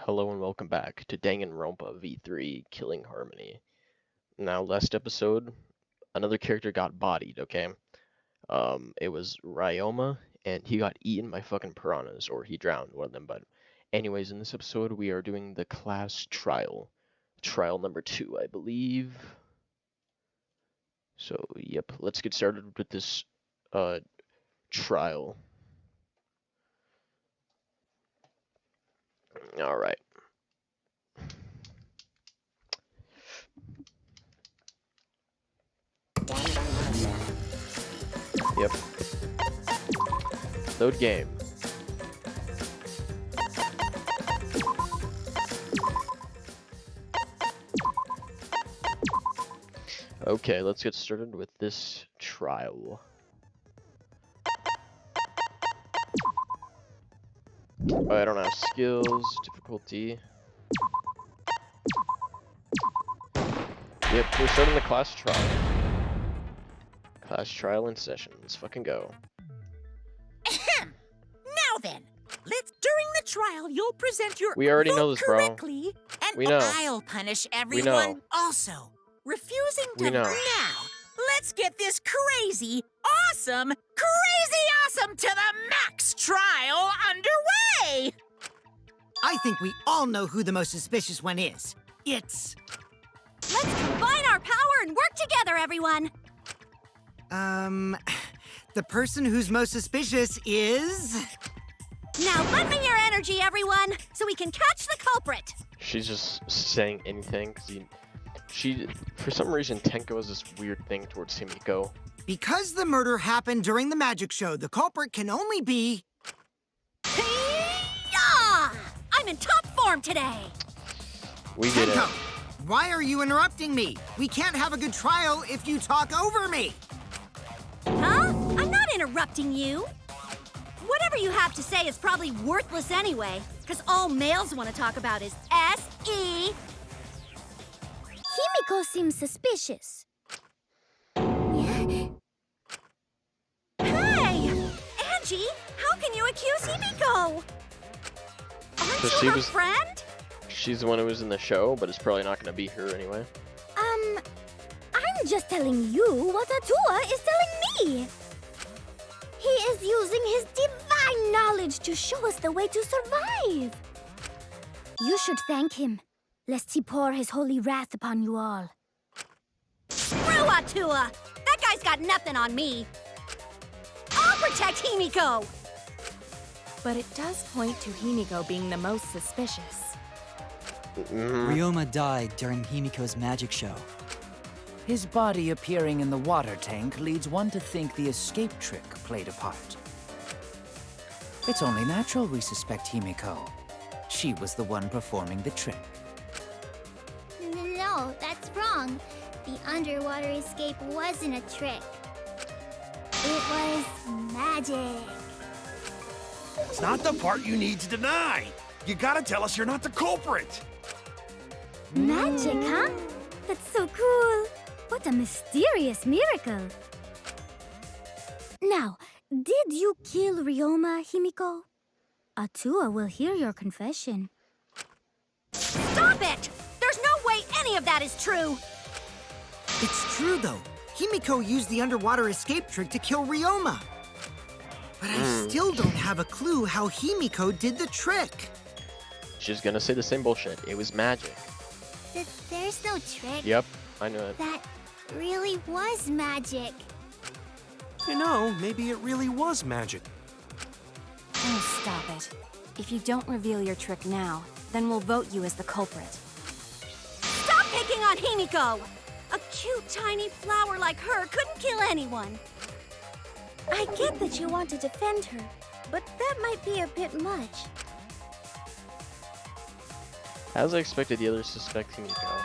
Hello and welcome back to Danganronpa V3 Killing Harmony. Now, last episode, another character got bodied, okay? It was Ryoma, and he got eaten by fucking piranhas, or he drowned, one of them, but anyways, in this episode, we are doing the class trial. Trial number 2, I believe. So, yep, let's get started with this, trial. Alright. Yep. Load game. Okay, let's get started with this trial. I don't have skills, difficulty. Yep, we're starting the class trial. Class trial in session. Let's fucking go. Ahem. Now then, during the trial, you'll present your We already vote know this, bro. correctly, and We know. I'll punish everyone know. also. Refusing We to know. now. Let's get this crazy awesome to the max trial underway! I think we all know who the most suspicious one is. It's... Let's combine our power and work together, everyone! The person who's most suspicious is... Now lend me your energy, everyone, so we can catch the culprit! She's just saying anything, because she, for some reason, Tenko has this weird thing towards Himiko. Because the murder happened during the magic show, the culprit can only be... Hey-ya! I'm in top form today! We get it. Tenko, why are you interrupting me? We can't have a good trial if you talk over me. Huh? I'm not interrupting you! Whatever you have to say is probably worthless anyway, because all males want to talk about is S.E. Himiko seems suspicious. Hey! Angie, how can you accuse Himiko? Aren't So you she her was- friend? She's the one who was in the show, but it's probably not going to be her anyway. I'm just telling you what Atua is telling me. He is using his divine knowledge to show us the way to survive. You should thank him, lest he pour his holy wrath upon you all. Screw Atua! That guy's got nothing on me! I'll protect Himiko! But it does point to Himiko being the most suspicious. Ryoma died during Himiko's magic show. His body appearing in the water tank leads one to think the escape trick played a part. It's only natural we suspect Himiko. She was the one performing the trick. No, that's wrong. The underwater escape wasn't a trick. It was magic. It's not the part you need to deny. You gotta tell us you're not the culprit. Magic, huh? That's so cool. What a mysterious miracle. Now, did you kill Ryoma, Himiko? Atua will hear your confession. Stop it! There's no way any of that is true! It's true, though. Himiko used the underwater escape trick to kill Ryoma. But I still don't have a clue how Himiko did the trick. She's going to say the same bullshit. It was magic. There's no trick. Yep, I knew it. That really was magic. You know, maybe it really was magic. Oh, stop it. If you don't reveal your trick now, then we'll vote you as the culprit. Stop picking on Himiko! A cute, tiny flower like her couldn't kill anyone. I get that you want to defend her, but that might be a bit much. As I expected, the others suspect Himiko,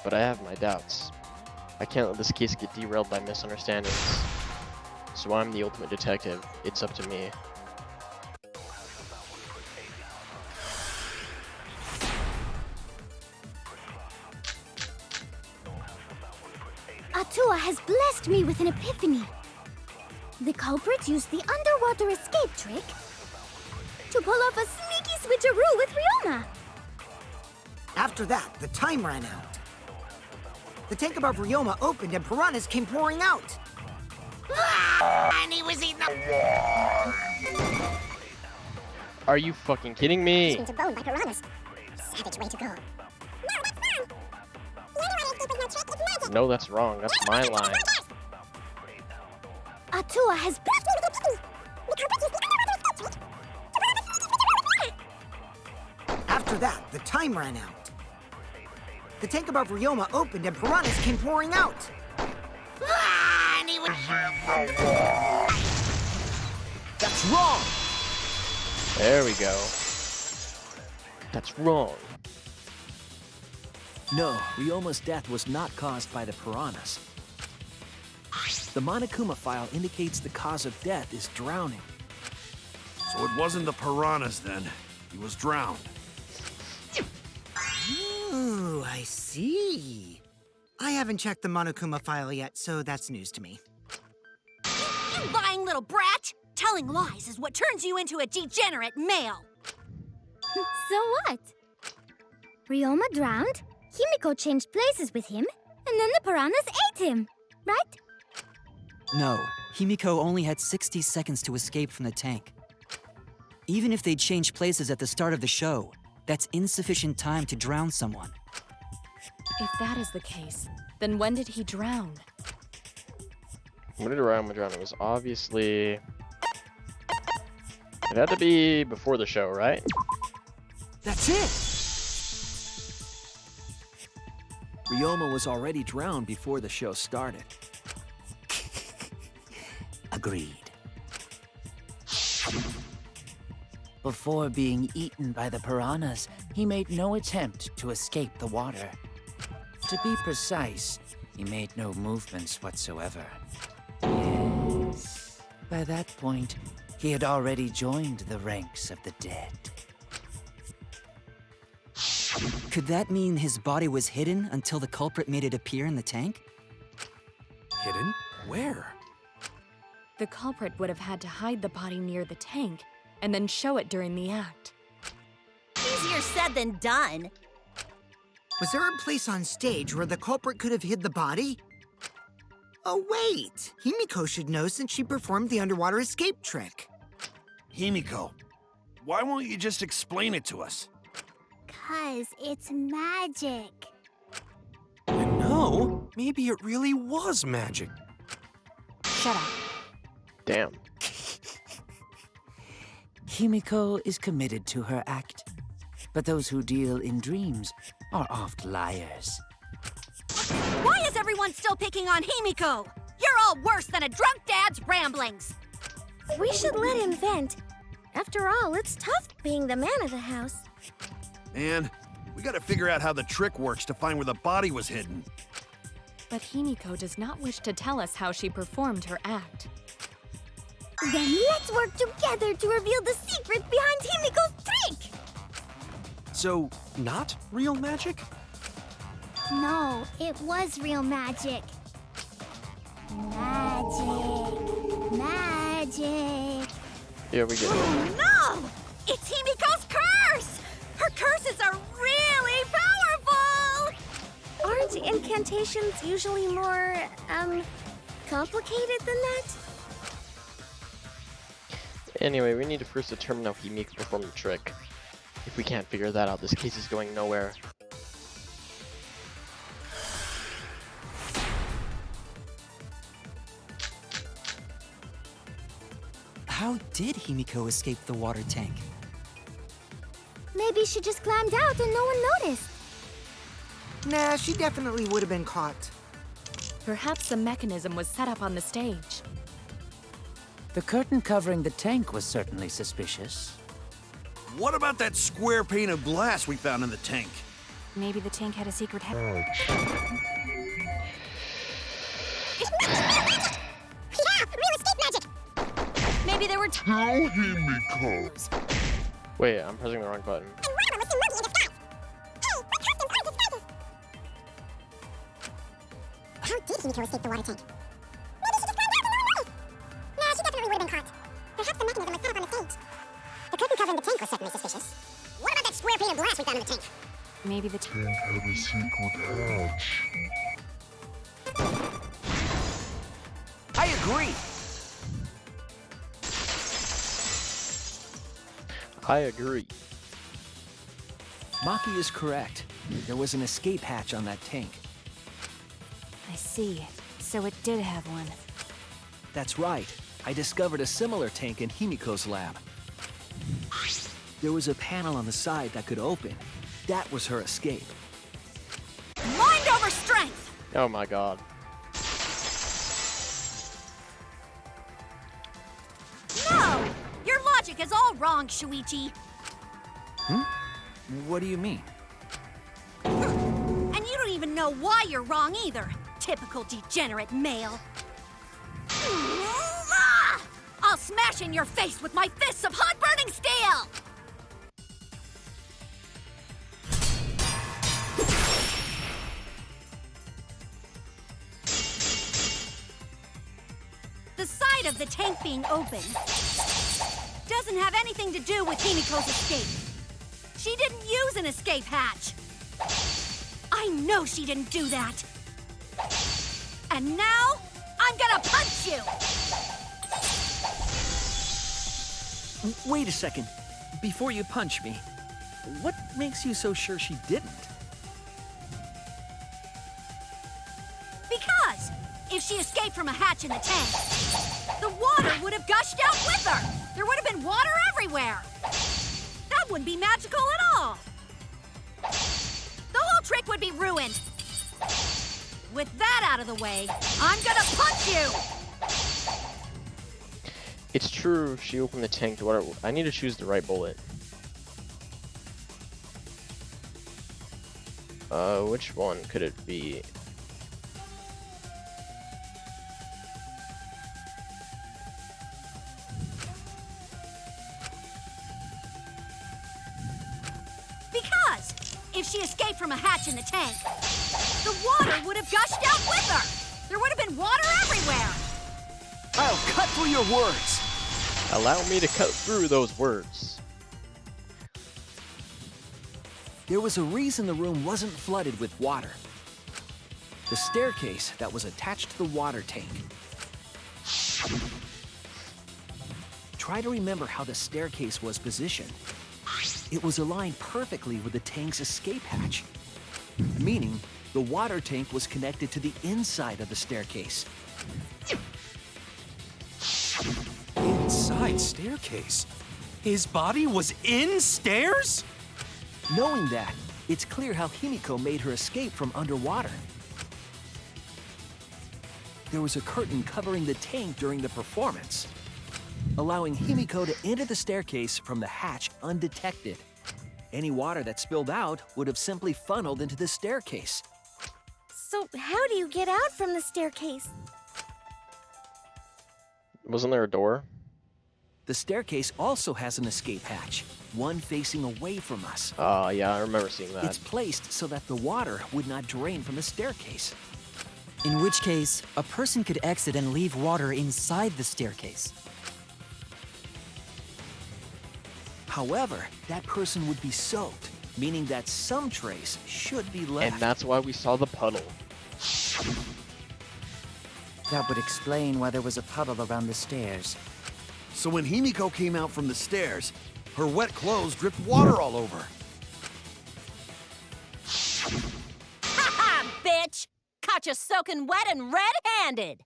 but I have my doubts. I can't let this case get derailed by misunderstandings. So I'm the ultimate detective. It's up to me. Atua has blessed me with an epiphany. The culprit used the underwater escape trick to pull off a sneaky switcheroo with Ryoma. After that, the time ran out. The tank above Ryoma opened and piranhas came pouring out. And he was eaten up. Are you fucking kidding me? To bone by piranhas. Savage way to go. No, that's wrong. That's my line. Atua has... After that, the time ran out. The tank above Ryoma opened and piranhas came pouring out. And he was... That's wrong! There we go. That's wrong. No, Ryoma's death was not caused by the piranhas. The Monokuma file indicates the cause of death is drowning. So it wasn't the piranhas then. He was drowned. Ooh, I see. I haven't checked the Monokuma file yet, so that's news to me. You lying little brat! Telling lies is what turns you into a degenerate male. So what? Ryoma drowned, Himiko changed places with him, and then the piranhas ate him, right? No, Himiko only had 60 seconds to escape from the tank. Even if they'd changed places at the start of the show, that's insufficient time to drown someone. If that is the case, then when did he drown? When did Ryoma drown? It was obviously... It had to be before the show, right? That's it! Ryoma was already drowned before the show started. Agreed. Before being eaten by the piranhas, he made no attempt to escape the water. To be precise, he made no movements whatsoever. Yes. By that point, he had already joined the ranks of the dead. Could that mean his body was hidden until the culprit made it appear in the tank? Hidden? Where? The culprit would have had to hide the body near the tank and then show it during the act. Easier said than done. Was there a place on stage where the culprit could have hid the body? Oh, wait! Himiko should know since she performed the underwater escape trick. Himiko, why won't you just explain it to us? 'Cause it's magic. No, maybe it really was magic. Shut up. Damn. Himiko is committed to her act, but those who deal in dreams are oft liars. Why is everyone still picking on Himiko? You're all worse than a drunk dad's ramblings. We should let him vent. After all, it's tough being the man of the house. Man, we gotta figure out how the trick works to find where the body was hidden. But Himiko does not wish to tell us how she performed her act. Then let's work together to reveal the secret behind Himiko's trick! So, not real magic? No, it was real magic. Magic. Here we go. Oh no! It's Himiko's curse! Her curses are really powerful! Aren't incantations usually more, complicated than that? Anyway, we need to first determine how Himiko performed the trick. If we can't figure that out, this case is going nowhere. How did Himiko escape the water tank? Maybe she just climbed out and no one noticed. Nah, she definitely would have been caught. Perhaps the mechanism was set up on the stage. The curtain covering the tank was certainly suspicious. What about that square pane of glass we found in the tank? Maybe the tank had a secret head. Maybe there were Wait, I'm pressing the wrong button. How did Himiko escape the water tank? Maybe she just climbed out and no one noticed. Nah, she definitely would have been caught. Perhaps the mechanism was set up on the stage. The curtain covering the tank was certainly suspicious. What about that square pane of glass we found in the tank? Maybe the Tank had a secret hatch. I agree. I agree. Maki is correct. There was an escape hatch on that tank. I see. So it did have one. That's right. I discovered a similar tank in Himiko's lab. There was a panel on the side that could open. That was her escape. Mind over strength! Oh my god. No! Your logic is all wrong, Shuichi. What do you mean? And you don't even know why you're wrong either. Typical degenerate male. Ah! I'll smash in your face with my fists of hot burning steel! The side of the tank being open doesn't have anything to do with Himiko's escape. She didn't use an escape hatch. I know she didn't do that. And now, I'm gonna punch you! Wait a second. Before you punch me, what makes you so sure she didn't? Because if she escaped from a hatch in the tank, the water would have gushed out with her. There would have been water everywhere. That wouldn't be magical at all. The whole trick would be ruined. With that out of the way, I'm gonna punch you! It's true, if she opened the tank to water. I need to choose the right bullet. Which one could it be? Because if she escaped from a hatch in the tank, the water would have gushed out with her. There would have been water everywhere. I'll cut through your words! Allow me to cut through those words. There was a reason the room wasn't flooded with water. The staircase that was attached to the water tank. Try to remember how the staircase was positioned. It was aligned perfectly with the tank's escape hatch, meaning the water tank was connected to the inside of the staircase. Inside staircase? His body was in stairs? Knowing that, it's clear how Himiko made her escape from underwater. There was a curtain covering the tank during the performance, allowing Himiko to enter the staircase from the hatch undetected. Any water that spilled out would have simply funneled into the staircase. So how do you get out from the staircase? Wasn't there a door? The staircase also has an escape hatch, one facing away from us. Yeah, I remember seeing that. It's placed so that the water would not drain from the staircase. In which case, a person could exit and leave water inside the staircase. However, that person would be soaked, meaning that some trace should be left. And that's why we saw the puddle. That would explain why there was a puddle around the stairs. So when Himiko came out from the stairs, her wet clothes dripped water all over. Ha ha, bitch! Caught you soaking wet and red-handed!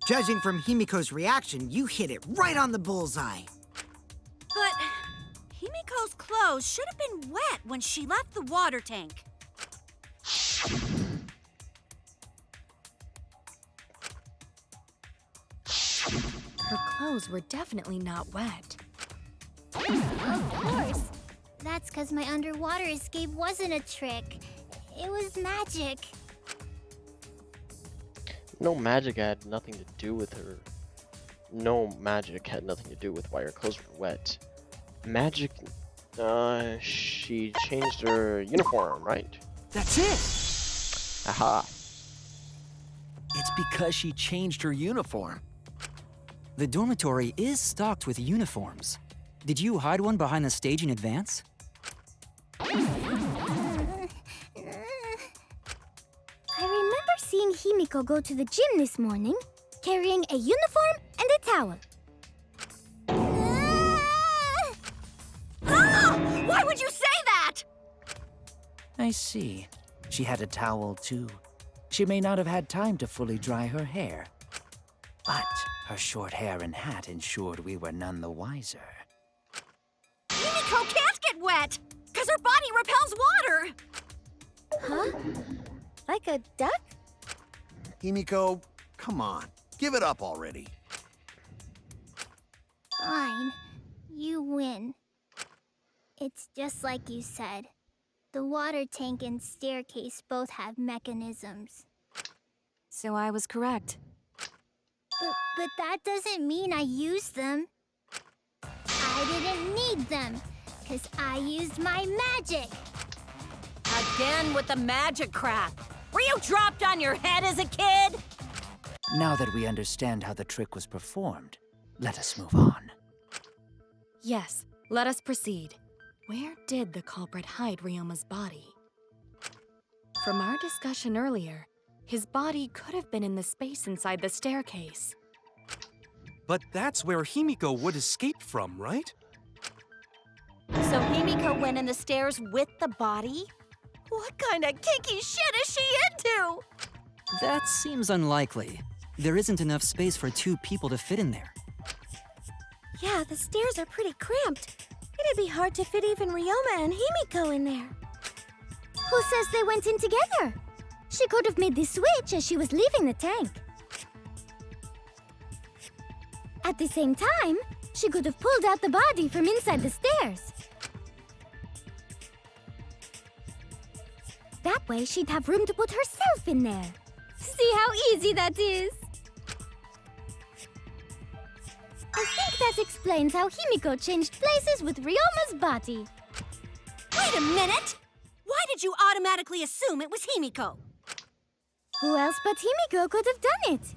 Judging from Himiko's reaction, you hit it right on the bullseye. But Himiko's clothes should have been wet when she left the water tank. Her clothes were definitely not wet. Of course. That's because my underwater escape wasn't a trick. It was magic. No magic had nothing to do with her. No magic had nothing to do with why her clothes were wet. Magic, she changed her uniform, right? That's it! Aha. It's because she changed her uniform. The dormitory is stocked with uniforms. Did you hide one behind the stage in advance? I remember seeing Himiko go to the gym this morning, carrying a uniform and a towel. Why would you say that? I see. She had a towel, too. She may not have had time to fully dry her hair. But her short hair and hat ensured we were none the wiser. Himiko can't get wet, because her body repels water. Huh? Like a duck? Himiko, come on. Give it up already. Fine. You win. It's just like you said. The water tank and staircase both have mechanisms. So I was correct. But that doesn't mean I used them. I didn't need them, because I used my magic. Again with the magic crap. Were you dropped on your head as a kid? Now that we understand how the trick was performed, let us move on. Yes, let us proceed. Where did the culprit hide Ryoma's body? From our discussion earlier, his body could have been in the space inside the staircase. But that's where Himiko would escape from, right? So Himiko went in the stairs with the body? What kind of kinky shit is she into? That seems unlikely. There isn't enough space for 2 people to fit in there. Yeah, the stairs are pretty cramped. It'd be hard to fit even Ryoma and Himiko in there. Who says they went in together? She could have made the switch as she was leaving the tank. At the same time, she could have pulled out the body from inside the stairs. That way, she'd have room to put herself in there. See how easy that is? I think that explains how Himiko changed places with Ryoma's body. Wait a minute! Why did you automatically assume it was Himiko? Who else but Himiko could have done it?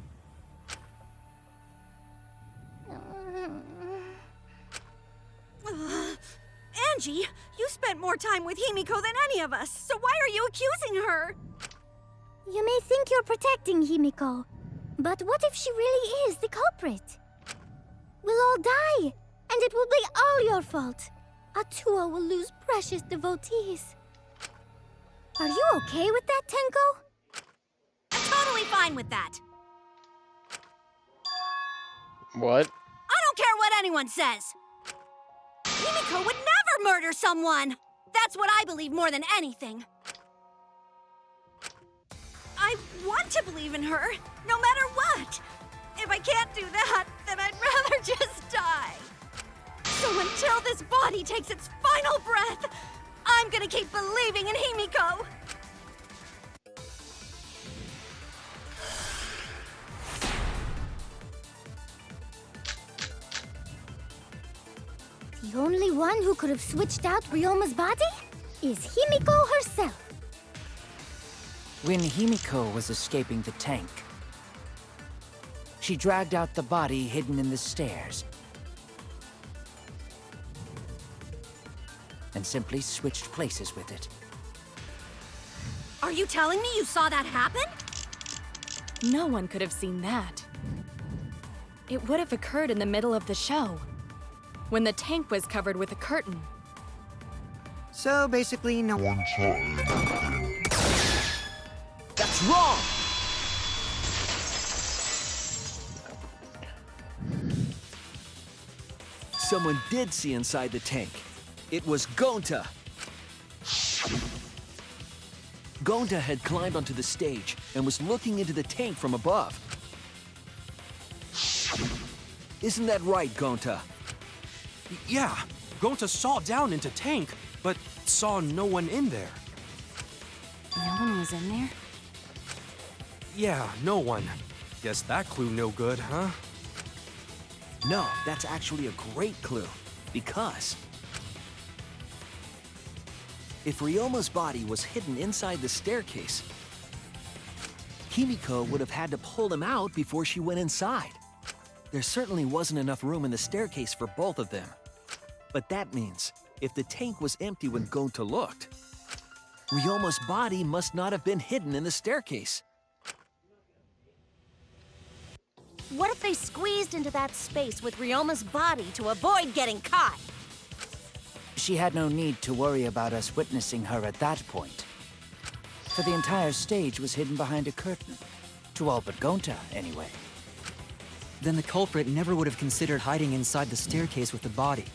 Angie, you spent more time with Himiko than any of us, so why are you accusing her? You may think you're protecting Himiko, but what if she really is the culprit? We'll all die, and it will be all your fault. Atua will lose precious devotees. Are you okay with that, Tenko? I'm totally fine with that. What? I don't care what anyone says. Himiko would never murder someone. That's what I believe more than anything. I want to believe in her, no matter what. If I can't do that, then I'd rather just die. So until this body takes its final breath, I'm gonna keep believing in Himiko. The only one who could have switched out Ryoma's body is Himiko herself. When Himiko was escaping the tank, she dragged out the body hidden in the stairs and simply switched places with it. Are you telling me you saw that happen? No one could have seen that. It would have occurred in the middle of the show, when the tank was covered with a curtain. So basically, no One time. That's wrong! Someone did see inside the tank. It was Gonta. Gonta had climbed onto the stage and was looking into the tank from above. Isn't that right, Gonta? Yeah, Gonta saw down into tank, but saw no one in there. No one was in there? Yeah, no one. Guess that clue no good, huh? No, that's actually a great clue. Because if Ryoma's body was hidden inside the staircase, Himiko would have had to pull him out before she went inside. There certainly wasn't enough room in the staircase for both of them. But that means, if the tank was empty when Gonta looked, Ryoma's body must not have been hidden in the staircase. What if they squeezed into that space with Ryoma's body to avoid getting caught? She had no need to worry about us witnessing her at that point. For the entire stage was hidden behind a curtain. To all but Gonta, anyway. Then the culprit never would have considered hiding inside the staircase with the body.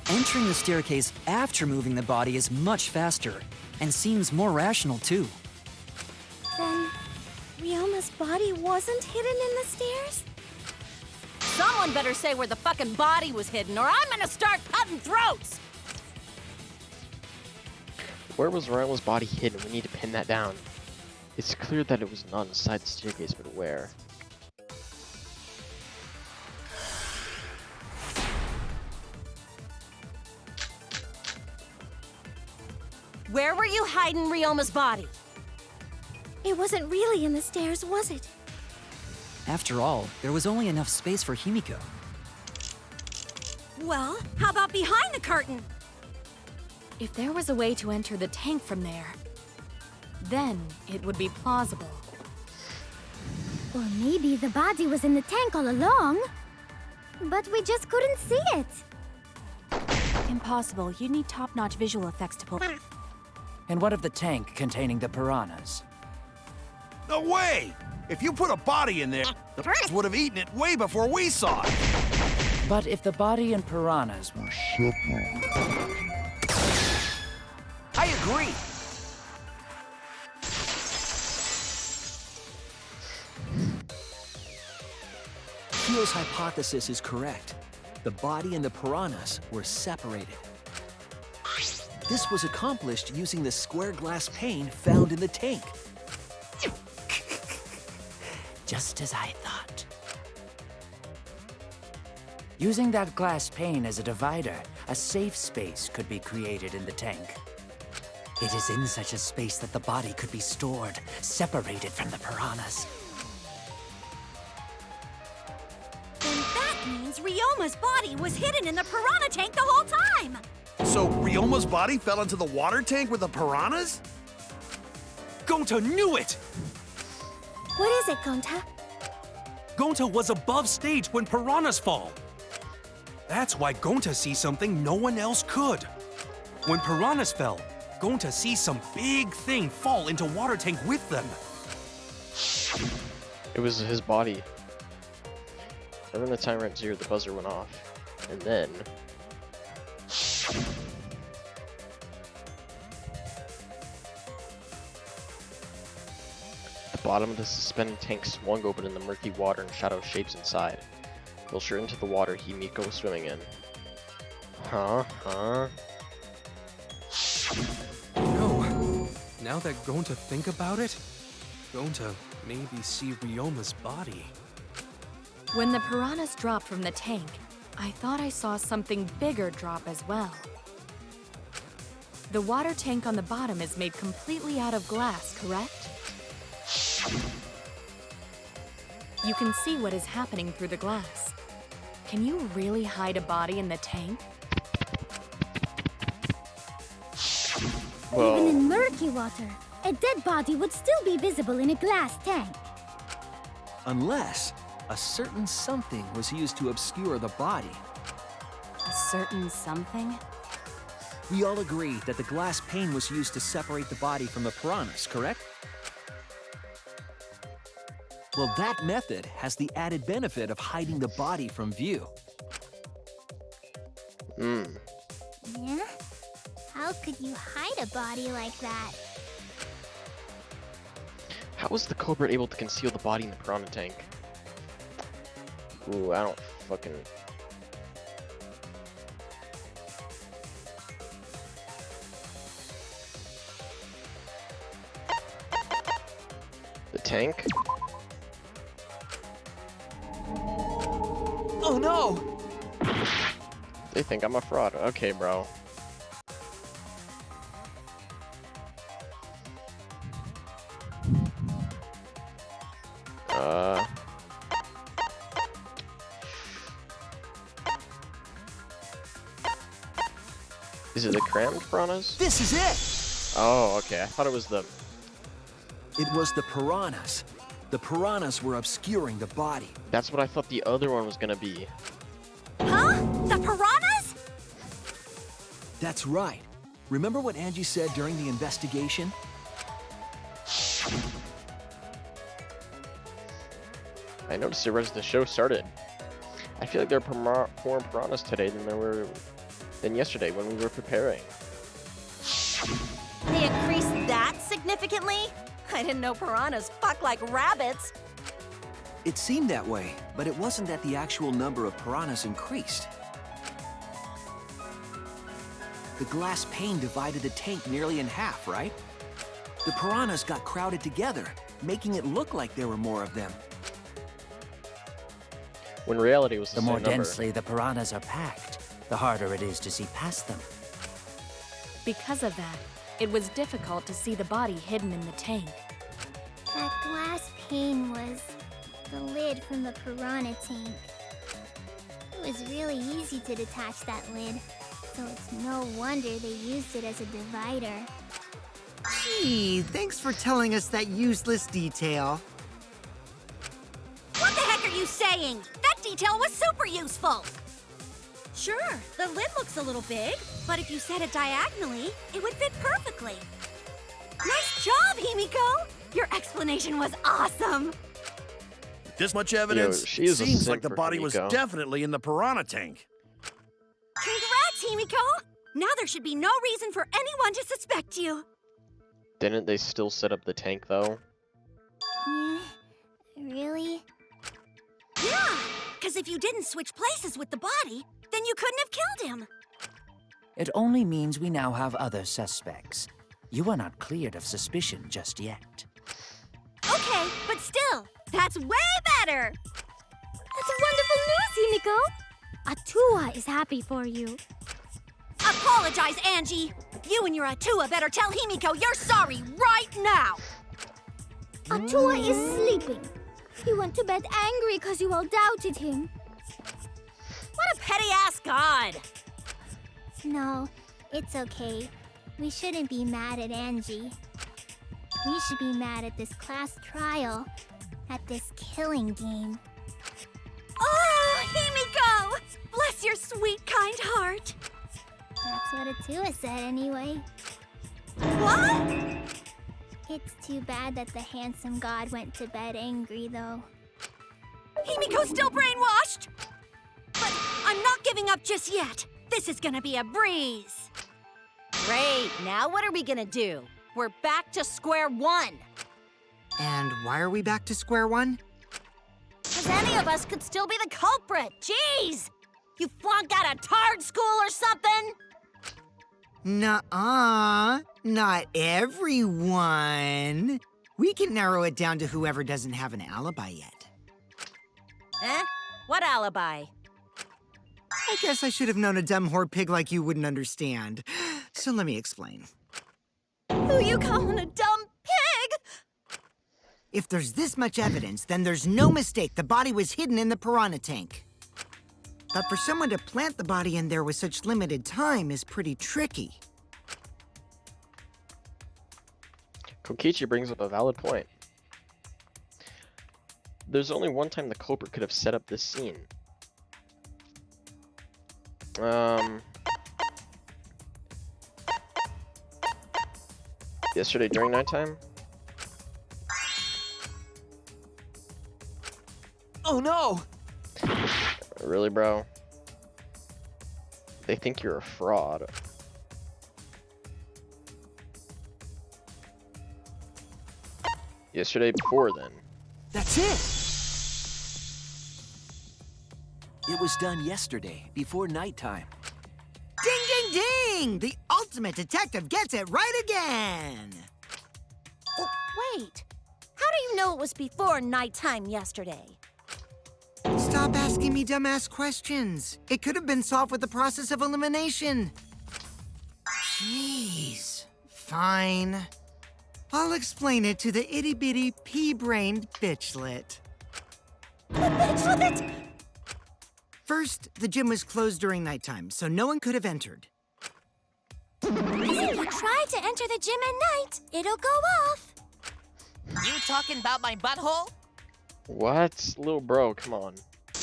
Entering the staircase after moving the body is much faster, and seems more rational too. Then, Ryoma's body wasn't hidden in the stairs? Someone better say where the fucking body was hidden, or I'm gonna start cutting throats! Where was Ryoma's body hidden? We need to pin that down. It's clear that it was not inside the staircase, but where? Where were you hiding Ryoma's body? It wasn't really in the stairs, was it? After all, there was only enough space for Himiko. Well, how about behind the curtain? If there was a way to enter the tank from there, then it would be plausible. Or maybe the body was in the tank all along, but we just couldn't see it. Impossible. You need top-notch visual effects to pull. And what of the tank containing the piranhas? No way! If you put a body in there, the piranhas would have eaten it way before we saw it. But if the body and piranhas were Separate. I agree. Kyo's hypothesis is correct. The body and the piranhas were separated. This was accomplished using the square glass pane found in the tank. just as I thought. Using that glass pane as a divider, a safe space could be created in the tank. It is in such a space that the body could be stored, separated from the piranhas. Then that means Ryoma's body was hidden in the piranha tank the whole time! So Ryoma's body fell into the water tank with the piranhas? Gonta knew it! What is it, Gonta? Gonta was above stage when piranhas fall. That's why Gonta sees something no one else could. When piranhas fell, Gonta sees some big thing fall into water tank with them. It was his body. And when the timer at 0, the buzzer went off. And then... the bottom of the suspended tank swung open in the murky water and shadow shapes inside. Closer into the water Himiko was swimming in. Huh? No. Now that Gonta think about it, Gonta maybe see Ryoma's body. When the piranhas dropped from the tank, I thought I saw something bigger drop as well. The water tank on the bottom is made completely out of glass, correct? You can see what is happening through the glass. Can you really hide a body in the tank? Well, Even in murky water, a dead body would still be visible in a glass tank. Unless a certain something was used to obscure the body. A certain something? We all agree that the glass pane was used to separate the body from the piranhas, correct? Well, that method has the added benefit of hiding the body from view. Yeah? How could you hide a body like that? how was the culprit able to conceal the body in the piranha tank? Ooh, I don't fucking... The tank? Oh no! They think I'm a fraud. Okay, bro. Is it the crammed piranhas? This is it! Oh, okay. I thought it was the... It was the piranhas. The piranhas were obscuring the body. That's what I thought the other one was gonna be. Huh? The piranhas? That's right. Remember what Angie said during the investigation? I noticed it right as the show started. I feel like there are more piranhas today than yesterday when we were preparing. They increased that significantly? I didn't know piranhas fuck like rabbits. It seemed that way, but it wasn't that the actual number of piranhas increased. The glass pane divided the tank nearly in half, right? The piranhas got crowded together, making it look like there were more of them. When reality was the The same more number. densely the piranhas are packed, the harder it is to see past them. Because of that, it was difficult to see the body hidden in the tank. That glass pane was the lid from the piranha tank. It was really easy to detach that lid, so it's no wonder they used it as a divider. Gee, thanks for telling us that useless detail. What the heck are you saying? That detail was super useful. Sure, the lid looks a little big, but if you set it diagonally, it would fit perfectly. Nice job, Himiko! Your explanation was awesome. This much evidence? Yo, she is a Seems simp like the for body was Himiko. definitely in the piranha tank. Congrats, Himiko! Now there should be no reason for anyone to suspect you. Didn't they still set up the tank though? Yeah, really? Yeah, because if you didn't switch places with the body, then you couldn't have killed him. It only means we now have other suspects. You are not cleared of suspicion just yet. Okay, but still, that's way better. That's wonderful news, Himiko! Atua is happy for you. Apologize, Angie. You and your Atua better tell Himiko you're sorry right now. Atua is sleeping. He went to bed angry because you all doubted him. What a petty-ass god. No, it's okay. We shouldn't be mad at Angie. We should be mad at this class trial, at this killing game. Oh, Himiko! Bless your sweet, kind heart. That's what Atua said anyway. What? It's too bad that the handsome god went to bed angry, though. Himiko's still brainwashed. But I'm not giving up just yet. This is gonna be a breeze. Great, now what are we gonna do? We're back to square one. And why are we back to square one? Because any of us could still be the culprit. Jeez! You flunked out of tard school or something? Nuh-uh, not everyone. We can narrow it down to whoever doesn't have an alibi yet. Eh? What alibi? I guess I should have known a dumb whore pig like you wouldn't understand. So let me explain. Who you calling a dumb pig? If there's this much evidence, then there's no mistake the body was hidden in the piranha tank. But for someone to plant the body in there with such limited time is pretty tricky. Kokichi brings up a valid point. There's only one time the culprit could have set up this scene. Yesterday during nighttime? Oh no! Really, bro? They think you're a fraud. Yesterday before then. That's it! It was done yesterday, before nighttime. Ding, ding, ding! The ultimate detective gets it right again! Oh, wait. How do you know it was before nighttime yesterday? Stop asking me dumbass questions. It could have been solved with the process of elimination. Jeez. Fine. I'll explain it to the itty-bitty pea-brained bitchlet. The bitchlet? First, the gym was closed during nighttime, so no one could have entered. If you try to enter the gym at night, it'll go off. You talking about my butthole? What? Little bro, come on.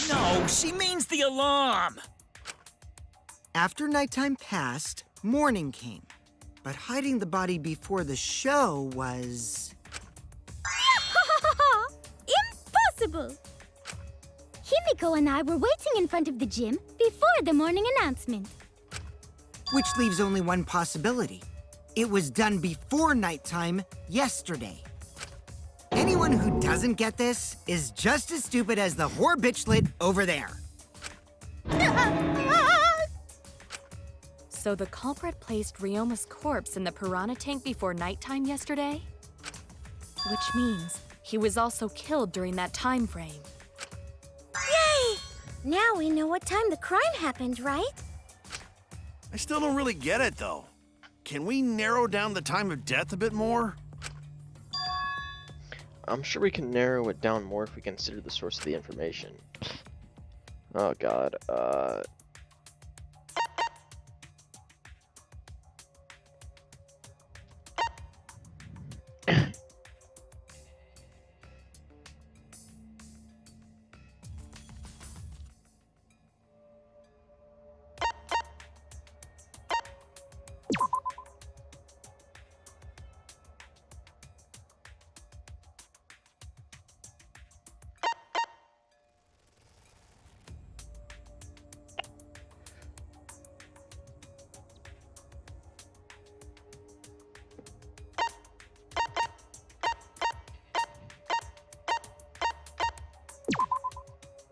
No, she means the alarm. After nighttime passed, morning came. But hiding the body before the show was... Impossible! Himiko and I were waiting in front of the gym before the morning announcement. Which leaves only one possibility. It was done before nighttime yesterday. Anyone who doesn't get this is just as stupid as the whore bitchlet over there. So the culprit placed Ryoma's corpse in the piranha tank before nighttime yesterday? Which means he was also killed during that time frame. Yay! Now we know what time the crime happened, right? I still don't really get it, though. Can we narrow down the time of death a bit more? I'm sure we can narrow it down more if we consider the source of the information. Oh god,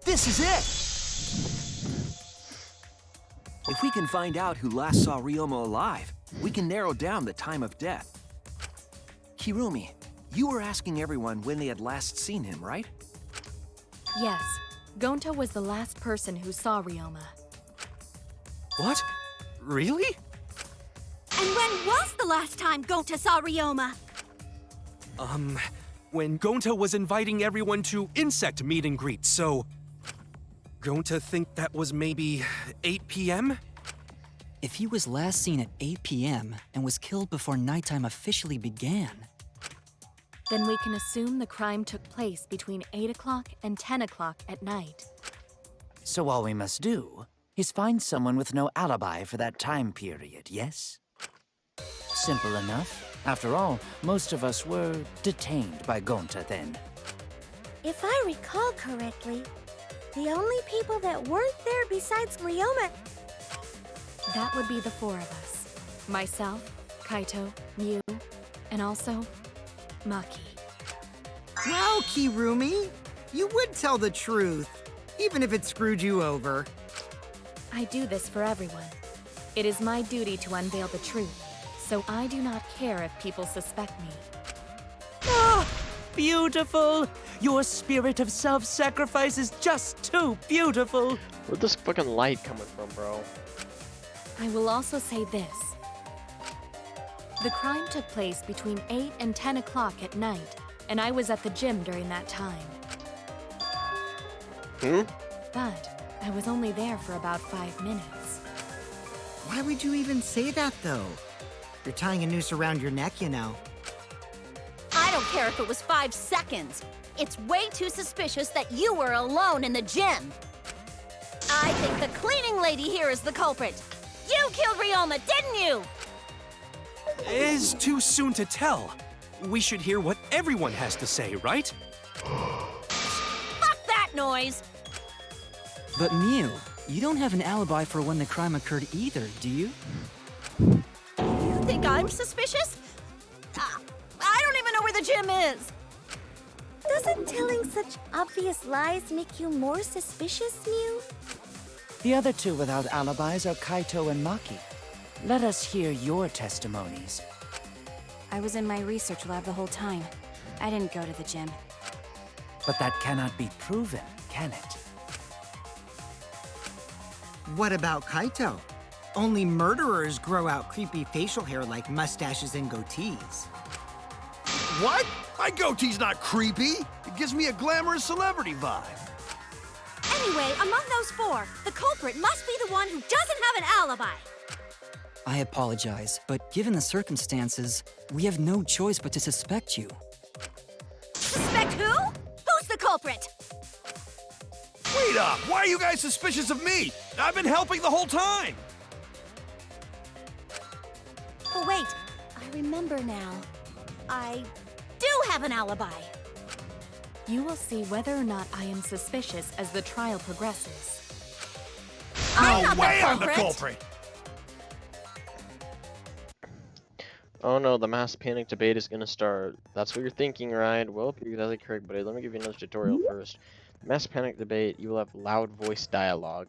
This is it! If we can find out who last saw Ryoma alive, we can narrow down the time of death. Kirumi, you were asking everyone when they had last seen him, right? Yes, Gonta was the last person who saw Ryoma. What? Really? And when was the last time Gonta saw Ryoma? When Gonta was inviting everyone to insect meet and greet, so... Gonta think that was maybe 8 p.m.? If he was last seen at 8 p.m. and was killed before nighttime officially began, Then we can assume the crime took place between 8 o'clock and 10 o'clock at night. So all we must do is find someone with no alibi for that time period, yes? Simple enough. After all, most of us were detained by Gonta then. If I recall correctly, the only people that weren't there besides Ryoma... That would be the four of us. Myself, Kaito, Mew, and also Maki. Well, Kirumi, you would tell the truth, even if it screwed you over. I do this for everyone. It is my duty to unveil the truth, so I do not care if people suspect me. Ah, beautiful! Your spirit of self-sacrifice is just too beautiful! where'd this fucking light coming from, bro? I will also say this. The crime took place between 8 and 10 o'clock at night, and I was at the gym during that time. But I was only there for about 5 minutes. Why would you even say that, though? You're tying a noose around your neck, you know. I don't care if it was 5 seconds. It's way too suspicious that you were alone in the gym. I think the cleaning lady here is the culprit. You killed Ryoma, didn't you? It's too soon to tell. We should hear what everyone has to say, right? Fuck that noise! But Mew, you don't have an alibi for when the crime occurred either, do you? You think I'm suspicious? I don't even know where the gym is. Doesn't telling such obvious lies make you more suspicious, Mew? The other two without alibis are Kaito and Maki. Let us hear your testimonies. I was in my research lab the whole time. I didn't go to the gym. But that cannot be proven, can it? What about Kaito? Only murderers grow out creepy facial hair like mustaches and goatees. What? My goatee's not creepy. It gives me a glamorous celebrity vibe. Anyway, among those four, the culprit must be the one who doesn't have an alibi. I apologize, but given the circumstances, we have no choice but to suspect you. Suspect who? Who's the culprit? Wait up! Why are you guys suspicious of me? I've been helping the whole time! Oh, wait. I remember now. I do have an alibi. You will see whether or not I am suspicious as the trial progresses. I'm No not way the I'm the culprit. culprit! Oh no, the mass panic debate is gonna start. That's what you're thinking, right? Well, you're exactly correct, buddy. Let me give you another tutorial first. Mass panic debate, you will have loud voice dialogue.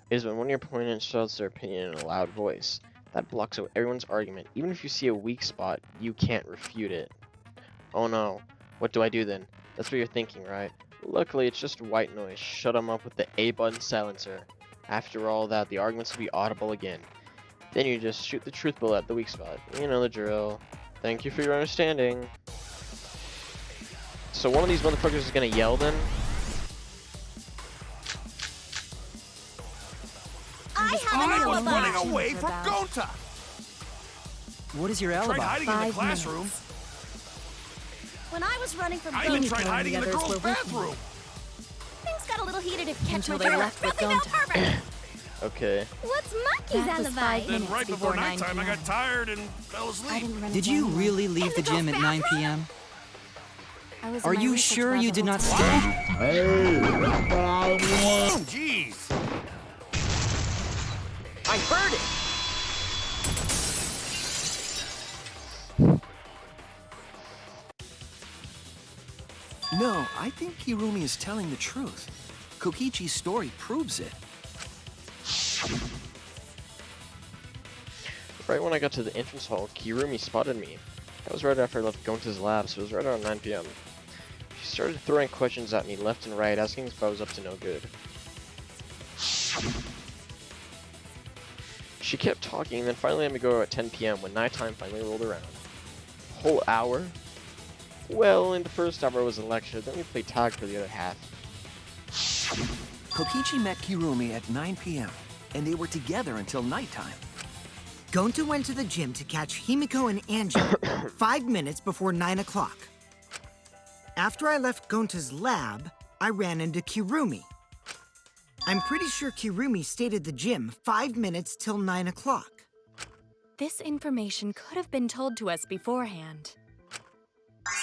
It is when one of your opponents shouts their opinion in a loud voice. That blocks out everyone's argument. Even if you see a weak spot, you can't refute it. Oh no, what do I do then? That's what you're thinking, right? Luckily, it's just white noise. Shut them up with the A button silencer. After all that, the arguments will be audible again. Then you just shoot the truth bullet at the weak spot. You know the drill. Thank you for your understanding. So one of these motherfuckers is gonna yell then? I have an I was alibi. running away from Gonta! What is your Tried alibi? hiding in the 5 classroom. minutes. When I was running from I even Gonta, tried hiding in the others girls' were with me. bathroom. things got a little heated if catch Until my they drift. left with Roughing out Gonta. pervert. Okay. What's Monkey's That was alibi? 5 Then minutes right before 9 nighttime, I p.m. got tired and fell I asleep. didn't run Did away you anywhere. really leave the gym at 9 p.m.? I was in Are my you research sure lab you the did whole not time. stay? Oh, jeez. I heard it! No, I think Kirumi is telling the truth. Kokichi's story proves it. Right when I got to the entrance hall, Kirumi spotted me. That was right after I left Gonta's lab, so it was right around 9 p.m. She started throwing questions at me left and right, asking if I was up to no good. She kept talking, and then finally let me go at 10 p.m. when nighttime finally rolled around. Whole hour? Well, in the first hour was a lecture, then we played tag for the other half. Kokichi met Kirumi at 9 p.m., and they were together until nighttime. Gonta went to the gym to catch Himiko and Angie 5 minutes before 9 o'clock. After I left Gonta's lab, I ran into Kirumi. I'm pretty sure Kirumi stayed at the gym 5 minutes till 9 o'clock. This information could have been told to us beforehand.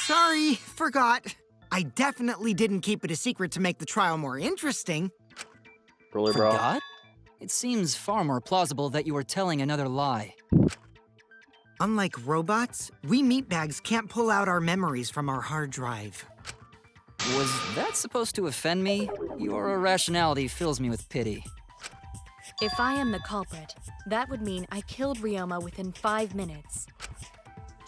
Sorry, forgot. I definitely didn't keep it a secret to make the trial more interesting. Roller bra. Forgot? It seems far more plausible that you were telling another lie. Unlike robots, we meatbags can't pull out our memories from our hard drive. Was that supposed to offend me? Your irrationality fills me with pity. If I am the culprit, that would mean I killed Ryoma within 5 minutes,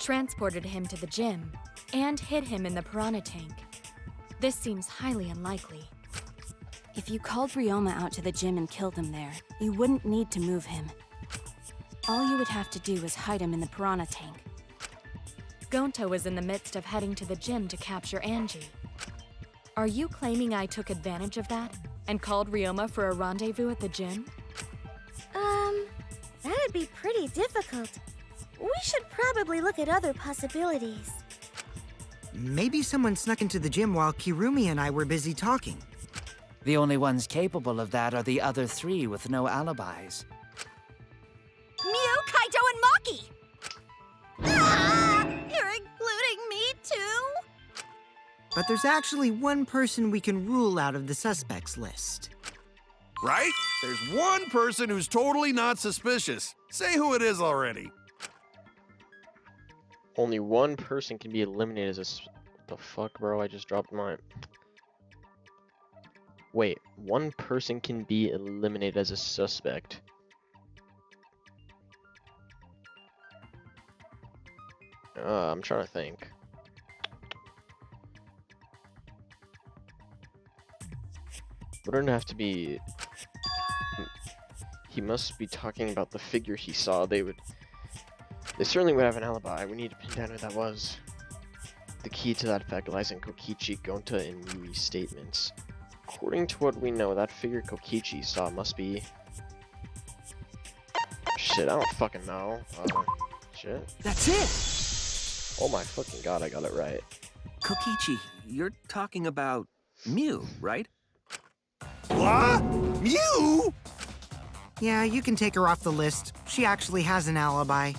transported him to the gym, and hid him in the piranha tank. This seems highly unlikely. If you called Ryoma out to the gym and killed him there, you wouldn't need to move him. All you would have to do is hide him in the piranha tank. Gonta was in the midst of heading to the gym to capture Angie. Are you claiming I took advantage of that and called Ryoma for a rendezvous at the gym? That'd be pretty difficult. We should probably look at other possibilities. Maybe someone snuck into the gym while Kirumi and I were busy talking. The only ones capable of that are the other three with no alibis. Mew, Kaito, and Maki! Ah, you're including me too? But there's actually one person we can rule out of the suspects list. Right? There's one person who's totally not suspicious. Say who it is already. Only one person can be eliminated as a what the fuck, bro? I just dropped mine. Wait, one person can be eliminated as a suspect. I'm trying to think. Wouldn't have to be. He must be talking about the figure he saw. They certainly would have an alibi. We need to pin down who that was. The key to that fact lies in Kokichi, Gonta, and Yui's statements. According to what we know, that figure Kokichi saw must be Shit, I don't fucking know. Shit. That's it! Oh my fucking god, I got it right. Kokichi, you're talking about Mew, right? What? Mew? Yeah, you can take her off the list. She actually has an alibi.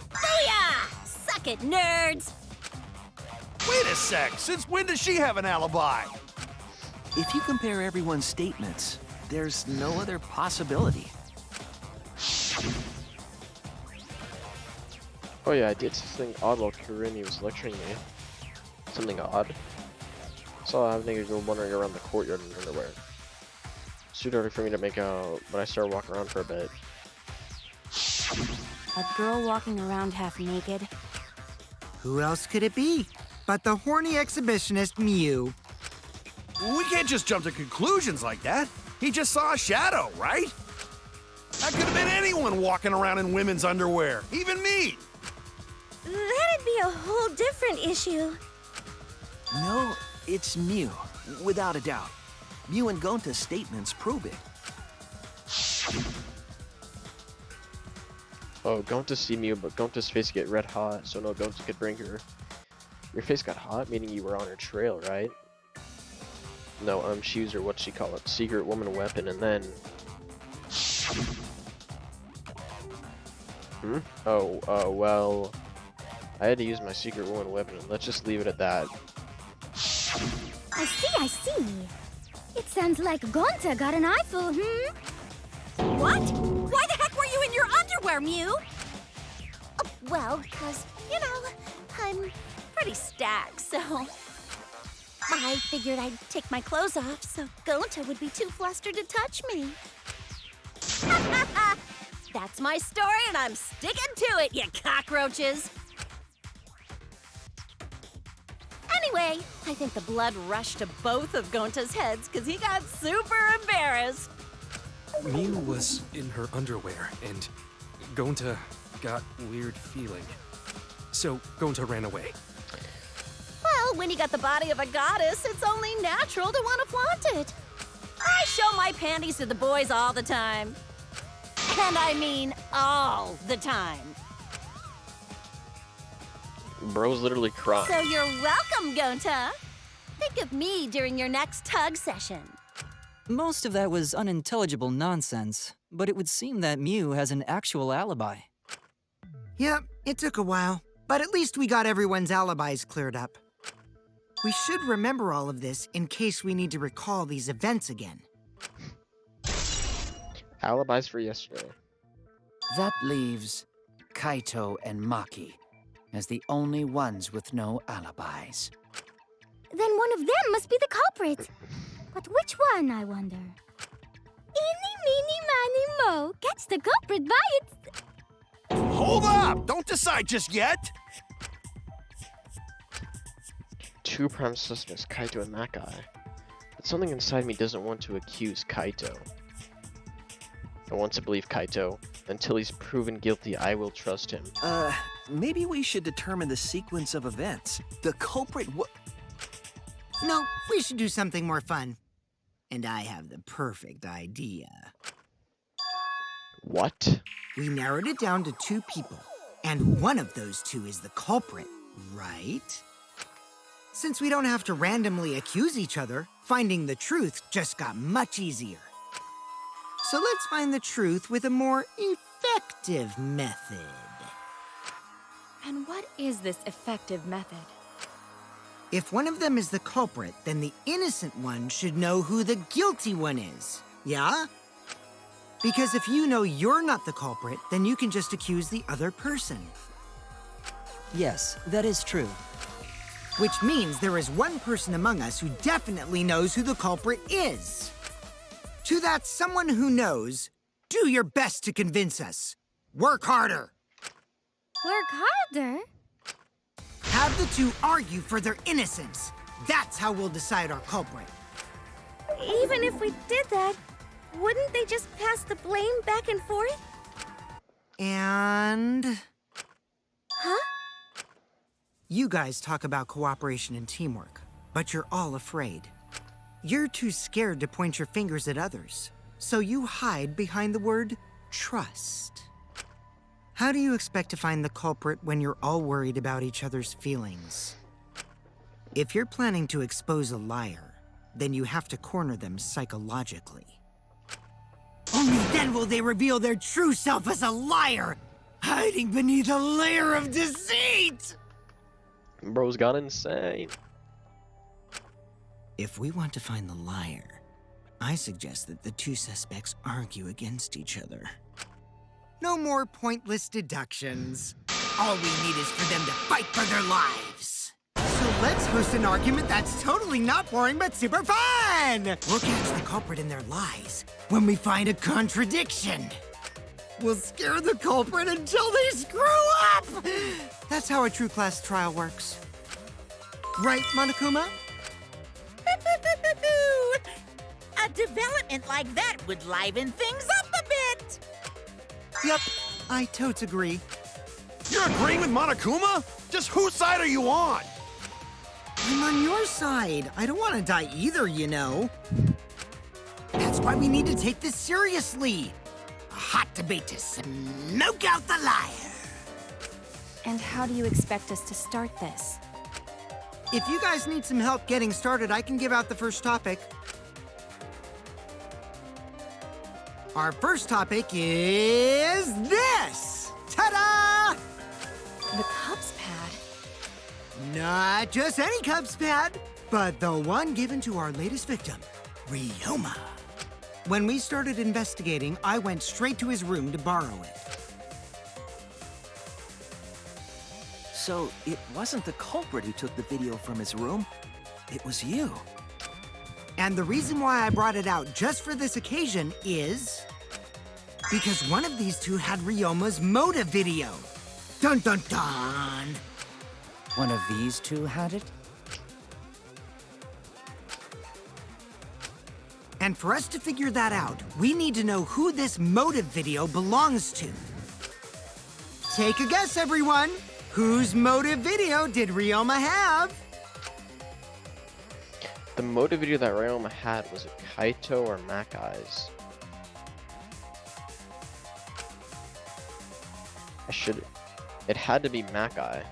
Booyah! Suck it, nerds! Wait a sec. Since when does she have an alibi? If you compare everyone's statements, there's no other possibility. Oh yeah, I did something odd while Kurimi was lecturing me. Something odd. Saw a nigga go wandering around the courtyard in underwear. It's too dirty for me to make out, but I started walking around for a bit. A girl walking around half naked? Who else could it be but the horny exhibitionist Mew? We can't just jump to conclusions like that. He just saw a shadow, right? That could have been anyone walking around in women's underwear, even me. That'd be a whole different issue. No, it's Mew, without a doubt. Mew and Gonta's statements prove it. Oh, Gonta see Mew, but Gonta's face get red hot, so no Gonta could bring her. Your face got hot, meaning you were on her trail, right? No, she used her, what she call it, secret woman weapon, and then... well... I had to use my secret woman weapon, let's just leave it at that. I see. It sounds like Gonta got an eyeful, What? Why the heck were you in your underwear, Mew? Well, 'cause, you know, I'm Pretty stacked, so... I figured I'd take my clothes off so Gonta would be too flustered to touch me. That's my story, and I'm sticking to it, you cockroaches! Anyway, I think the blood rushed to both of Gonta's heads because he got super embarrassed. Mew was in her underwear, and Gonta got weird feeling. So Gonta ran away. Well, when you got the body of a goddess, it's only natural to want to flaunt it. I show my panties to the boys all the time. And I mean all the time. Bro's literally crying. So you're welcome, Gonta. Think of me during your next tug session. Most of that was unintelligible nonsense, but it would seem that Mew has an actual alibi. Yep, it took a while, but at least we got everyone's alibis cleared up. We should remember all of this in case we need to recall these events again. Alibis for yesterday. That leaves Kaito and Maki as the only ones with no alibis. Then one of them must be the culprit. But which one, I wonder? Eeny, meeny, miny, mo. Catch the culprit by its... Hold up! Don't decide just yet! Two prime suspects, Kaito and that guy. But something inside me doesn't want to accuse Kaito. I want to believe Kaito. Until he's proven guilty, I will trust him. Maybe we should determine the sequence of events. The culprit No, we should do something more fun. And I have the perfect idea. What? We narrowed it down to two people, and one of those two is the culprit, right? Since we don't have to randomly accuse each other, finding the truth just got much easier. So let's find the truth with a more effective method. And what is this effective method? If one of them is the culprit, then the innocent one should know who the guilty one is, yeah? Because if you know you're not the culprit, then you can just accuse the other person. Yes, that is true. Which means there is one person among us who definitely knows who the culprit is. To that someone who knows, do your best to convince us. Work harder. Work harder? Have the two argue for their innocence. That's how we'll decide our culprit. Even if we did that, wouldn't they just pass the blame back and forth? And... Huh? You guys talk about cooperation and teamwork, but you're all afraid. You're too scared to point your fingers at others, so you hide behind the word trust. How do you expect to find the culprit when you're all worried about each other's feelings? If you're planning to expose a liar, then you have to corner them psychologically. Only then will they reveal their true self as a liar, hiding beneath a layer of deceit! Bro's gone insane. If we want to find the liar, I suggest that the two suspects argue against each other. No more pointless deductions. All we need is for them to fight for their lives. So let's host an argument that's totally not boring but super fun! We'll catch the culprit in their lies when we find a contradiction. We'll scare the culprit until they screw up! That's how a true class trial works. Right, Monokuma? A development like that would liven things up a bit. Yep, I totes agree. You're agreeing with Monokuma? Just whose side are you on? I'm on your side. I don't want to die either, you know. That's why we need to take this seriously. A hot debate to smoke out the liar. And how do you expect us to start this? If you guys need some help getting started, I can give out the first topic. Our first topic is this! Ta-da! The Cubs pad? Not just any Cubs pad, but the one given to our latest victim, Ryoma. When we started investigating, I went straight to his room to borrow it. So, it wasn't the culprit who took the video from his room. It was you. And the reason why I brought it out just for this occasion is because one of these two had Ryoma's motive video. Dun dun dun! One of these two had it? And for us to figure that out, we need to know who this motive video belongs to. Take a guess, everyone. Whose motive video did Ryoma have? The motive video that Ryoma had, was it Kaito or Makai's? It had to be Makai.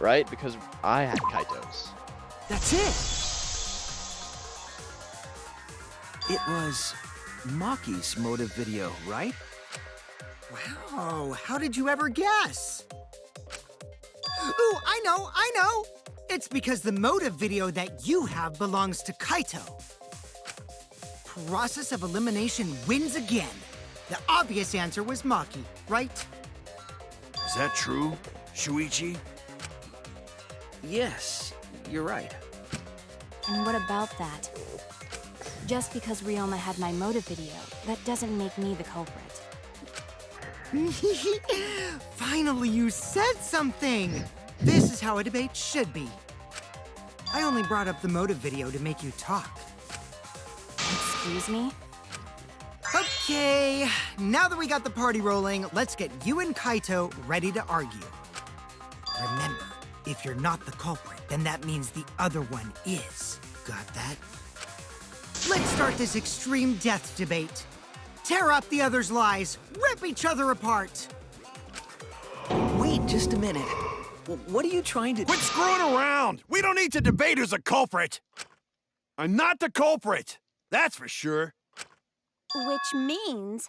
Right? Because I had Kaito's. That's it! It was Maki's motive video, right? Wow, how did you ever guess? Ooh, I know! It's because the motive video that you have belongs to Kaito. Process of elimination wins again. The obvious answer was Maki, right? Is that true, Shuichi? Yes, you're right. And what about that? Just because Ryoma had my motive video, that doesn't make me the culprit. Finally, you said something! This is how a debate should be. I only brought up the motive video to make you talk. Excuse me? Okay, now that we got the party rolling, let's get you and Kaito ready to argue. Remember, if you're not the culprit, then that means the other one is. Got that? Let's start this extreme death debate. Tear up the other's lies, rip each other apart. Wait just a minute. What are you trying to... Quit screwing around! We don't need to debate who's a culprit! I'm not the culprit! That's for sure. Which means...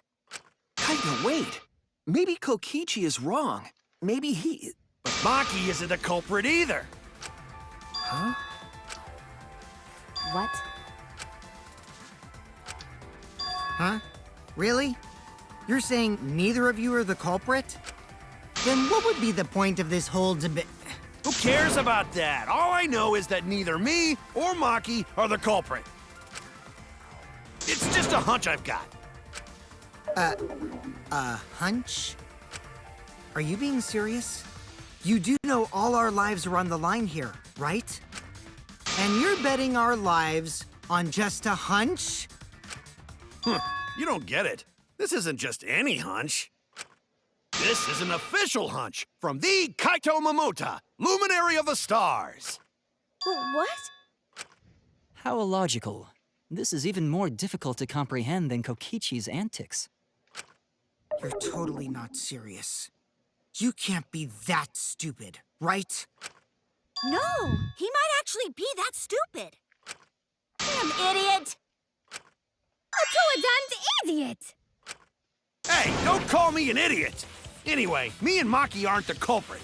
Kaito, wait. Maybe Kokichi is wrong. Maybe he... But Maki isn't the culprit either. Huh? What? Huh? Really? You're saying neither of you are the culprit? Then what would be the point of this whole debate? Who cares about that? All I know is that neither me or Maki are the culprit. It's just a hunch I've got. A hunch? Are you being serious? You do know all our lives are on the line here, right? And you're betting our lives on just a hunch? You don't get it. This isn't just any hunch. This is an official hunch from the Kaito Momota, luminary of the stars. What? How illogical. This is even more difficult to comprehend than Kokichi's antics. You're totally not serious. You can't be that stupid, right? No, he might actually be that stupid. Damn idiot! A two-a-damned idiot! Hey, don't call me an idiot! Anyway, me and Maki aren't the culprit.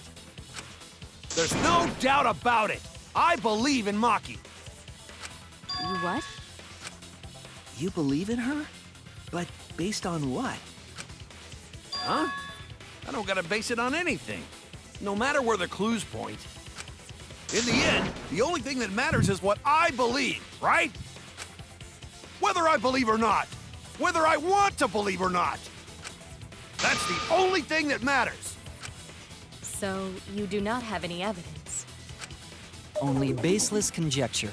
There's no doubt about it. I believe in Maki. You what? You believe in her? But based on what? Huh? I don't gotta base it on anything. No matter where the clues point. In the end, the only thing that matters is what I believe, right? Whether I believe or not. Whether I want to believe or not. That's the only thing that matters. So, you do not have any evidence? Only baseless conjecture.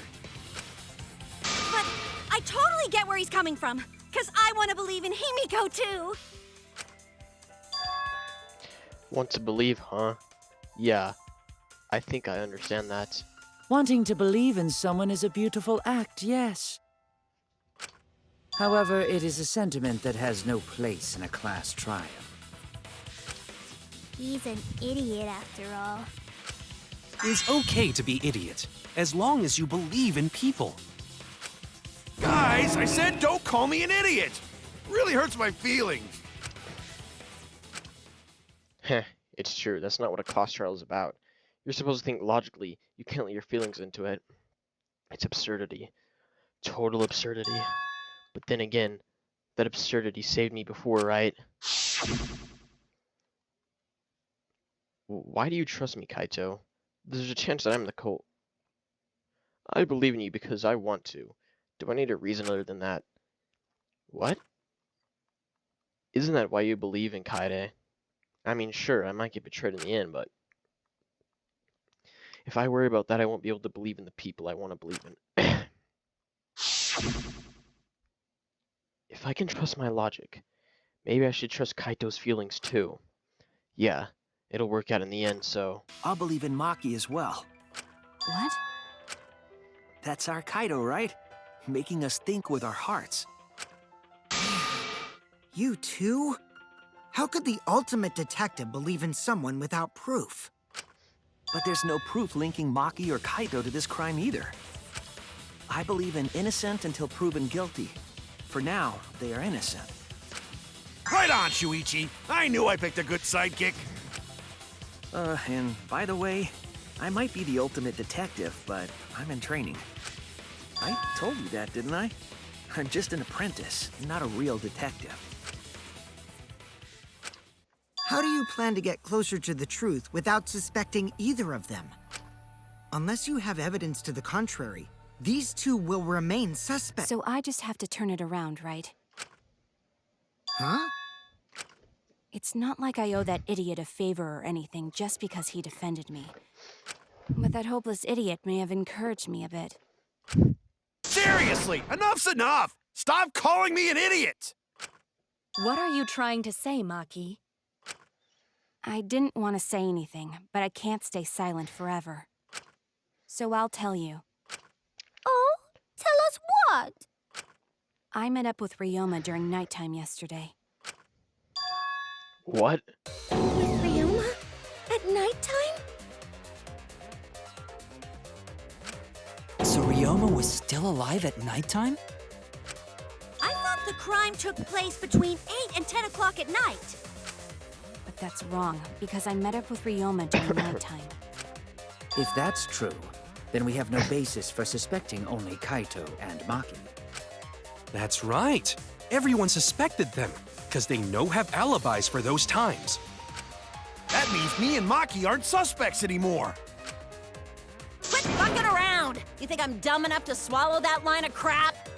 But I totally get where he's coming from, because I want to believe in Himiko too. Want to believe, huh? Yeah, I think I understand that. Wanting to believe in someone is a beautiful act, yes. However, it is a sentiment that has no place in a class trial. He's an idiot after all. It's okay to be idiot, as long as you believe in people. Guys, I said don't call me an idiot. Really hurts my feelings. Heh, it's true. That's not what a class trial is about. You're supposed to think logically. You can't let your feelings into it. It's absurdity. Total absurdity. But then again, that absurdity saved me before, right? Why do you trust me, Kaito? There's a chance that I'm the cult. I believe in you because I want to. Do I need a reason other than that? What? Isn't that why you believe in Kaede? I mean, sure, I might get betrayed in the end, but if I worry about that, I won't be able to believe in the people I want to believe in. If I can trust my logic, maybe I should trust Kaito's feelings too. Yeah, it'll work out in the end, so... I'll believe in Maki as well. What? That's our Kaido, right? Making us think with our hearts. You too? How could the ultimate detective believe in someone without proof? But there's no proof linking Maki or Kaido to this crime either. I believe in innocent until proven guilty. For now, they are innocent. Right on, Shuichi. I knew I picked a good sidekick. And by the way, I might be the ultimate detective, but I'm in training. I told you that, didn't I? I'm just an apprentice, not a real detective. How do you plan to get closer to the truth without suspecting either of them? Unless you have evidence to the contrary, these two will remain suspects. So I just have to turn it around, right? Huh? It's not like I owe that idiot a favor or anything just because he defended me. But that hopeless idiot may have encouraged me a bit. Seriously, enough's enough! Stop calling me an idiot! What are you trying to say, Maki? I didn't want to say anything, but I can't stay silent forever. So I'll tell you. Oh? Tell us what? I met up with Ryoma during nighttime yesterday. What? With Ryoma? At nighttime? So Ryoma was still alive at nighttime? I thought the crime took place between 8 and 10 o'clock at night. But that's wrong, because I met up with Ryoma during nighttime. If that's true, then we have no basis for suspecting only Kaito and Maki. That's right. Everyone suspected them, because they have alibis for those times. That means me and Maki aren't suspects anymore. Quit fucking around! You think I'm dumb enough to swallow that line of crap?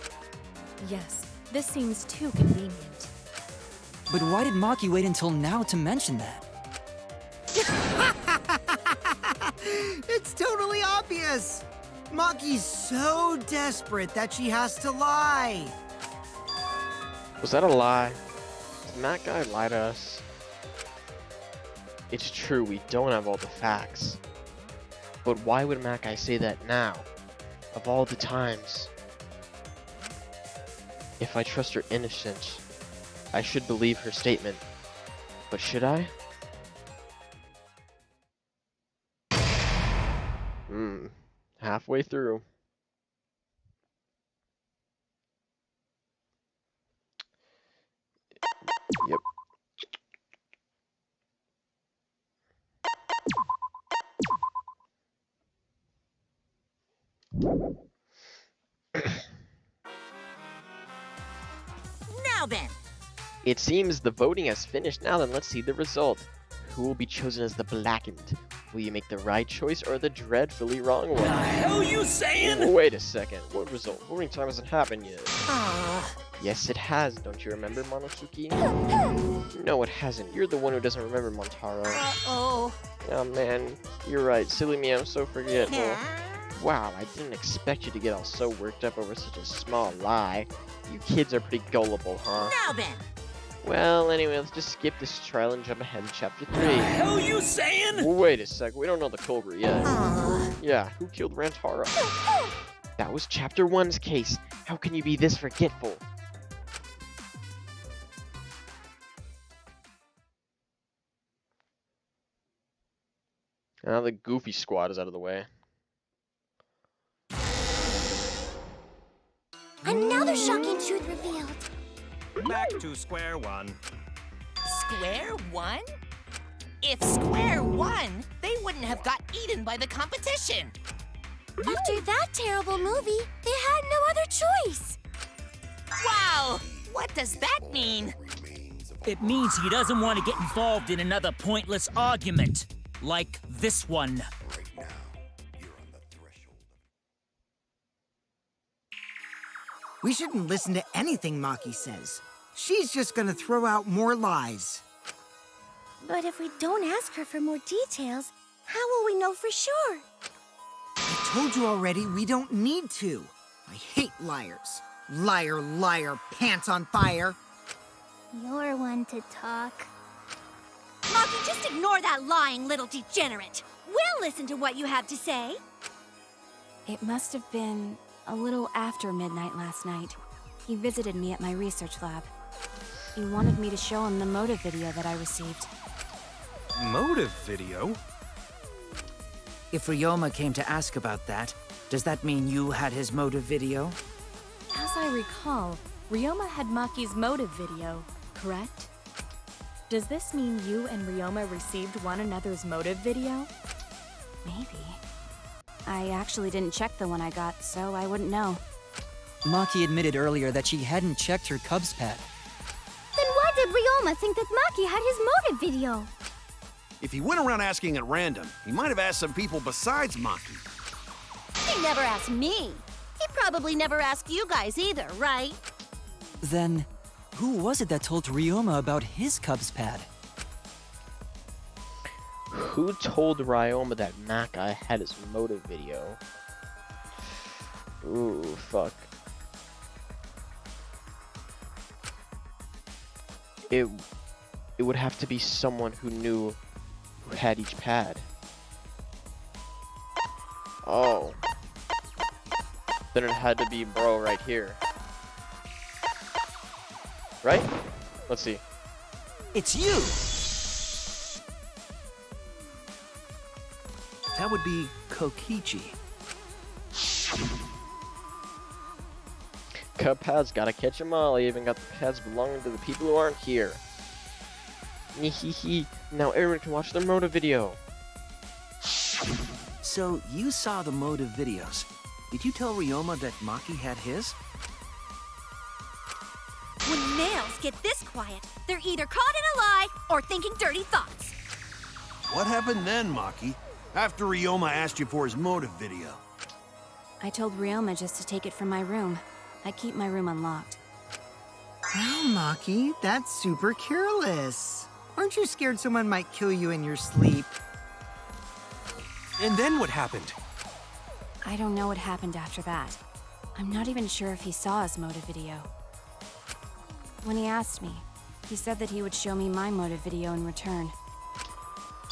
Yes, this seems too convenient. But why did Maki wait until now to mention that? It's totally obvious! Maki's so desperate that she has to lie. Was that a lie? Did that guy lie to us? It's true, we don't have all the facts. But why would Mackay say that now? Of all the times. If I trust her innocence, I should believe her statement. But should I? Halfway through. Yep. Now then, It seems the voting has finished. Now then, let's see the result. Who will be chosen as the blackened? Will you make the right choice or the dreadfully wrong one? The hell you saying? Wait a second. What result? Voting time hasn't happened yet. Yes, it has. Don't you remember, Monosuke? No, it hasn't. You're the one who doesn't remember, Montaro. uh-oh. Oh man, you're right. Silly me, I'm so forgetful. Wow, I didn't expect you to get all so worked up over such a small lie. You kids are pretty gullible, huh? Now then, Well, anyway, let's just skip this trial and jump ahead to chapter 3. The hell you saying? Wait a sec, we don't know the culprit yet. Yeah, who killed Rantaro? That was chapter 1's case. How can you be this forgetful? Now the goofy squad is out of the way. Another shocking truth revealed. Back to square one. square one? If square won, they wouldn't have got eaten by the competition. After that terrible movie, they had no other choice. Wow, what does that mean? It means he doesn't want to get involved in another pointless argument, like this one. We shouldn't listen to anything Maki says. She's just gonna throw out more lies. But if we don't ask her for more details, how will we know for sure? I told you already, we don't need to. I hate liars. Liar, liar, pants on fire. You're one to talk. Maki, just ignore that lying little degenerate. We'll listen to what you have to say. It must have been a little after midnight last night. He visited me at my research lab. He wanted me to show him the motive video that I received. Motive video? If Ryoma came to ask about that, does that mean you had his motive video? As I recall, Ryoma had Maki's motive video, correct? Does this mean you and Ryoma received one another's motive video? Maybe. I actually didn't check the one I got, so I wouldn't know. Maki admitted earlier that she hadn't checked her Cubs pad. Then why did Ryoma think that Maki had his motive video? If he went around asking at random, he might have asked some people besides Maki. He never asked me. He probably never asked you guys either, right? Then, who was it that told Ryoma about his Cubs pad? Who told Ryoma that Maka had his motive video? Ooh, fuck. It would have to be someone who knew who had each pad. Oh. Then it had to be bro right here. Right? Let's see. It's you! That would be Kokichi. Cub pads, gotta catch 'em all. I even got the pads belonging to the people who aren't here. Hehehe. Now everyone can watch the motive video. So, you saw the motive videos. Did you tell Ryoma that Maki had his? When males get this quiet, they're either caught in a lie or thinking dirty thoughts. What happened then, Maki? After Ryoma asked you for his motive video? I told Ryoma just to take it from my room. I keep my room unlocked. Well, Maki, that's super careless. Aren't you scared someone might kill you in your sleep? And then what happened? I don't know what happened after that. I'm not even sure if he saw his motive video. When he asked me, he said that he would show me my motive video in return.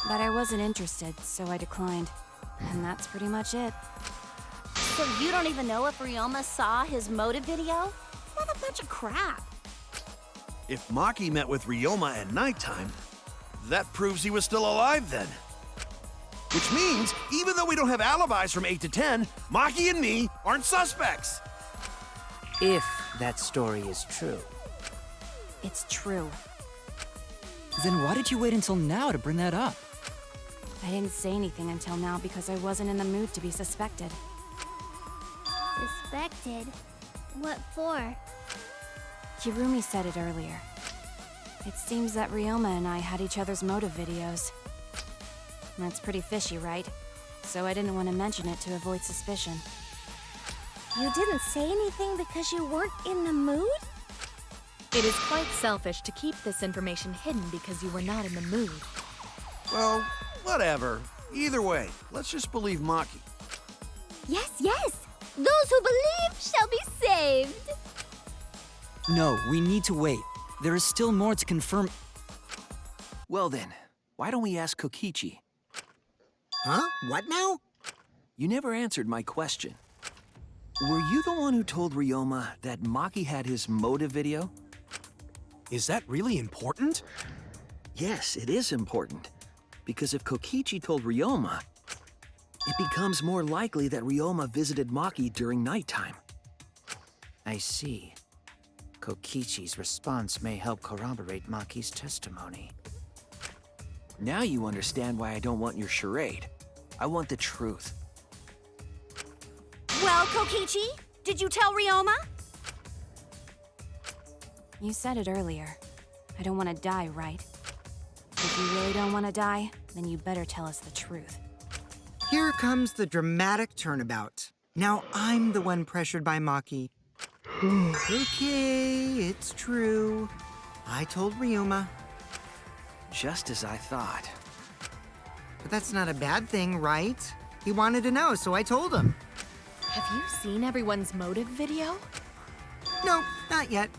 But I wasn't interested, so I declined. And that's pretty much it. So you don't even know if Ryoma saw his motive video? What a bunch of crap. If Maki met with Ryoma at nighttime, that proves he was still alive then. Which means, even though we don't have alibis from 8 to 10, Maki and me aren't suspects. If that story is true. It's true. Then why did you wait until now to bring that up? I didn't say anything until now because I wasn't in the mood to be suspected. Suspected? What for? Kirumi said it earlier. It seems that Ryoma and I had each other's motive videos. That's pretty fishy, right? So I didn't want to mention it to avoid suspicion. You didn't say anything because you weren't in the mood? It is quite selfish to keep this information hidden because you were not in the mood. Well, whatever. Either way, let's just believe Maki. Yes, yes! Those who believe shall be saved! No, we need to wait. There is still more to confirm. Well then, why don't we ask Kokichi? Huh? What now? You never answered my question. Were you the one who told Ryoma that Maki had his motive video? Is that really important? Yes, it is important. Because if Kokichi told Ryoma, it becomes more likely that Ryoma visited Maki during nighttime. I see. Kokichi's response may help corroborate Maki's testimony. Now you understand why I don't want your charade. I want the truth. Well, Kokichi, did you tell Ryoma? You said it earlier. I don't want to die, right? If you really don't want to die, then you better tell us the truth. Here comes the dramatic turnabout. Now I'm the one pressured by Maki. Okay, it's true. I told Ryoma. Just as I thought. But that's not a bad thing, right? He wanted to know, so I told him. Have you seen everyone's motive video? No, not yet.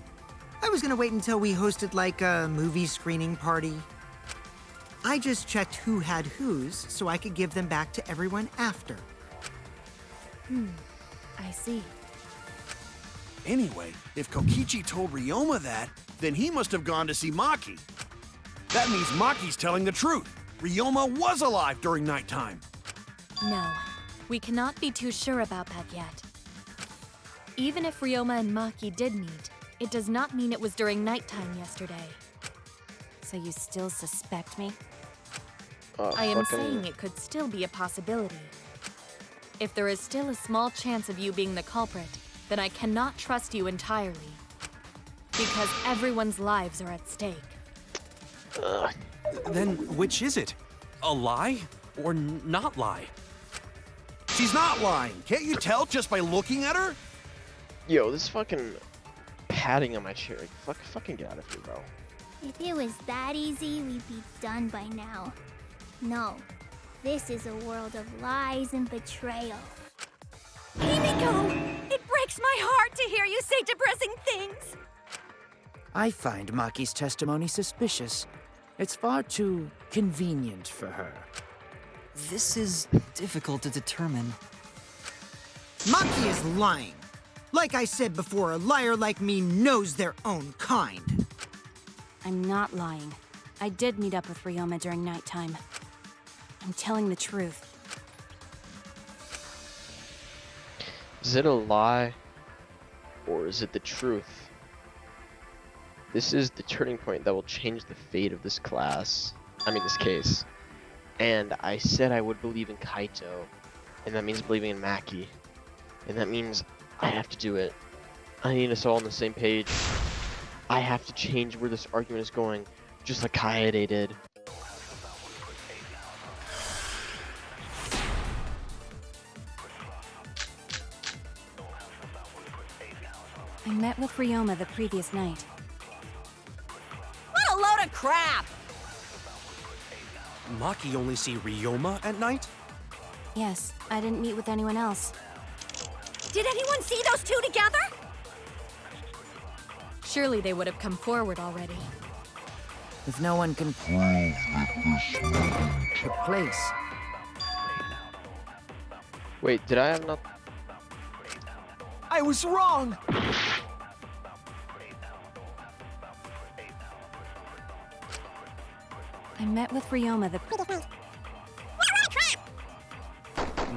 I was gonna wait until we hosted like a movie screening party. I just checked who had whose so I could give them back to everyone after. I see. Anyway, if Kokichi told Ryoma that, then he must have gone to see Maki. That means Maki's telling the truth. Ryoma was alive during nighttime. No, we cannot be too sure about that yet. Even if Ryoma and Maki did meet, it does not mean it was during nighttime yesterday. So you still suspect me? I am saying it could still be a possibility. If there is still a small chance of you being the culprit, then I cannot trust you entirely. Because everyone's lives are at stake. Then which is it? A lie or not lie? She's not lying. Can't you tell just by looking at her? Yo, this fucking patting on my chair. Fucking get out of here, bro. If it was that easy, we'd be done by now. No, this is a world of lies and betrayal. Himiko! It breaks my heart to hear you say depressing things! I find Maki's testimony suspicious. It's far too convenient for her. This is difficult to determine. Maki is lying. Like I said before, a liar like me knows their own kind. I'm not lying. I did meet up with Ryoma during nighttime. I'm telling the truth. Is it a lie? Or is it the truth? This is the turning point that will change the fate of this class. I mean, this case. And I said I would believe in Kaito. And that means believing in Maki. And that means I have to do it. I need us all on the same page. I have to change where this argument is going, just like Kaede did. I met with Ryoma the previous night. What a load of crap! Maki only see Ryoma at night? Yes, I didn't meet with anyone else. Did anyone see those two together? Surely they would have come forward already. If no one can prove that this meeting took place. Wait, did I have not? I was wrong! I met with Ryoma the previous night.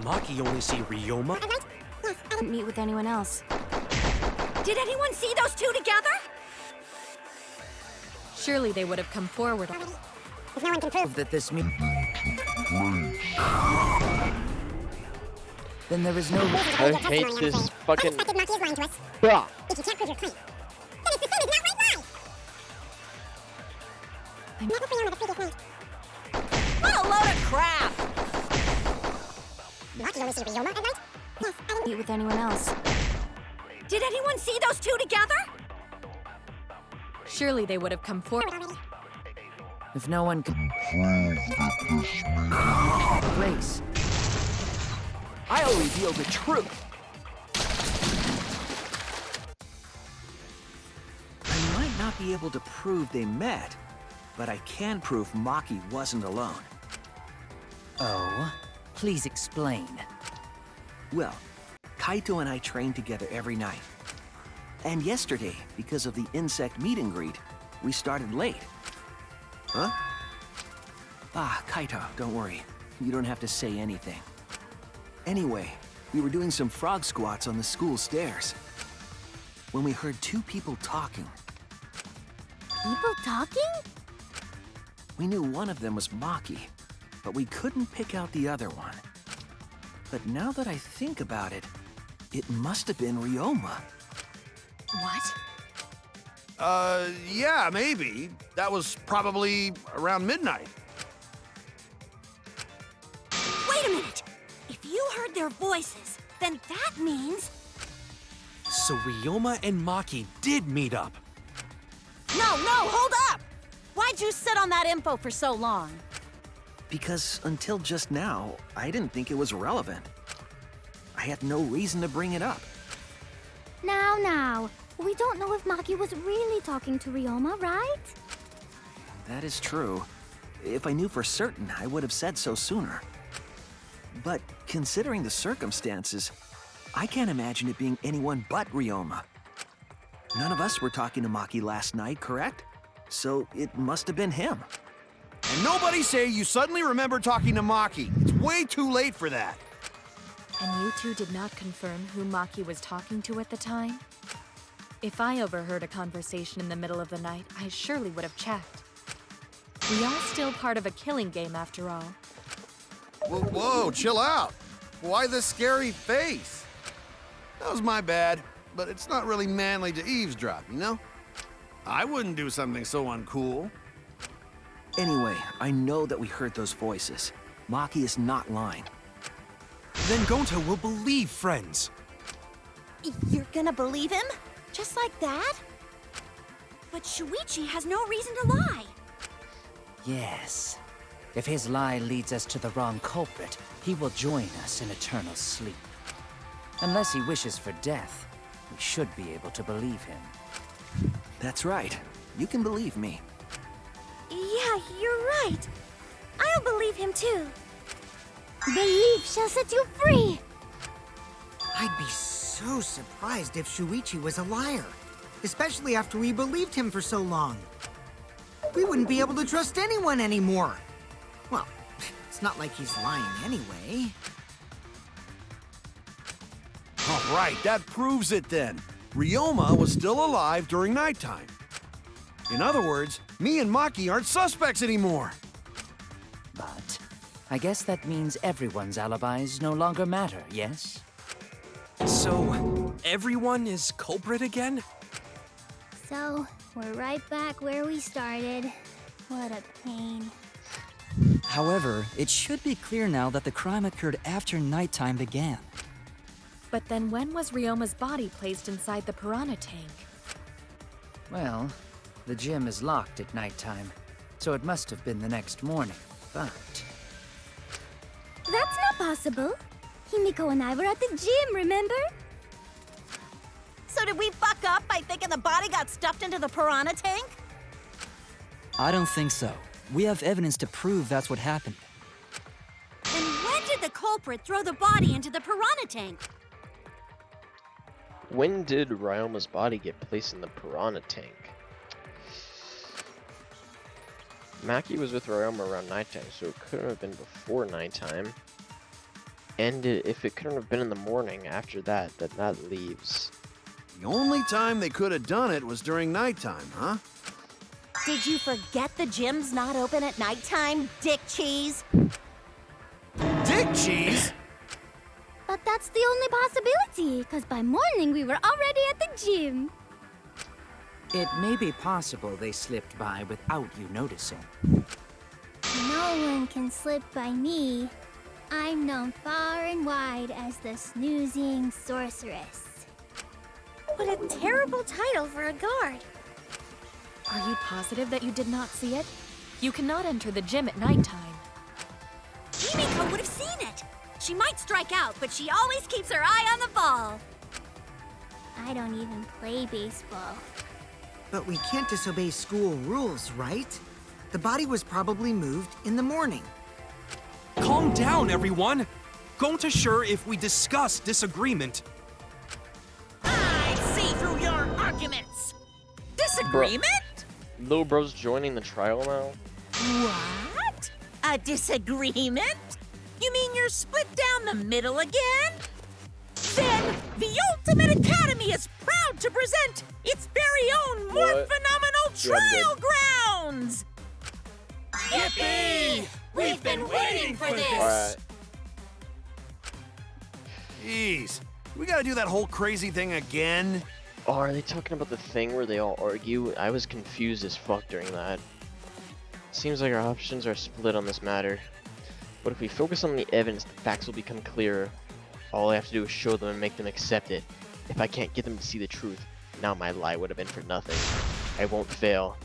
Maki only see Ryoma? I didn't meet with anyone else. Did anyone see those two together? Surely they would have come forward. If no one can prove that this means... Then there is no... I hate this fucking... Maki is lying to us. Bah. If you can't prove your claim, then it's the same as not right lie. I met with Ryoma the previous night. What a load of crap! Maki only see Ryoma at night? Yes, I didn't Meet with anyone else. Did anyone see those two together? Surely they would have come forward. If no one can... Place. I'll reveal the truth. I might not be able to prove they met, but I can prove Maki wasn't alone. Oh? Please explain. Well, Kaito and I train together every night. And yesterday, because of the insect meet and greet, we started late. Huh? Ah, Kaito, don't worry. You don't have to say anything. Anyway, we were doing some frog squats on the school stairs when we heard two people talking. People talking? We knew one of them was Maki, but we couldn't pick out the other one. But now that I think about it, it must have been Ryoma. What? Yeah, maybe. That was probably around midnight. Wait a minute! If you heard their voices, then that means... So Ryoma and Maki did meet up. No, hold up! Why'd you sit on that info for so long? Because until just now, I didn't think it was relevant. I had no reason to bring it up. Now. We don't know if Maki was really talking to Ryoma, right? That is true. If I knew for certain, I would have said so sooner. But considering the circumstances, I can't imagine it being anyone but Ryoma. None of us were talking to Maki last night, correct? So it must have been him. And nobody say you suddenly remember talking to Maki. It's way too late for that. And you two did not confirm who Maki was talking to at the time? If I overheard a conversation in the middle of the night, I surely would have checked. We are still part of a killing game after all. Whoa, chill out. Why the scary face? That was my bad, but it's not really manly to eavesdrop, you know? I wouldn't do something so uncool. Anyway, I know that we heard those voices. Maki is not lying. Then Gonta will believe friends. You're gonna believe him? Just like that? But Shuichi has no reason to lie. Yes. If his lie leads us to the wrong culprit, he will join us in eternal sleep. Unless he wishes for death, we should be able to believe him. That's right. You can believe me. Yeah, you're right. I'll believe him too. Belief shall set you free. I'd be so surprised if Shuichi was a liar, especially after we believed him for so long. We wouldn't be able to trust anyone anymore. Well, it's not like he's lying anyway. All right, that proves it then. Ryoma was still alive during nighttime. In other words, me and Maki aren't suspects anymore. But I guess that means everyone's alibis no longer matter, yes? So, everyone is culprit again? So, we're right back where we started. What a pain. However, it should be clear now that the crime occurred after nighttime began. But then when was Ryoma's body placed inside the piranha tank? Well, the gym is locked at nighttime, so it must have been the next morning, but... That's not possible. Himiko and I were at the gym, remember? So did we fuck up by thinking the body got stuffed into the piranha tank? I don't think so. We have evidence to prove that's what happened. Then when did the culprit throw the body into the piranha tank? When did Ryoma's body get placed in the piranha tank? Maki was with Ryoma around nighttime, so it couldn't have been before nighttime. And if it couldn't have been in the morning after that, then that leaves. The only time they could have done it was during nighttime, huh? Did you forget the gym's not open at nighttime, Dick Cheese? Dick Cheese? But that's the only possibility, because by morning we were already at the gym. It may be possible they slipped by without you noticing. No one can slip by me. I'm known far and wide as the snoozing sorceress. What a terrible title for a guard. Are you positive that you did not see it? You cannot enter the gym at nighttime. Himiko would have seen it. She might strike out, but she always keeps her eye on the ball. I don't even play baseball. But we can't disobey school rules, right? The body was probably moved in the morning. Calm down, everyone! Gonta sure if we discuss disagreement. I see through your arguments. Disagreement? Little bro's joining the trial now? What? A disagreement? You mean you're split down the middle again? Then the Ultimate Academy is proud to present its very own more phenomenal trial grounds! Yippee! We've been waiting for this! Alright. Jeez, we gotta do that whole crazy thing again? Oh, are they talking about the thing where they all argue? I was confused as fuck during that. Seems like our options are split on this matter. But if we focus on the evidence, the facts will become clearer. All I have to do is show them and make them accept it. If I can't get them to see the truth, now my lie would have been for nothing. I won't fail.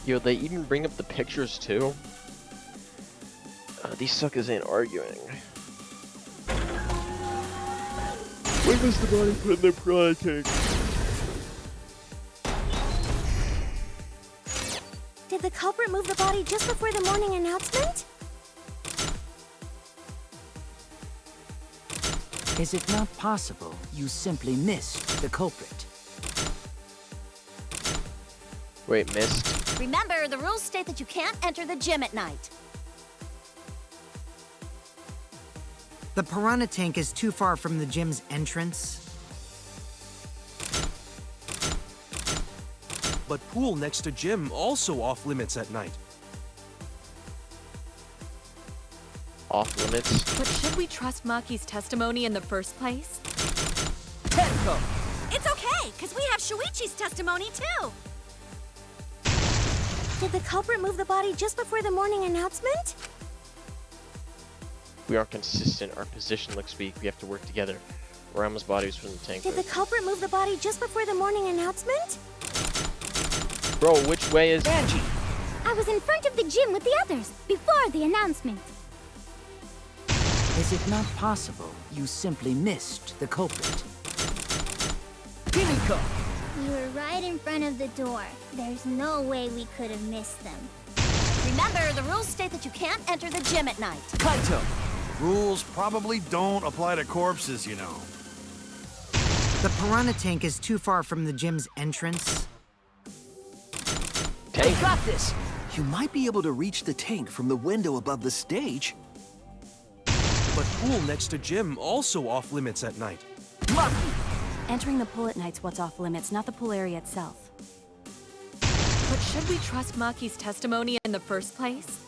Yo, they even bring up the pictures too? These suckers ain't arguing. When was the body put in the pride tank? Did the culprit move the body just before the morning announcement? Is it not possible you simply missed the culprit? Wait, missed? Remember, the rules state that you can't enter the gym at night. The piranha tank is too far from the gym's entrance. But pool next to gym also off limits at night. Off limits? But should we trust Maki's testimony in the first place? Tenko! It's okay, because we have Shuichi's testimony too. Did the culprit move the body just before the morning announcement? We aren't consistent. Our position looks weak. We have to work together. Rama's body was from the tank. Did the culprit move the body just before the morning announcement? Bro, which way is Angie? I was in front of the gym with the others, before the announcement. Is it not possible you simply missed the culprit? Himiko! We were right in front of the door. There's no way we could have missed them. Remember, the rules state that you can't enter the gym at night. Kaito! Rules probably don't apply to corpses, you know. The piranha tank is too far from the gym's entrance. I got this! You might be able to reach the tank from the window above the stage. But pool next to gym also off limits at night. Lucky! Entering the pool at night's what's off limits, not the pool area itself. But should we trust Maki's testimony in the first place?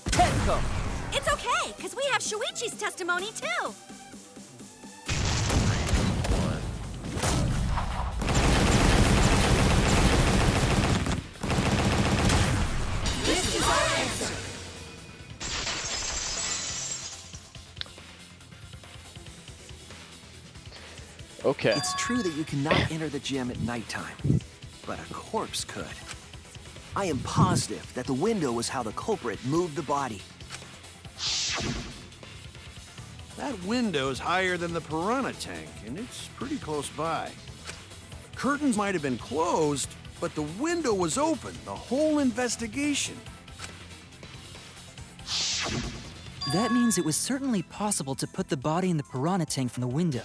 Tenko! It's okay, because we have Shuichi's testimony too. This is our answer. Okay. It's true that you cannot enter the gym at nighttime, but a corpse could. I am positive that the window was how the culprit moved the body. That window's higher than the piranha tank, and it's pretty close by. Curtains might have been closed, but the window was open the whole investigation. That means it was certainly possible to put the body in the piranha tank from the window.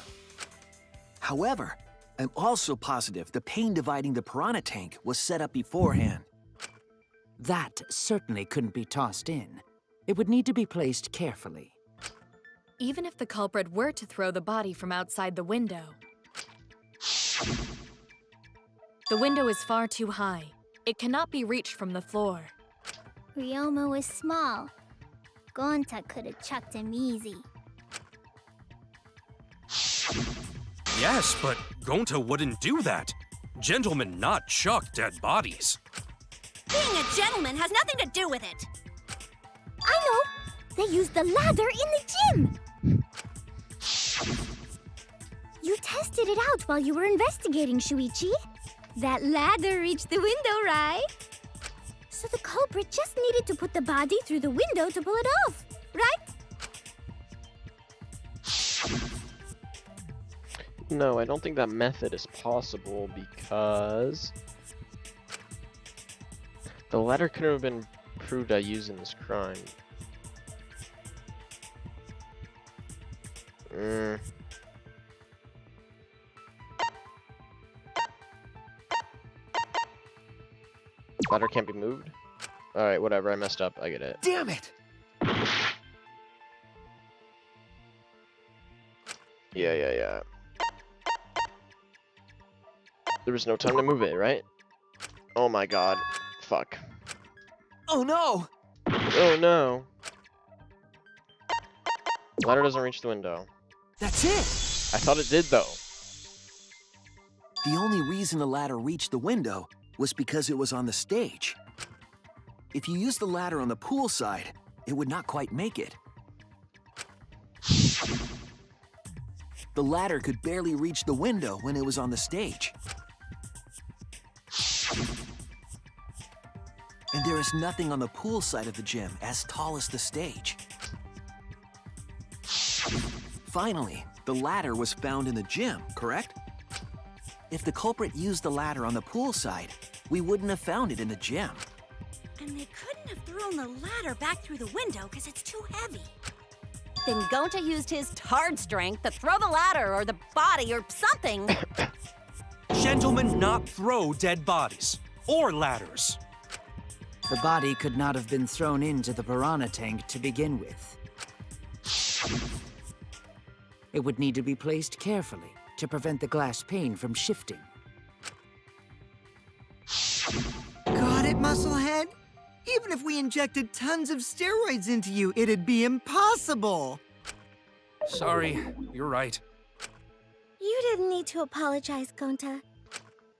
However, I'm also positive the pane dividing the piranha tank was set up beforehand. That certainly couldn't be tossed in. It would need to be placed carefully. Even if the culprit were to throw the body from outside the window, the window is far too high. It cannot be reached from the floor. Ryoma was small. Gonta could have chucked him easy. Yes, but Gonta wouldn't do that. Gentlemen not chuck dead bodies. Being a gentleman has nothing to do with it. I know! They used the ladder in the gym! You tested it out while you were investigating, Shuichi. That ladder reached the window, right? So the culprit just needed to put the body through the window to pull it off, right? No, I don't think that method is possible because the ladder couldn't have been proved at using this crime. Ladder can't be moved? Alright, whatever, I messed up, I get it. Damn it! Yeah. There was no time to move it, right? Oh my god. Fuck. Oh no! Oh no. Ladder doesn't reach the window. That's it! I thought it did though. The only reason the ladder reached the window was because it was on the stage. If you used the ladder on the pool side, it would not quite make it. The ladder could barely reach the window when it was on the stage. And there is nothing on the pool side of the gym as tall as the stage. Finally, the ladder was found in the gym, correct? If the culprit used the ladder on the pool side, we wouldn't have found it in the gym. And they couldn't have thrown the ladder back through the window because it's too heavy. Then Gonta used his tard strength to throw the ladder or the body or something. Gentlemen not throw dead bodies. Or ladders. The body could not have been thrown into the piranha tank to begin with. It would need to be placed carefully to prevent the glass pane from shifting. Got it, Musclehead? Even if we injected tons of steroids into you, it'd be impossible! Sorry, you're right. You didn't need to apologize, Gonta.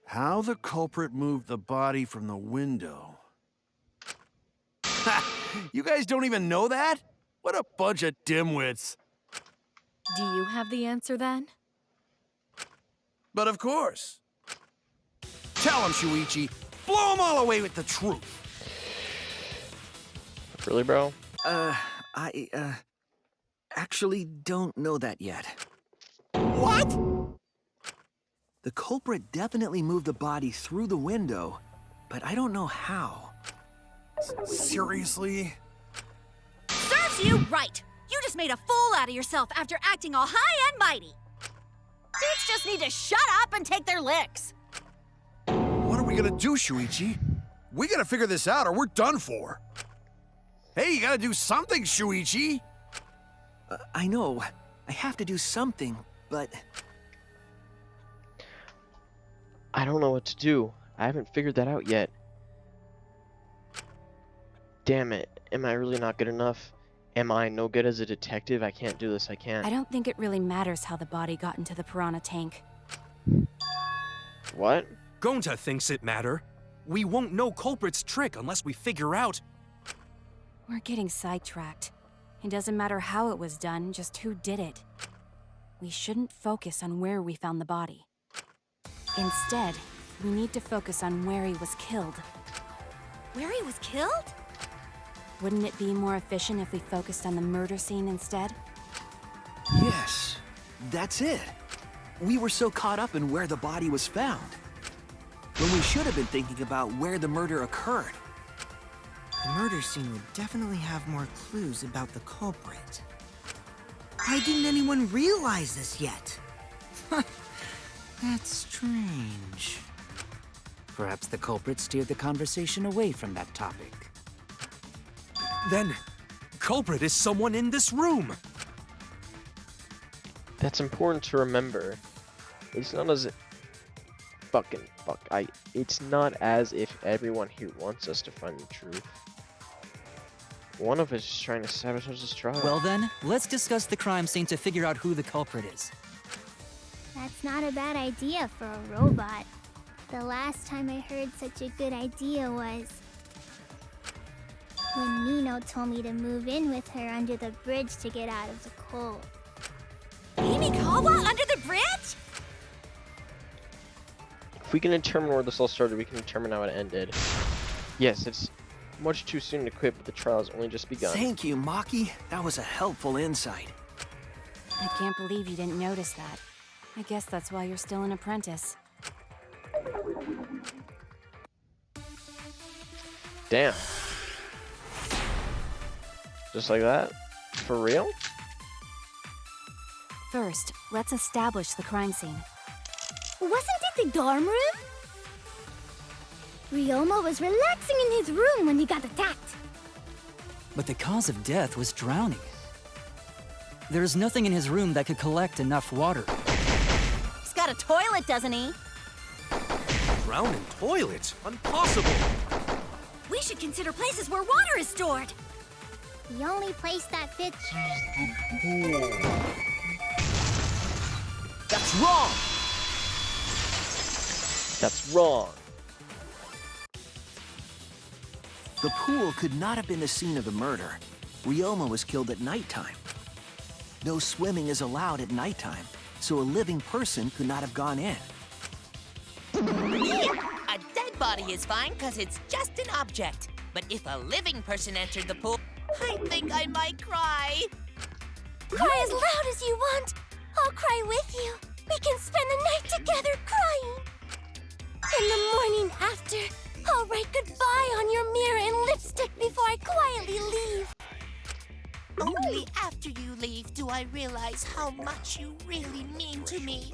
How the culprit moved the body from the window. Ha! You guys don't even know that? What a bunch of dimwits. Do you have the answer then? But of course. Tell him, Shuichi. Blow him all away with the truth. Really, bro? I actually don't know that yet. What? The culprit definitely moved the body through the window, but I don't know how. Seriously? Serves you right. You just made a fool out of yourself after acting all high and mighty. Kids just need to shut up and take their licks. What are we gonna do, Shuichi? We gotta figure this out or we're done for. Hey, you gotta do something, Shuichi! I know. I have to do something, but... I don't know what to do. I haven't figured that out yet. Damn it. Am I really not good enough? Am I no good as a detective? I can't do this. I can't. I don't think it really matters how the body got into the piranha tank. What? Gonta thinks it matter. We won't know culprit's trick unless we figure out. We're getting sidetracked. It doesn't matter how it was done, just who did it. We shouldn't focus on where we found the body. Instead, we need to focus on where he was killed. Where he was killed? Wouldn't it be more efficient if we focused on the murder scene instead? Yes, that's it. We were so caught up in where the body was found, when we should have been thinking about where the murder occurred. The murder scene would definitely have more clues about the culprit. Why didn't anyone realize this yet? That's strange. Perhaps the culprit steered the conversation away from that topic. Then, culprit is someone in this room. That's important to remember. It's not as it's not as if everyone here wants us to find the truth. One of us is trying to sabotage this trial. Well then, let's discuss the crime scene to figure out who the culprit is. That's not a bad idea for a robot. The last time I heard such a good idea was when Nino told me to move in with her under the bridge to get out of the cold. Himikawa under the bridge? If we can determine where this all started, we can determine how it ended. Yes, it's much too soon to quit, but the trial has only just begun. Thank you, Maki. That was a helpful insight. I can't believe you didn't notice that. I guess that's why you're still an apprentice. Damn. Just like that? For real? First, let's establish the crime scene. Wasn't it the dorm room? Ryoma was relaxing in his room when he got attacked. But the cause of death was drowning. There's nothing in his room that could collect enough water. He's got a toilet, doesn't he? Drown in toilets? Impossible! We should consider places where water is stored. The only place that fits. That's wrong! That's wrong. The pool could not have been the scene of the murder. Ryoma was killed at nighttime. No swimming is allowed at nighttime, so a living person could not have gone in. A dead body is fine because it's just an object. But if a living person entered the pool, I think I might cry. Cry as loud as you want. I'll cry with you. We can spend the night together crying. In the morning after, I'll write goodbye on your mirror in lipstick before I quietly leave. Only after you leave do I realize how much you really mean to me.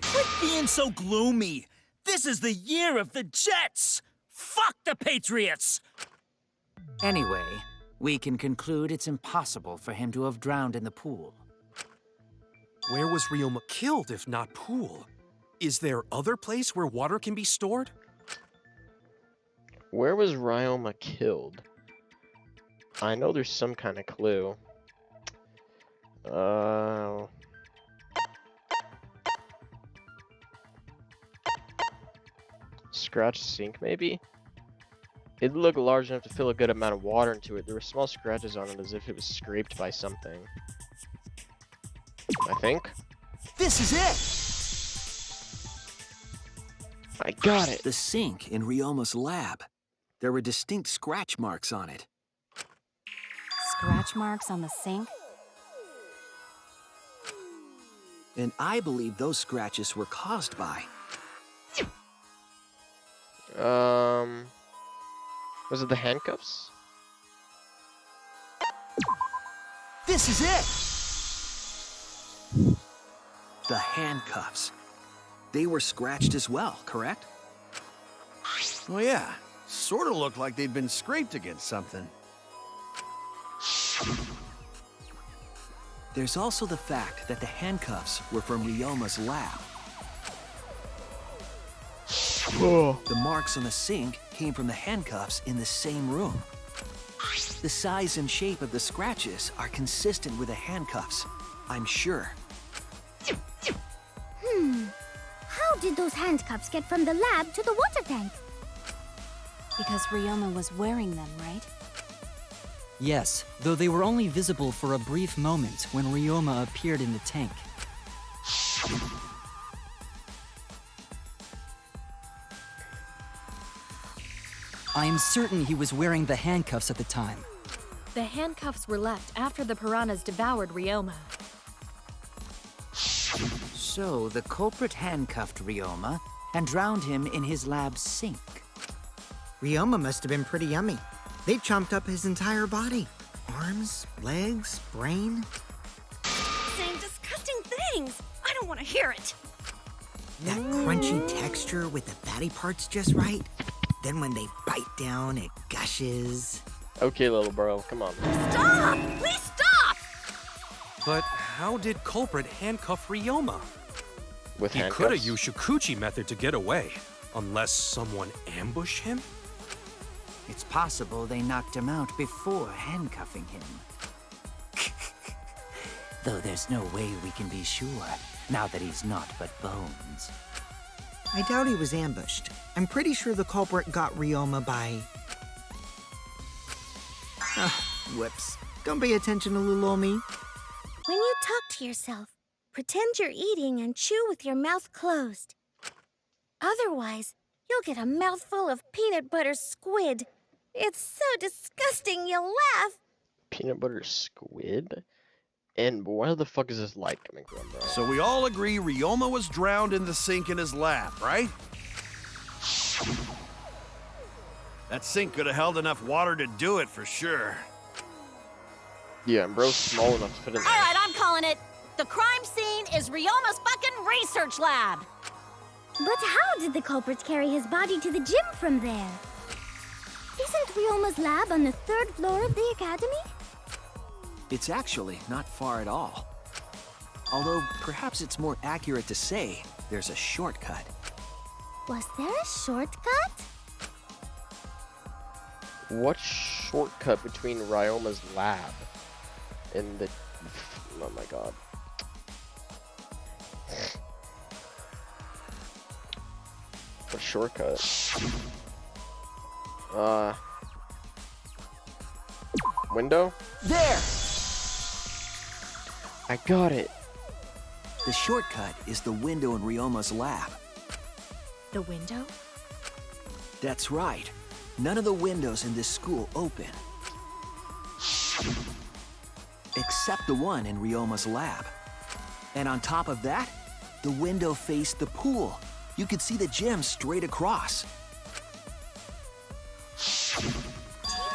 Quit being so gloomy. This is the year of the Jets. Fuck the Patriots. Anyway, we can conclude it's impossible for him to have drowned in the pool. Where was Ryoma killed if not pool? Is there other place where water can be stored? Where was Ryoma killed? I know there's some kind of clue. Scratch sink, maybe? It looked large enough to fill a good amount of water into it. There were small scratches on it as if it was scraped by something. I think. This is it! I got it! The sink in Ryoma's lab. There were distinct scratch marks on it. Scratch marks on the sink? And I believe those scratches were caused by... Was it the handcuffs? This is it! The handcuffs. They were scratched as well, correct? Oh yeah, sort of looked like they'd been scraped against something. There's also the fact that the handcuffs were from Ryoma's lab. The marks on the sink came from the handcuffs in the same room. The size and shape of the scratches are consistent with the handcuffs, I'm sure. How did those handcuffs get from the lab to the water tank? Because Ryoma was wearing them, right? Yes, though they were only visible for a brief moment when Ryoma appeared in the tank. I am certain he was wearing the handcuffs at the time. The handcuffs were left after the piranhas devoured Ryoma. So the culprit handcuffed Ryoma and drowned him in his lab's sink. Ryoma must have been pretty yummy. They chomped up his entire body. Arms, legs, brain. Saying disgusting things. I don't want to hear it. That crunchy texture with the fatty parts just right. Then when they bite down, it gushes. Okay, little bro, come on. Stop! Please stop! But how did culprit handcuff Ryoma? With He handcuffs? could have used Shikuchi method to get away, unless someone ambushed him? It's possible they knocked him out before handcuffing him. Though there's no way we can be sure, now that he's not but bones. I doubt he was ambushed. I'm pretty sure the culprit got Ryoma by... Whoops. Don't pay attention to little ol' me. When you talk to yourself, pretend you're eating and chew with your mouth closed. Otherwise, you'll get a mouthful of peanut butter squid. It's so disgusting you'll laugh. Peanut butter squid? And where the fuck is this light coming from, bro? So we all agree Ryoma was drowned in the sink in his lab, right? That sink could have held enough water to do it for sure. Yeah, and bro's small enough to fit in there. All right, I'm calling it. The crime scene is Ryoma's fucking research lab. But how did the culprit carry his body to the gym from there? Isn't Ryoma's lab on the 3rd floor of the academy? It's actually not far at all. Although, perhaps it's more accurate to say there's a shortcut. Was there a shortcut? What shortcut between Ryoma's lab and the... Oh my god. A shortcut. Window? There! I got it. The shortcut is the window in Ryoma's lab. The window? That's right. None of the windows in this school open. Except the one in Ryoma's lab. And on top of that, the window faced the pool. You could see the gym straight across. Do you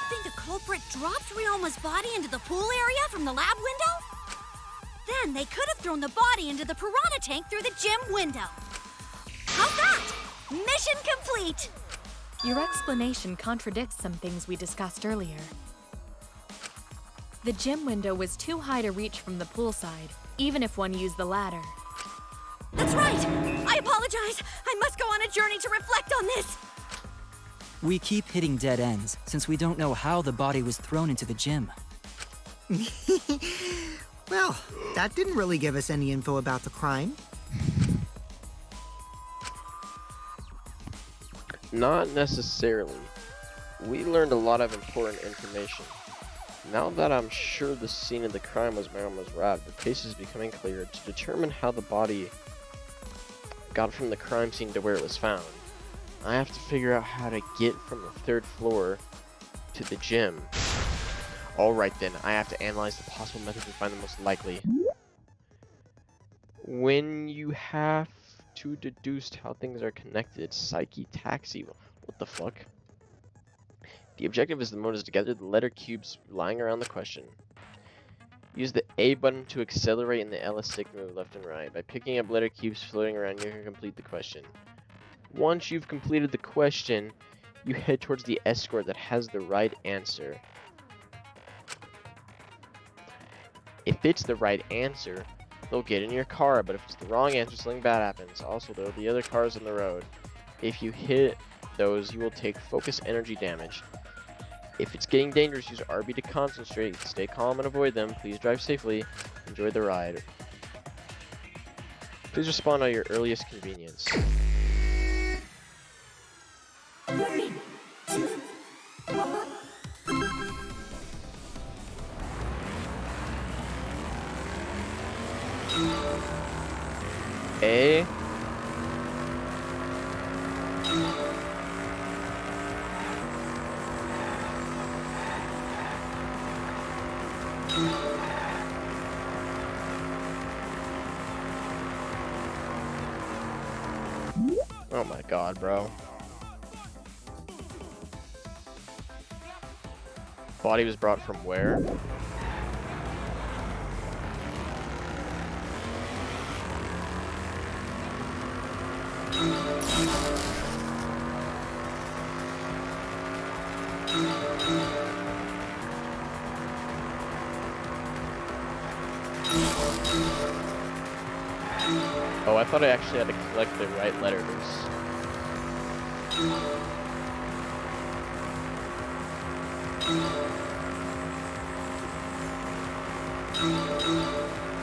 think the culprit dropped Ryoma's body into the pool area from the lab window? Then they could have thrown the body into the piranha tank through the gym window. How's that? Mission complete! Your explanation contradicts some things we discussed earlier. The gym window was too high to reach from the poolside, even if one used the ladder. That's right! I apologize! I must go on a journey to reflect on this! We keep hitting dead ends, since we don't know how the body was thrown into the gym. Well, that didn't really give us any info about the crime. Not necessarily. We learned a lot of important information. Now that I'm sure the scene of the crime was Ryoma's lab, the case is becoming clearer. To determine how the body got from the crime scene to where it was found, I have to figure out how to get from the 3rd floor to the gym. Alright then, I have to analyze the possible methods to find the most likely. When you have to deduce how things are connected, Psyche Taxi, what the fuck? The objective is the motives to gather the letter cubes lying around the question. Use the A button to accelerate and the L stick to move left and right. By picking up letter cubes floating around, you can complete the question. Once you've completed the question, you head towards the escort that has the right answer. If it's the right answer, they'll get in your car, but if it's the wrong answer, something bad happens. Also, there will be other cars on the road. If you hit those, you will take focus energy damage. If it's getting dangerous, use RB to concentrate. Stay calm and avoid them. Please drive safely. Enjoy the ride. Please respond at your earliest convenience. A. Oh my god, bro. Body was brought from where? Oh, I thought I actually had to collect the right letters.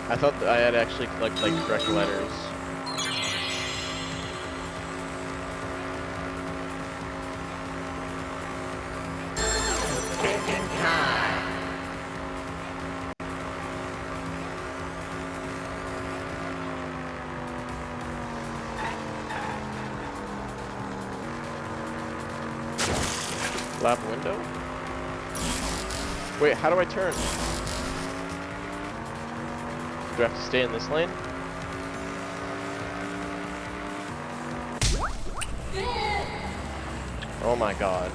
I thought that I had to actually collect like correct letters. Lab window? Wait, how do I turn? Do I have to stay in this lane? Oh my god.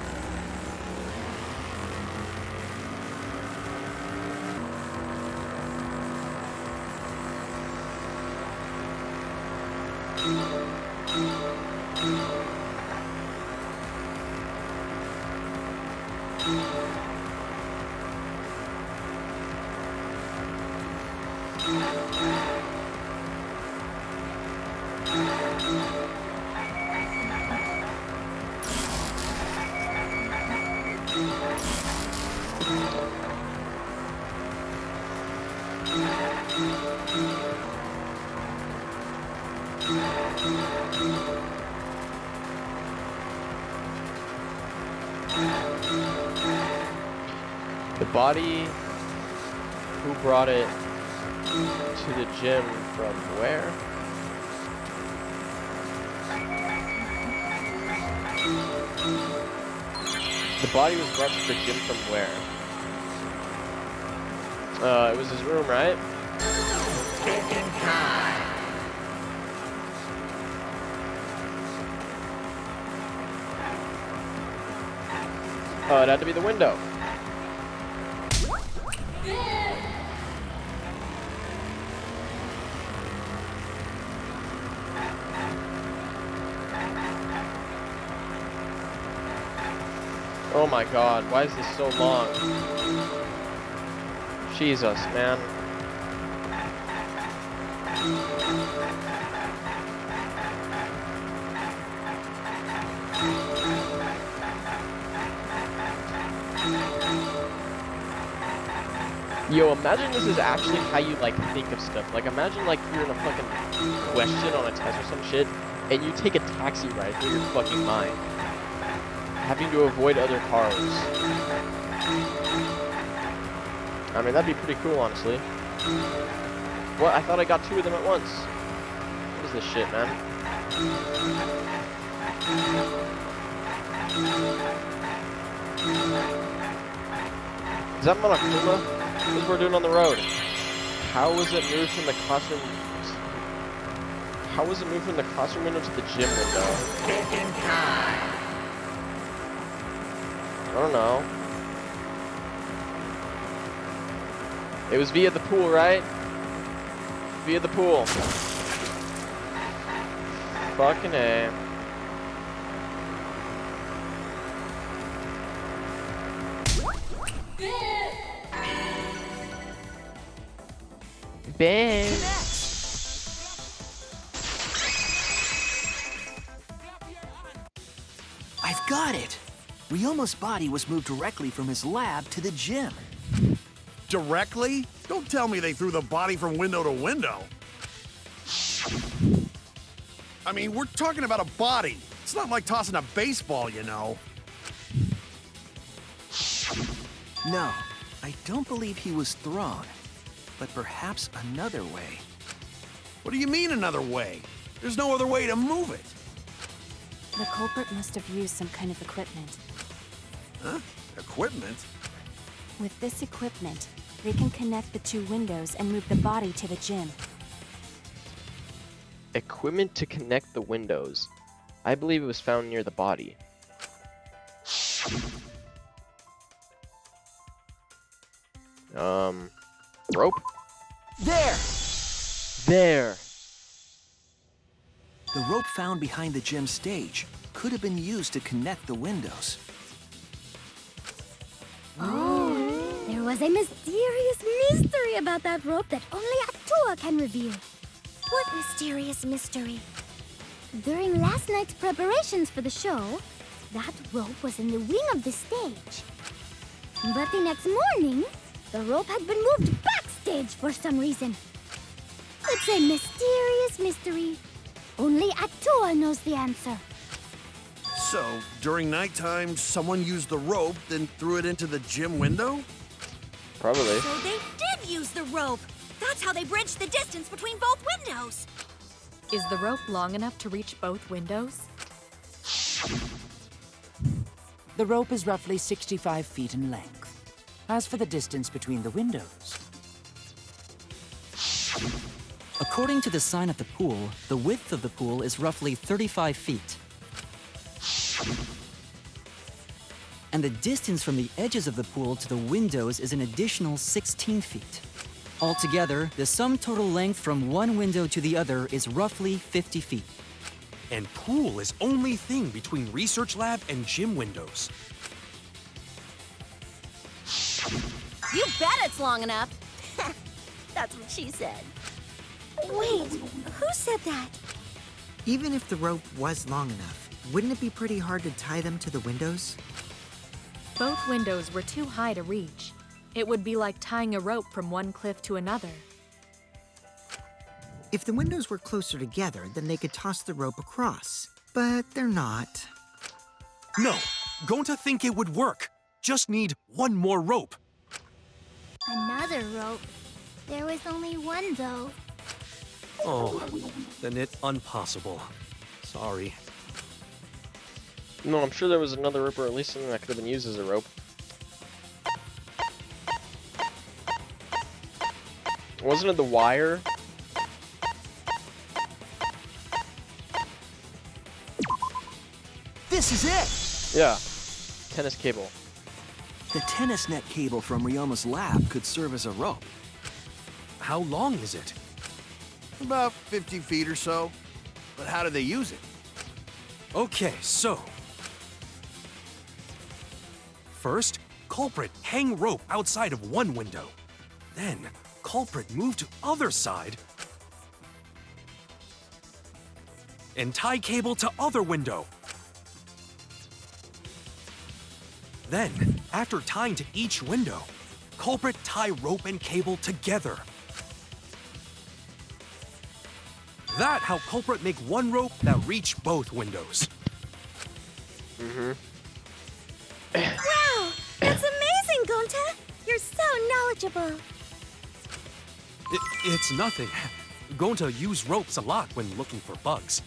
The body, who brought it to the gym from where? The body was brought to the gym from where? It was his room, right? Oh, it had to be the window. Oh my god, why is this so long? Jesus, man. Yo, imagine this is actually how you like think of stuff. Like imagine like you're in a fucking question on a test or some shit and you take a taxi ride through your fucking mind. Having to avoid other cars. I mean, that'd be pretty cool, honestly. What? I thought I got 2 of them at once. What is this shit, man? Is that Monokuma? What is we're doing on the road? How was it moved from the classroom? How was it moved from the classroom window to the gym window? I don't know. It was via the pool, right? Via the pool. Fucking A. Bang. I've got it! Ryoma's body was moved directly from his lab to the gym. Directly? Don't tell me they threw the body from window to window. I mean, we're talking about a body. It's not like tossing a baseball, you know. No, I don't believe he was thrown. But perhaps another way. What do you mean another way? There's no other way to move it. The culprit must have used some kind of equipment. Huh? Equipment? With this equipment, they can connect the 2 windows and move the body to the gym. Equipment to connect the windows. I believe it was found near the body. Rope? There! There! The rope found behind the gym stage could have been used to connect the windows. Oh, there was a mysterious mystery about that rope that only Atua can reveal. What mysterious mystery? During last night's preparations for the show, that rope was in the wing of the stage. But the next morning, the rope had been moved backstage for some reason. It's a mysterious mystery. Only Atua knows the answer. So, during nighttime, someone used the rope, then threw it into the gym window? Probably. So they did use the rope. That's how they bridged the distance between both windows. Is the rope long enough to reach both windows? The rope is roughly 65 feet in length. As for the distance between the windows, According to the sign at the pool, the width of the pool is roughly 35 feet. And the distance from the edges of the pool to the windows is an additional 16 feet. Altogether, the sum total length from one window to the other is roughly 50 feet. And pool is only thing between research lab and gym windows. You bet it's long enough. That's what she said. Wait, who said that? Even if the rope was long enough, wouldn't it be pretty hard to tie them to the windows? Both windows were too high to reach. It would be like tying a rope from one cliff to another. If the windows were closer together, then they could toss the rope across. But they're not. No, going to think it would work. Just need one more rope. Another rope. There was only one, though. Oh, then it impossible. Sorry. No, I'm sure there was another rope, or at least something that could have been used as a rope. Wasn't it the wire? This is it! Yeah. Tennis cable. The tennis net cable from Ryoma's lab could serve as a rope. How long is it? About 50 feet or so. But how do they use it? Okay, so. First, culprit hang rope outside of one window. Then, culprit move to other side. And tie cable to other window. Then, after tying to each window, culprit tie rope and cable together. That how culprit make one rope that reach both windows. Wow! That's amazing, Gonta! You're so knowledgeable. It's nothing. Going to use ropes a lot when looking for bugs.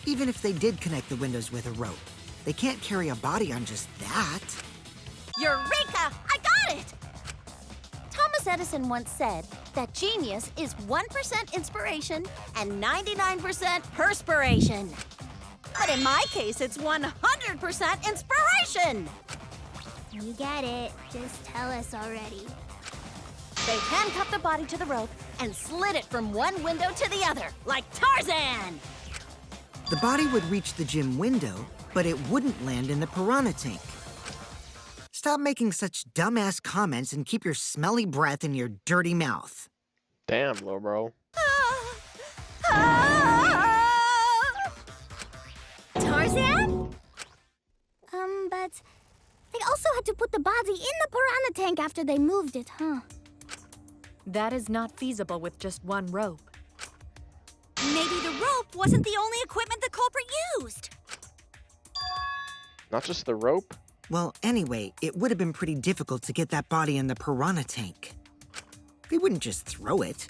Even if they did connect the windows with a rope, they can't carry a body on just that. Eureka! I got it! Thomas Edison once said that genius is 1% inspiration and 99% perspiration. But in my case, it's 100% inspiration! You get it. Just tell us already. They handcuffed the body to the rope and slid it from one window to the other, like Tarzan! The body would reach the gym window, but it wouldn't land in the piranha tank. Stop making such dumbass comments and keep your smelly breath in your dirty mouth. Damn, low bro. Tarzan? But they also had to put the body in the piranha tank after they moved it, huh? That is not feasible with just one rope. Maybe the rope wasn't the only equipment the culprit used. Not just the rope? Well, anyway, it would have been pretty difficult to get that body in the piranha tank. They wouldn't just throw it.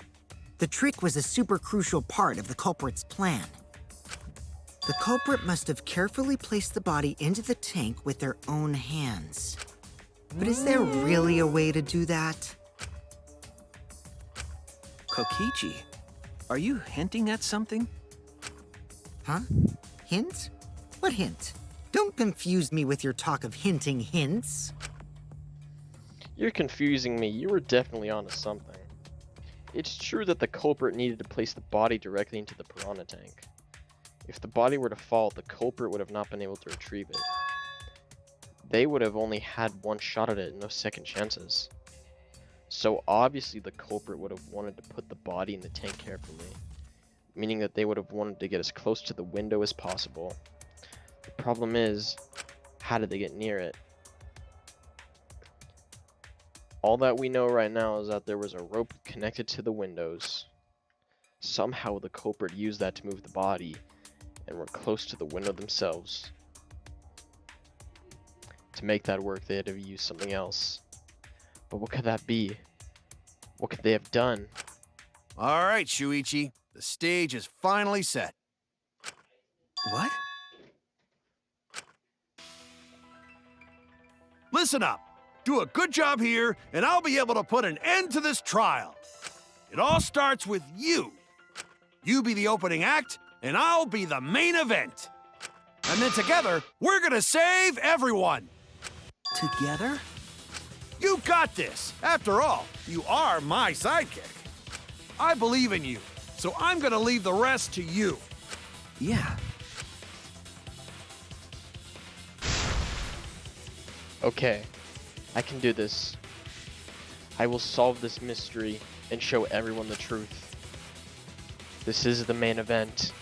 The trick was a super crucial part of the culprit's plan. The culprit must have carefully placed the body into the tank with their own hands. But is there really a way to do that? Kokichi, are you hinting at something? Huh? Hint? What hint? Don't confuse me with your talk of hinting hints. You're confusing me. You were definitely onto something. It's true that the culprit needed to place the body directly into the piranha tank. If the body were to fall, the culprit would have not been able to retrieve it. They would have only had one shot at it, no second chances. So obviously the culprit would have wanted to put the body in the tank carefully, meaning that they would have wanted to get as close to the window as possible. The problem is, how did they get near it? All that we know right now is that there was a rope connected to the windows. Somehow the culprit used that to move the body, and were close to the window themselves. To make that work, they had to use something else. But what could that be? What could they have done? All right, Shuichi. The stage is finally set. What? Listen up. Do a good job here, and I'll be able to put an end to this trial. It all starts with you. You be the opening act, and I'll be the main event. And then together, we're gonna save everyone. Together? You got this. After all, you are my sidekick. I believe in you, so I'm gonna leave the rest to you. Yeah. Okay, I can do this. I will solve this mystery and show everyone the truth. This is the main event.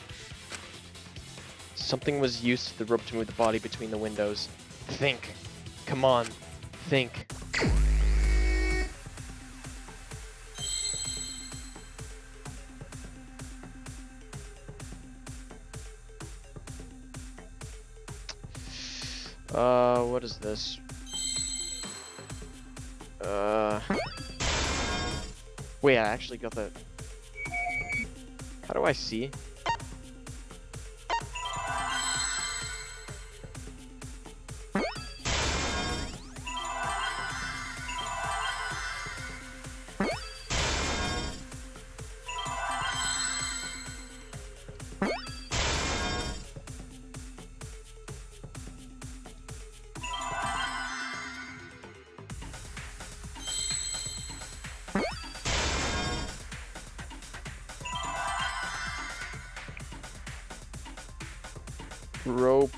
Something was used to the rope to move the body between the windows. Think. Come on. Think. What is this? Wait, I actually got that. How do I see? Rope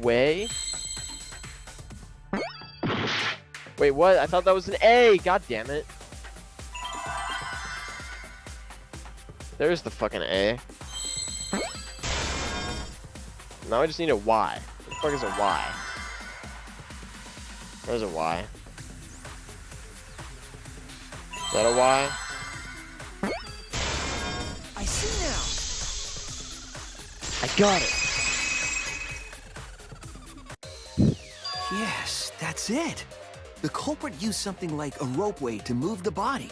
way? Wait, what? I thought that was an A! God damn it. There's the fucking A. Now I just need a Y. What the fuck is a Y? Where's a Y? Is that a Y? I see now. I got it! Yes, that's it. The culprit used something like a ropeway to move the body.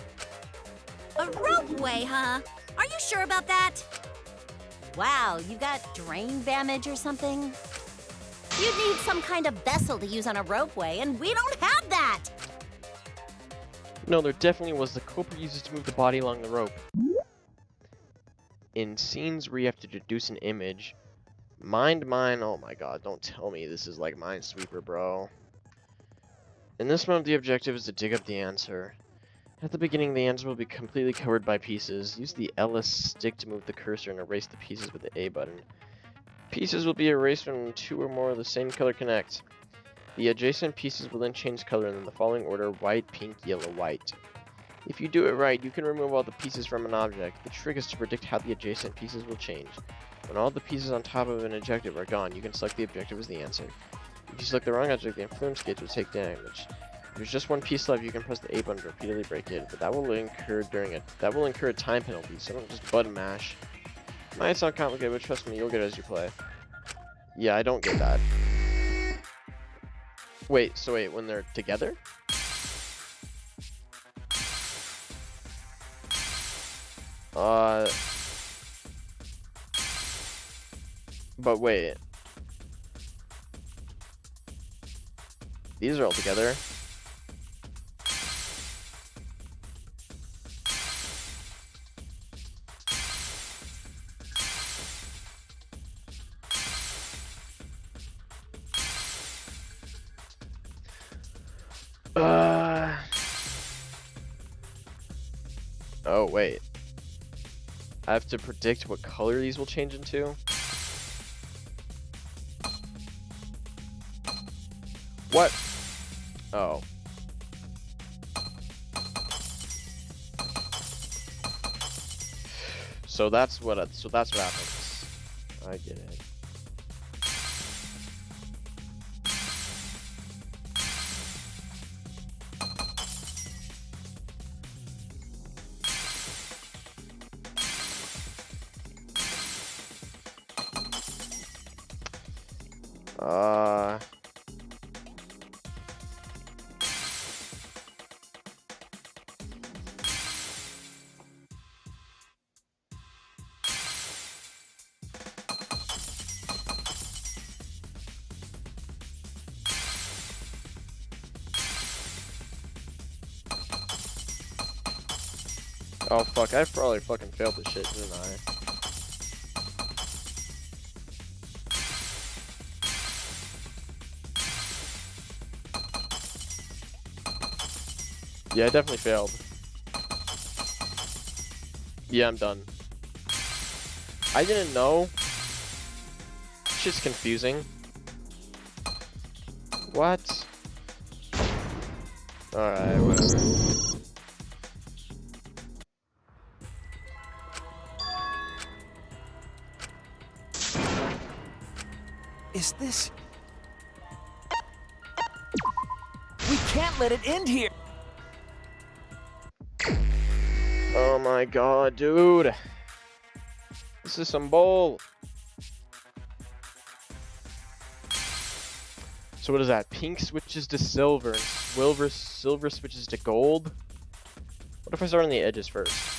A ropeway, huh? Are you sure about that? Wow, you got drain damage or something? You'd need some kind of vessel to use on a ropeway, and we don't have that! No, there definitely was. The culprit uses to move the body along the rope. In scenes where you have to deduce an image, mind mine, oh my god, don't tell me this is like Minesweeper, bro. In this mode, the objective is to dig up the answer. At the beginning, the answer will be completely covered by pieces. Use the LS stick to move the cursor and erase the pieces with the A button. Pieces will be erased when two or more of the same color connect. The adjacent pieces will then change color in the following order: white, pink, yellow, white. If you do it right, you can remove all the pieces from an object. The trick is to predict how the adjacent pieces will change. When all the pieces on top of an objective are gone, you can select the objective as the answer. If you select the wrong object, the influence gauge will take damage. If there's just one piece left, you can press the A button to repeatedly break it, but that will incur a time penalty, so don't just button mash. It might sound complicated, but trust me, you'll get it as you play. Yeah, I don't get that. Wait, so wait, when they're together? But wait. These are all together. Oh, wait. I have to predict what color these will change into? What? Oh. So that's what happens. I get it. Oh fuck, I probably fucking failed this shit, didn't I? Yeah, I definitely failed. Yeah, I'm done. I didn't know. Shit's confusing. What? Alright, whatever. Is this... We can't let it end here! Oh my god, dude. This is some bull. So what is that? Pink switches to silver, and silver switches to gold? What if I start on the edges first?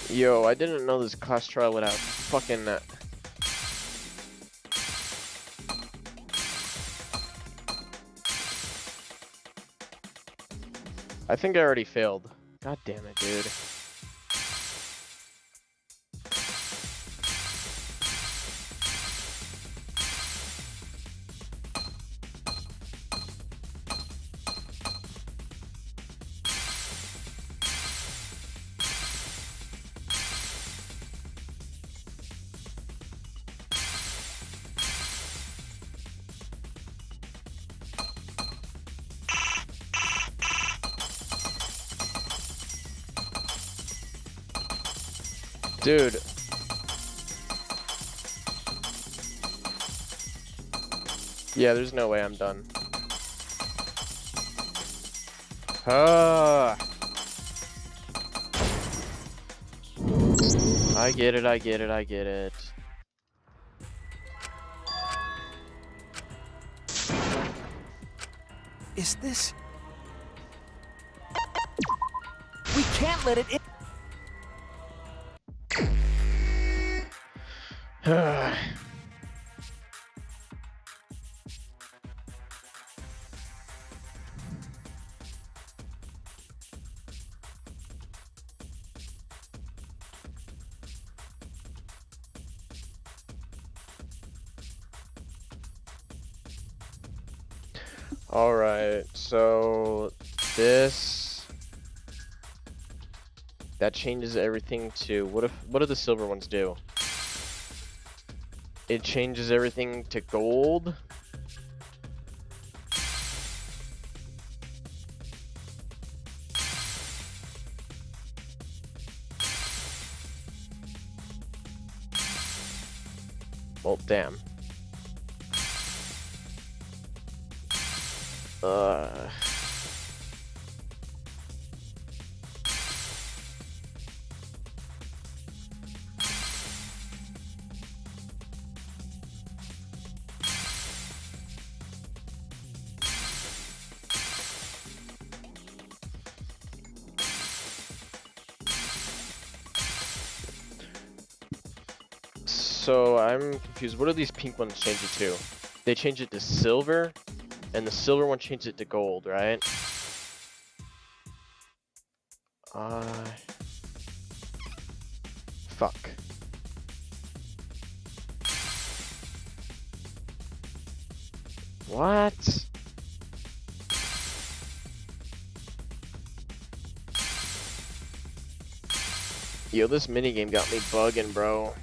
Yo, I didn't know this class trial would have fucking... I think I already failed. God damn it, dude. Dude. Yeah, there's no way I'm done. Ah. I get it, I get it, I get it. Is this... We can't let it end... Alright, so this that changes everything to what do the silver ones do? It changes everything to gold. Well, damn. Uh. So I'm confused. What do these pink ones change it to? They change it to silver, and the silver one changed it to gold, right? Fuck. What? Yo, this minigame got me bugging, bro.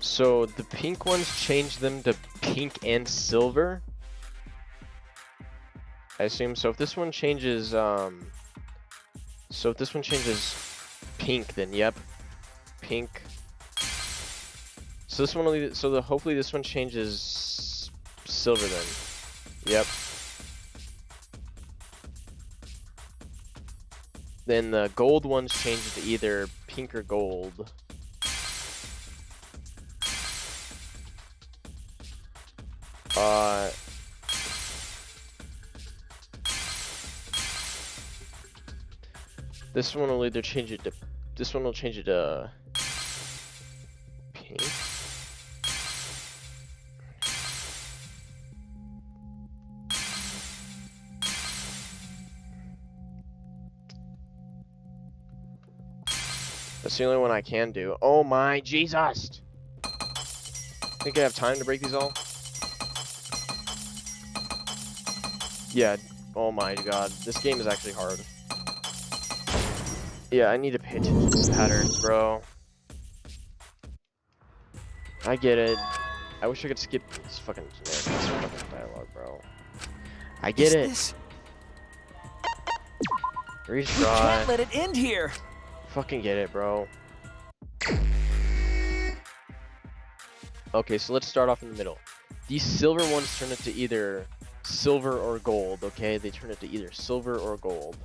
So the pink ones changed them to pink and silver. I assume so. If this one changes, pink, then yep, pink. So this one only, hopefully this one changes silver then. Yep. Then the gold ones change to either pink or gold. This one will either change it to, this one will change it to pink. That's the only one I can do. Oh my Jesus! Think I have time to break these all? Yeah, oh my god. This game is actually hard. Yeah, I need to pay attention to the patterns, bro. I get it. I wish I could skip this fucking dialogue, bro. I get it. Retry. We can't let it end here. Fucking get it, bro. Okay, so let's start off in the middle. These silver ones turn it to either silver or gold, okay? They turn it to either silver or gold.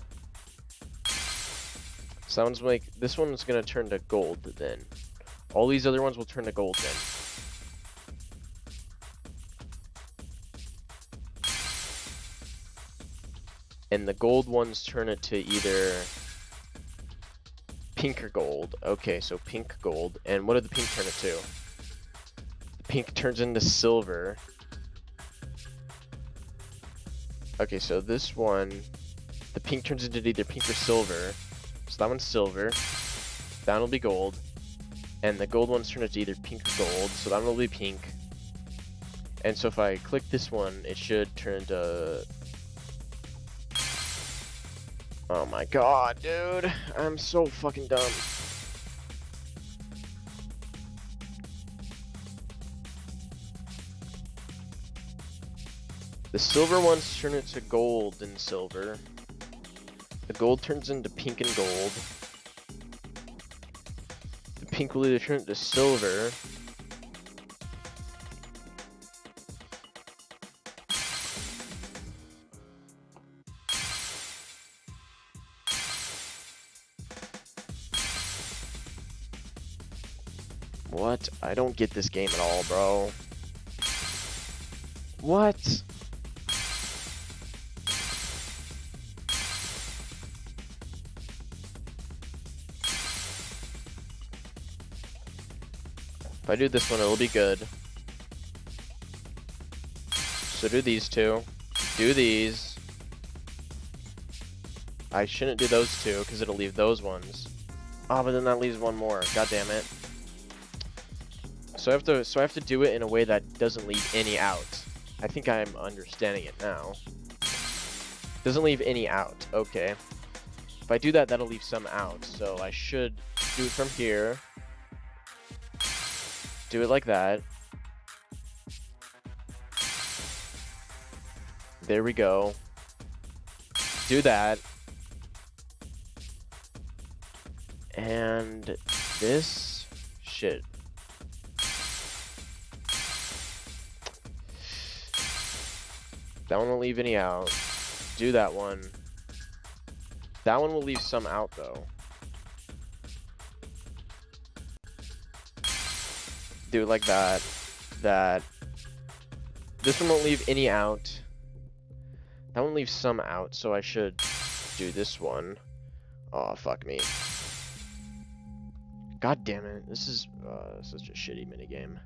Sounds like this one's gonna turn to gold then. All these other ones will turn to gold then. And the gold ones turn it to either pink or gold. Okay, so pink, gold. And what did the pink turn it to? The pink turns into silver. Okay, so this one, the pink turns into either pink or silver. So that one's silver. That one will be gold. And the gold ones turn into either pink or gold. So that one will be pink. And so if I click this one, it should turn to... Oh my god, dude. I'm so fucking dumb. The silver ones turn into gold and silver. The gold turns into pink and gold. The pink will either turn into silver. What? I don't get this game at all, bro. What? If I do this one, it'll be good. So do these two. Do these. I shouldn't do those two, because it'll leave those ones. Ah, but then that leaves one more. God damn it. So I have to do it in a way that doesn't leave any out. I think I'm understanding it now. Doesn't leave any out. Okay. If I do that, that'll leave some out. So I should do it from here. Do it like that. There we go. Do that. And this shit. That one won't leave any out. Do that one. That one will leave some out though. Do it like that. That. This one won't leave any out. That one leaves some out, so I should do this one. Oh, fuck me. God damn it. This is such a shitty minigame.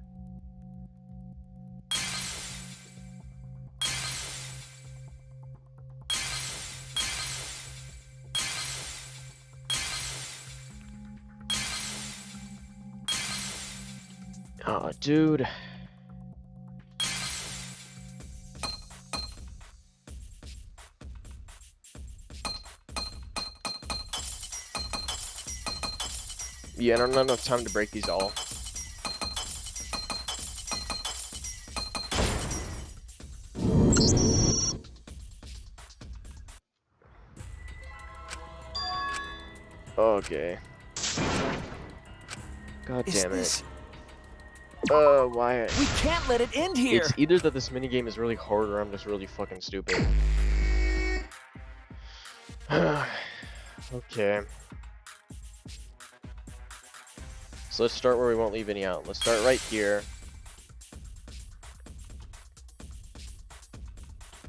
Oh, dude. Yeah, I don't have enough time to break these all. Okay. God damn it. Why? We can't let it end here! It's either that this minigame is really hard or I'm just really fucking stupid. Okay. So let's start where we won't leave any out. Let's start right here.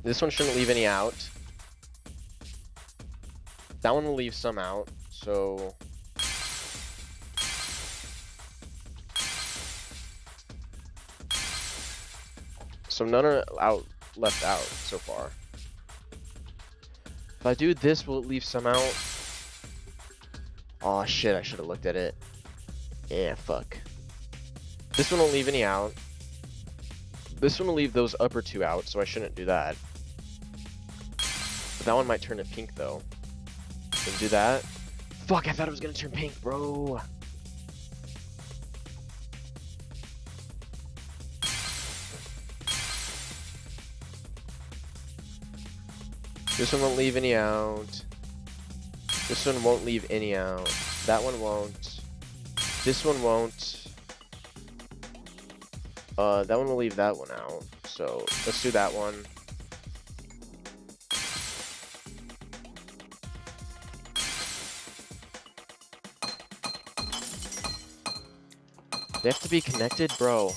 This one shouldn't leave any out. That one will leave some out, so... So none are left out so far. If I do this, will it leave some out? Aw, shit, I should have looked at it. Yeah, fuck. This one won't leave any out. This one will leave those upper two out, so I shouldn't do that. But that one might turn to pink, though. Can do that. Fuck, I thought it was gonna turn pink, bro. This one won't leave any out. This one won't leave any out. That one won't. This one won't. That one will leave that one out. So let's do that one. They have to be connected, bro.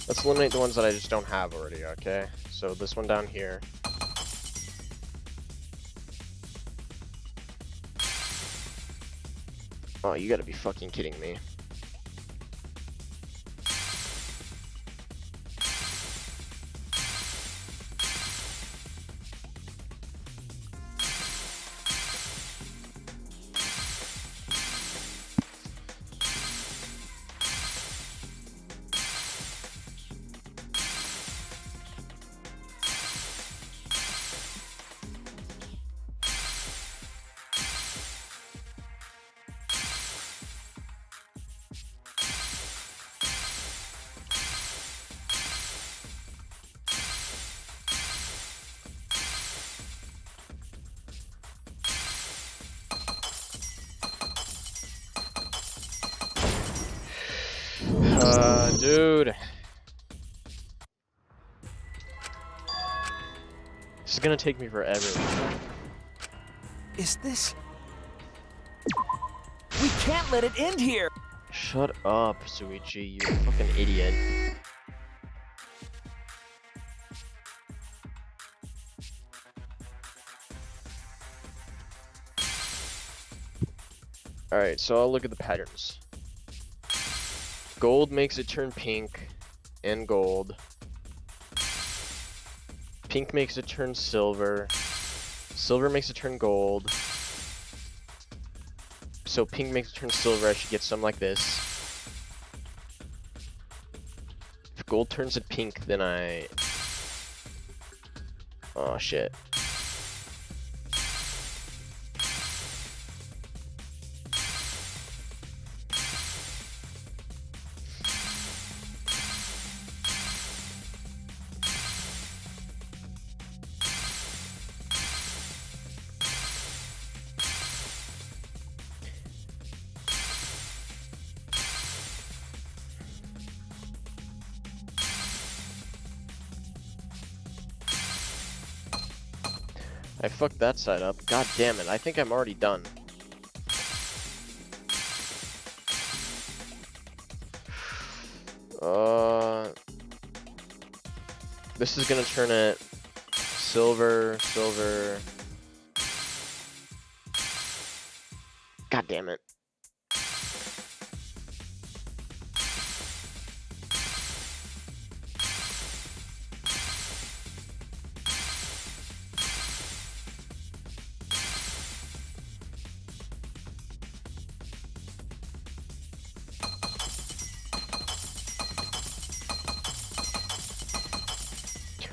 Let's eliminate the ones that I just don't have already, okay? So this one down here. Oh, you gotta be fucking kidding me. Dude. This is gonna take me forever. Is this... We can't let it end here! Shut up, Suichi, you fucking idiot. Alright, so I'll look at the patterns. Gold makes it turn pink and gold. Pink makes it turn silver. Silver makes it turn gold. So pink makes it turn silver, I should get some like this. If gold turns it pink, then I Oh shit. I fucked that side up. God damn it, I think I'm already done. This is gonna turn it silver, silver. God damn it.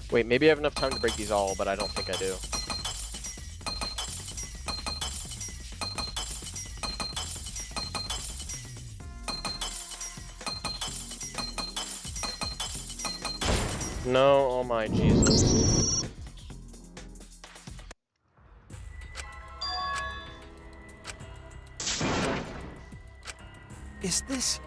Wait, maybe I have enough time to break these all, but I don't think I do. No, oh my Jesus. Is this...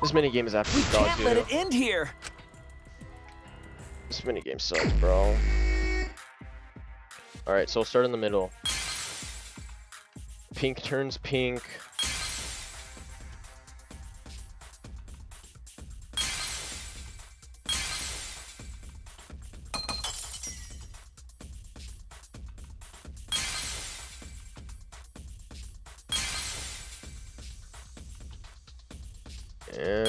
This minigame is We absolute dog can't let doo. it end here! This minigame sucks, bro. Alright, so we'll start in the middle. Pink turns pink. Yeah.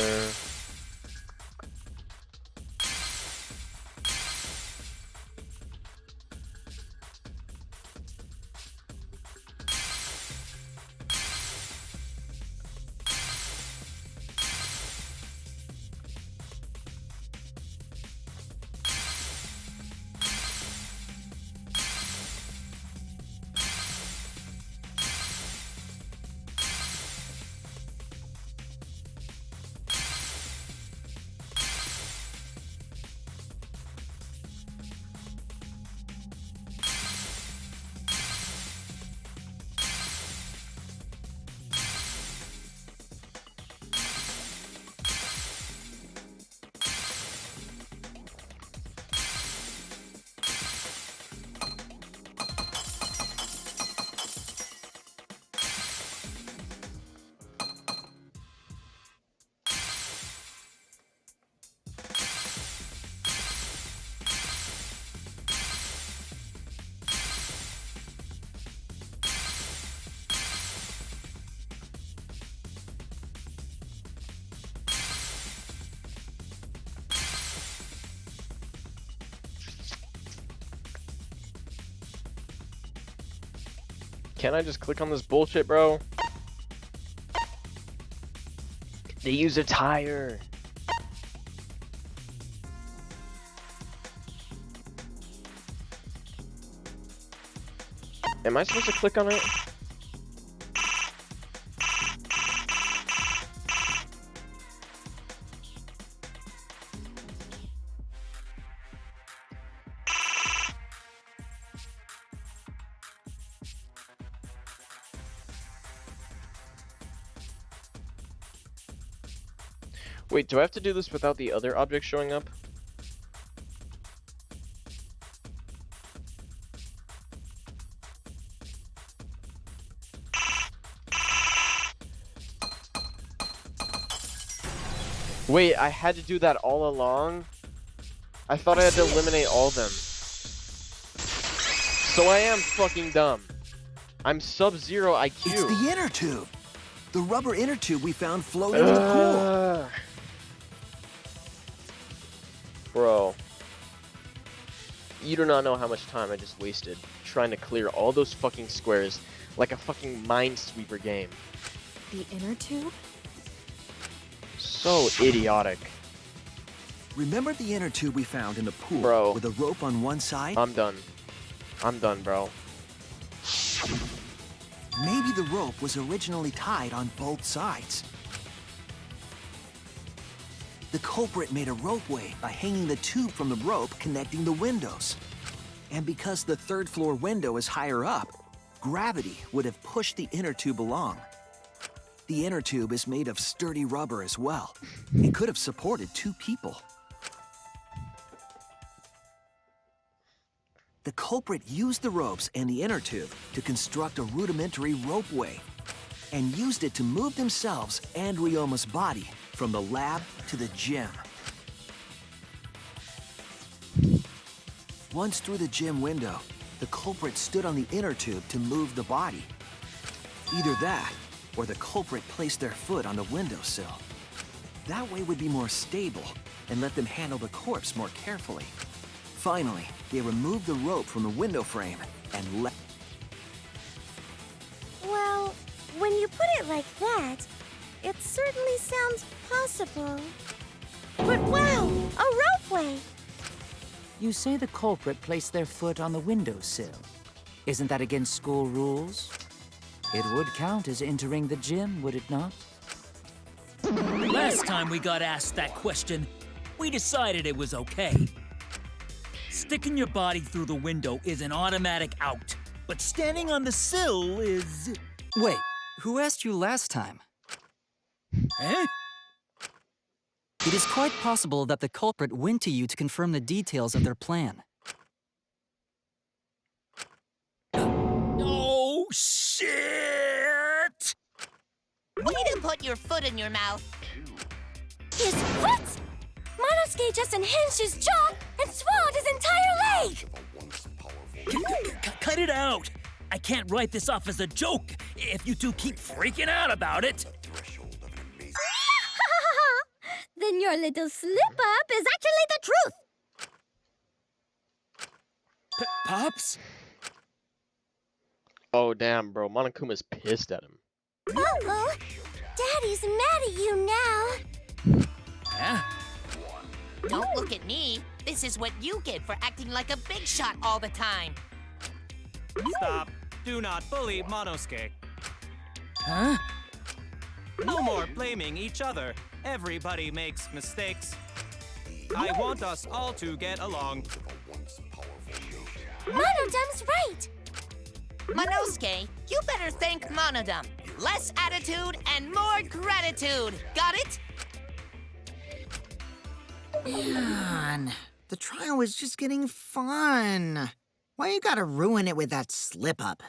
Can't I just click on this bullshit, bro? They use a tire. Am I supposed to click on it? Wait, do I have to do this without the other object showing up? Wait, I had to do that all along? I thought I had to eliminate all of them. So I am fucking dumb. I'm sub-zero IQ. It's the inner tube. The rubber inner tube we found floating in the pool. Bro. You do not know how much time I just wasted trying to clear all those fucking squares like a fucking Minesweeper game. The inner tube? So idiotic. Remember the inner tube we found in the pool Bro. with a rope on one side? I'm done. I'm done, bro. Maybe the rope was originally tied on both sides. The culprit made a ropeway by hanging the tube from the rope connecting the windows. And because the third floor window is higher up, gravity would have pushed the inner tube along. The inner tube is made of sturdy rubber as well. It could have supported 2 people. The culprit used the ropes and the inner tube to construct a rudimentary ropeway and used it to move themselves and Ryoma's body from the lab to the gym. Once through the gym window, the culprit stood on the inner tube to move the body. Either that, or the culprit placed their foot on the windowsill. That way would be more stable and let them handle the corpse more carefully. Finally, they removed the rope from the window frame and let... Well, when you put it like that, it certainly sounds possible. But wow, a ropeway! You say the culprit placed their foot on the windowsill. Isn't that against school rules? It would count as entering the gym, would it not? Last time we got asked that question, we decided it was okay. Sticking your body through the window is an automatic out, but standing on the sill is... Wait, who asked you last time? Eh? It is quite possible that the culprit went to you to confirm the details of their plan. Oh, shit! Way to put your foot in your mouth. His foot! Monosuke just unhinged his jaw and swallowed his entire leg! Cut it out! I can't write this off as a joke if you two keep freaking out about it. Then your little slip-up is actually the truth! Pops? Oh, damn, bro. Monokuma's pissed at him. Uh-oh! Daddy's mad at you now! Huh? Don't look at me. This is what you get for acting like a big shot all the time. Stop. Do not bully Monosuke. Huh? No more blaming each other. Everybody makes mistakes. I want us all to get along. Monodum's right! Monosuke, you better thank Monodum. Less attitude and more gratitude. Got it? Man, the trial was just getting fun. Why you gotta ruin it with that slip-up?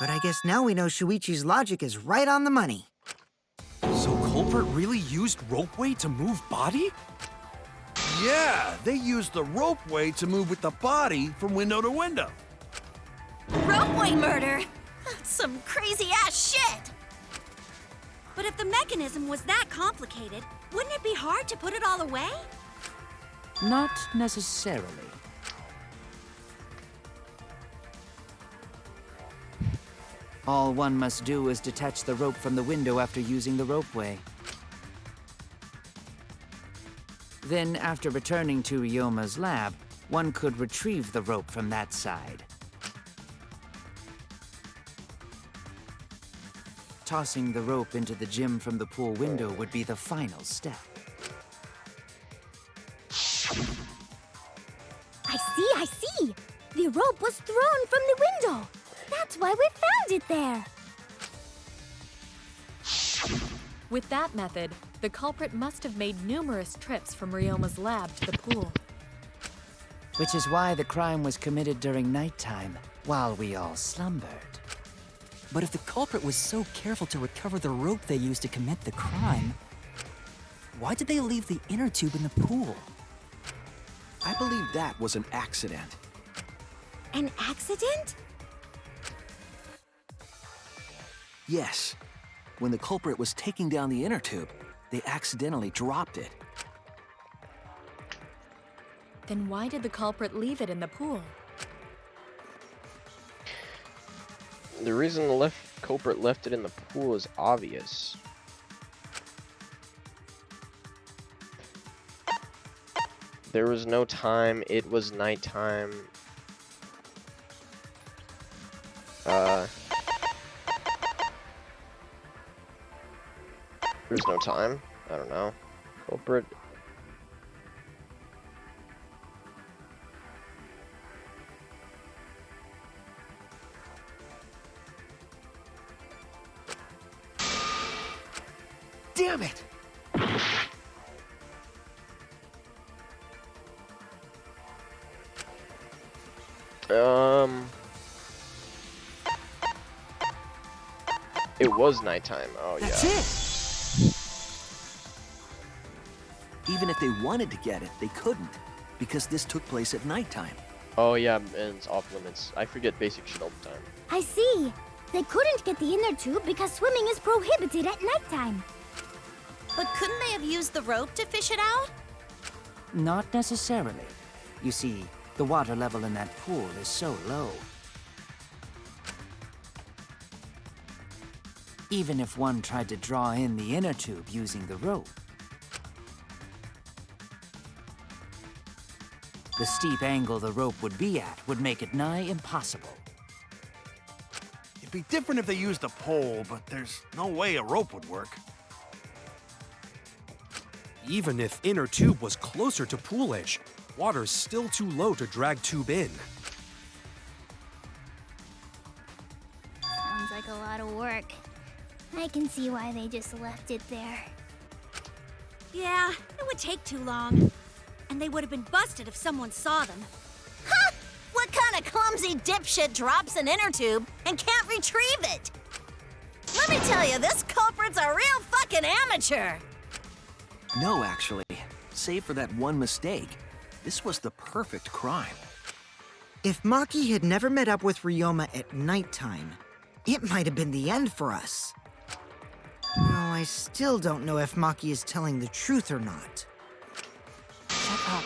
But I guess now we know Shuichi's logic is right on the money. So culprit really used ropeway to move body? Yeah, they used the ropeway to move with the body from window to window. Ropeway murder? Some crazy-ass shit! But if the mechanism was that complicated, wouldn't it be hard to put it all away? Not necessarily. All one must do is detach the rope from the window after using the ropeway. Then, after returning to Ryoma's lab, one could retrieve the rope from that side. Tossing the rope into the gym from the pool window would be the final step. I see! The rope was thrown from the window! That's why we found it there! With that method, the culprit must have made numerous trips from Ryoma's lab to the pool. Which is why the crime was committed during nighttime, while we all slumbered. But if the culprit was so careful to recover the rope they used to commit the crime, why did they leave the inner tube in the pool? I believe that was an accident. An accident? Yes. When the culprit was taking down the inner tube, they accidentally dropped it. Then why did the culprit leave it in the pool? The reason the culprit left it in the pool is obvious. There was no time. It was nighttime. There's no time. I don't know. Culprit. Damn it! It was nighttime. Oh, That's yeah. it! Even if they wanted to get it, they couldn't, because this took place at nighttime. Oh, yeah, and it's off limits. I forget basic shit all the time. I see. They couldn't get the inner tube because swimming is prohibited at nighttime. But couldn't they have used the rope to fish it out? Not necessarily. You see, the water level in that pool is so low. Even if one tried to draw in the inner tube using the rope, the steep angle the rope would be at would make it nigh impossible. It'd be different if they used a pole, but there's no way a rope would work. Even if inner tube was closer to pool edge, water's still too low to drag tube in. Sounds like a lot of work. I can see why they just left it there. Yeah, it would take too long. And they would have been busted if someone saw them. Ha! What kind of clumsy dipshit drops an inner tube and can't retrieve it? Let me tell you, this culprit's a real fucking amateur. No, actually. Save for that one mistake, this was the perfect crime. If Maki had never met up with Ryoma at nighttime, it might have been the end for us. Well, I still don't know if Maki is telling the truth or not. Shut up.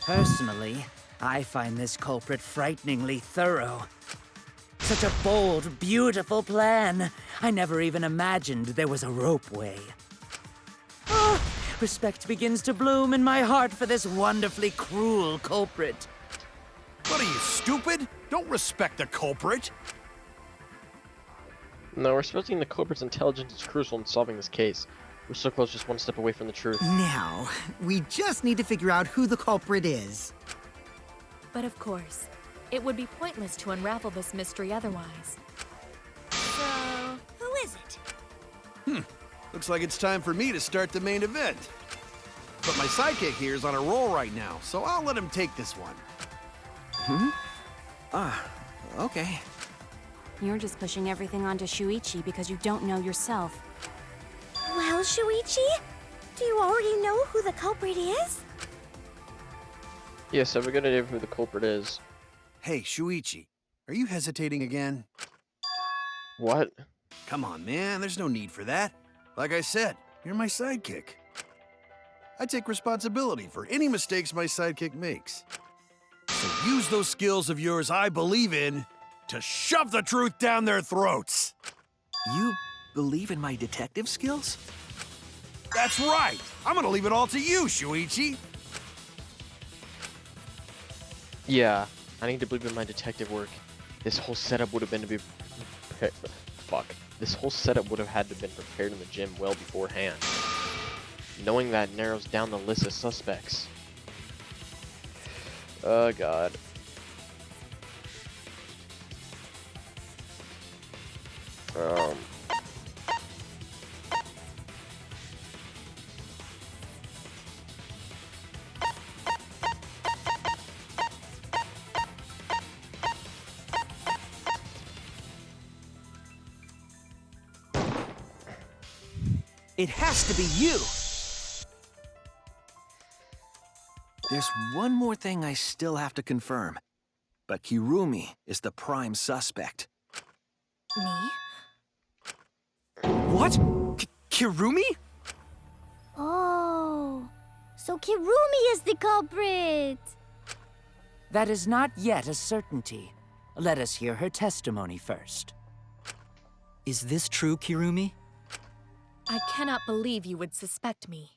Personally, I find this culprit frighteningly thorough. Such a bold, beautiful plan. I never even imagined there was a ropeway. Oh, respect begins to bloom in my heart for this wonderfully cruel culprit. What are you, stupid? Don't respect the culprit. No, respecting the culprit's intelligence is crucial in solving this case. We're so close, just one step away from the truth. Now, we just need to figure out who the culprit is. But of course, it would be pointless to unravel this mystery otherwise. So, who is it? Looks like it's time for me to start the main event. But my sidekick here is on a roll right now, so I'll let him take this one. Okay. You're just pushing everything onto Shuichi because you don't know yourself. Well, Shuichi, do you already know who the culprit is? Yes, I have a good idea of who the culprit is. Hey, Shuichi, are you hesitating again? What? Come on, man, there's no need for that. Like I said, you're my sidekick. I take responsibility for any mistakes my sidekick makes. So use those skills of yours I believe in to shove the truth down their throats. You believe in my detective skills? That's right. I'm gonna leave it all to you, Shuichi. Yeah, I need to believe in my detective work. This whole setup would have been to be... Fuck. This whole setup would have had to have been prepared in the gym well beforehand. Knowing that narrows down the list of suspects. Oh god. It has to be you! There's one more thing I still have to confirm. But Kirumi is the prime suspect. Me? What? Kirumi? Oh, so Kirumi is the culprit. That is not yet a certainty. Let us hear her testimony first. Is this true, Kirumi? I cannot believe you would suspect me.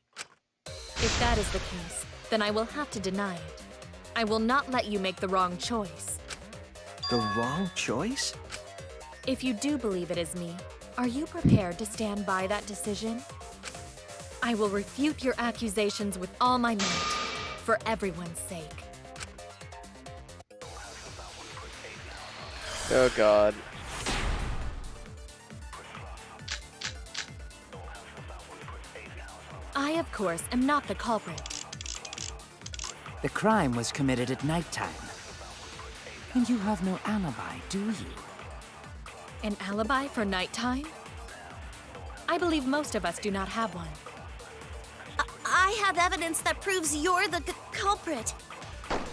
If that is the case, then I will have to deny it. I will not let you make the wrong choice. The wrong choice? If you do believe it is me, are you prepared to stand by that decision? I will refute your accusations with all my might, for everyone's sake. Oh god. I, of course, am not the culprit. The crime was committed at nighttime. And you have no alibi, do you? An alibi for nighttime? I believe most of us do not have one. I have evidence that proves you're the culprit.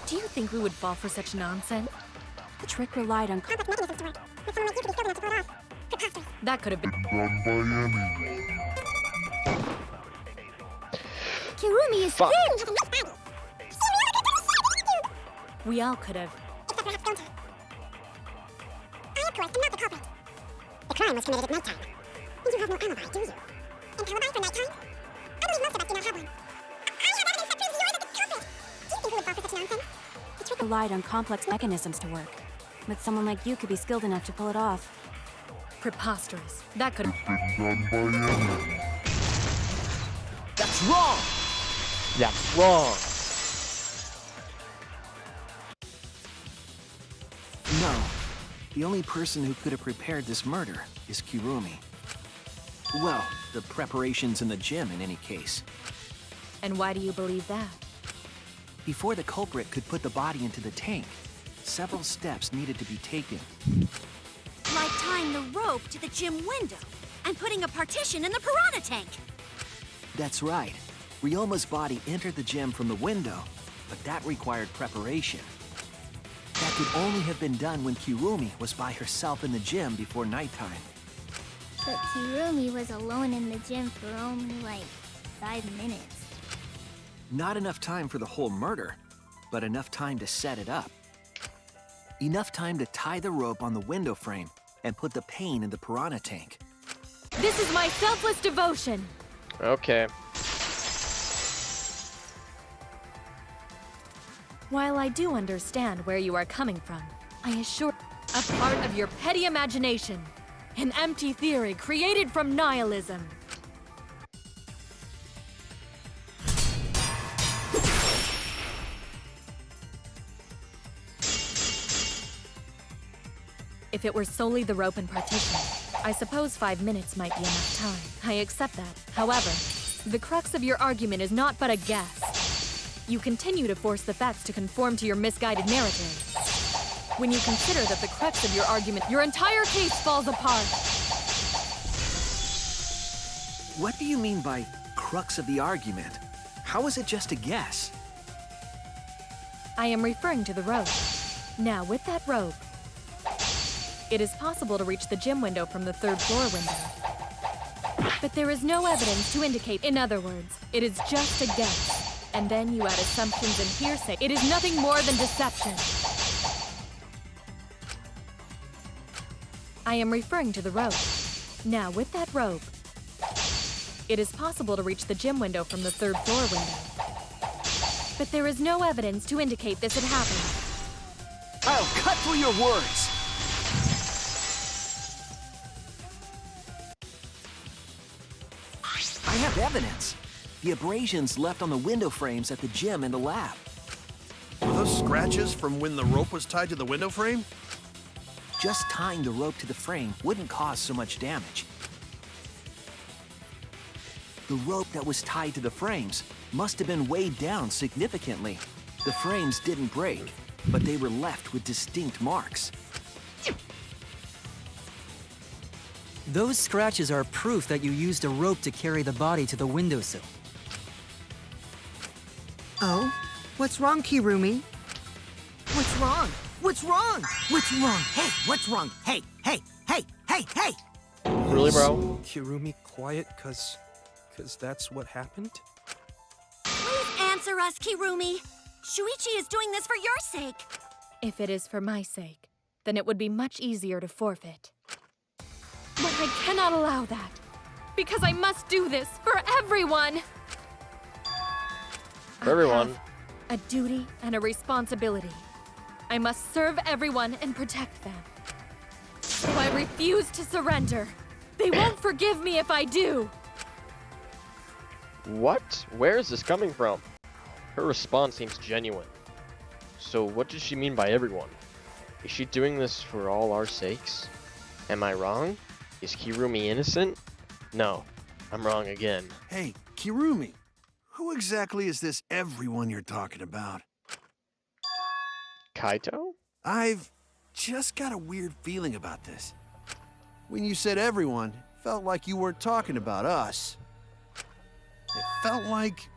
Do you think we would fall for such nonsense? The trick relied on complex mechanisms to work. With someone like you to be skilled enough to pull it off. Preposterous. That could have been Done by anyone. Kirumi is Fuck. thin! We all could have. Except perhaps Gonta. I, of course, am not the culprit. The crime was committed at nighttime. And you have no alibi, do you? An alibi for nighttime? I believe most of us do not have one. I have evidence that proves you're the culprit. Do you think we would fall for such nonsense? The trick relied on complex mechanisms to work. But someone like you could be skilled enough to pull it off. Preposterous. That could have Been done by anyone. That's wrong! That's wrong. No. The only person who could have prepared this murder is Kirumi. Well, the preparations in the gym in any case. And why do you believe that? Before the culprit could put the body into the tank, several steps needed to be taken. Like tying the rope to the gym window and putting a partition in the piranha tank. That's right. Ryoma's body entered the gym from the window, but that required preparation. That could only have been done when Kirumi was by herself in the gym before nighttime. But Kirumi was alone in the gym for only like 5 minutes. Not enough time for the whole murder, but enough time to set it up. Enough time to tie the rope on the window frame and put the pain in the piranha tank. This is my selfless devotion. Okay. While I do understand where you are coming from, I assure a part of your petty imagination, an empty theory created from nihilism. If it were solely the rope and partition, I suppose 5 minutes might be enough time. I accept that. However, the crux of your argument is not but a guess. You continue to force the facts to conform to your misguided narrative. When you consider that the crux of your argument, your entire case falls apart. What do you mean by crux of the argument? How is it just a guess? I am referring to the rope. Now, with that rope, it is possible to reach the gym window from the 3rd floor window. But there is no evidence to indicate, in other words, it is just a guess. And then you add assumptions and hearsay. It is nothing more than deception. I am referring to the rope. Now, with that rope, it is possible to reach the gym window from the 3rd floor window. But there is no evidence to indicate this had happened. I'll cut through your words! I have evidence. The abrasions left on the window frames at the gym and the lab. Were those scratches from when the rope was tied to the window frame? Just tying the rope to the frame wouldn't cause so much damage. The rope that was tied to the frames must have been weighed down significantly. The frames didn't break, but they were left with distinct marks. Those scratches are proof that you used a rope to carry the body to the windowsill. Oh? What's wrong, Kirumi? What's wrong? What's wrong? What's wrong? Hey, what's wrong? Hey, hey, hey, hey, hey! Really, bro? Kirumi quiet, cause that's what happened? Please answer us, Kirumi. Shuichi is doing this for your sake. If it is for my sake, then it would be much easier to forfeit. But I cannot allow that, because I must do this for everyone. For everyone. a duty and a responsibility. I must serve everyone and protect them. So I refuse to surrender. They won't forgive me if I do. What? Where is this coming from? Her response seems genuine. So what does she mean by everyone? Is she doing this for all our sakes? Am I wrong? Is Kirumi innocent? No, I'm wrong again. Hey, Kirumi, who exactly is this everyone you're talking about? Kaito? I've just got a weird feeling about this. When you said everyone, it felt like you weren't talking about us. It felt like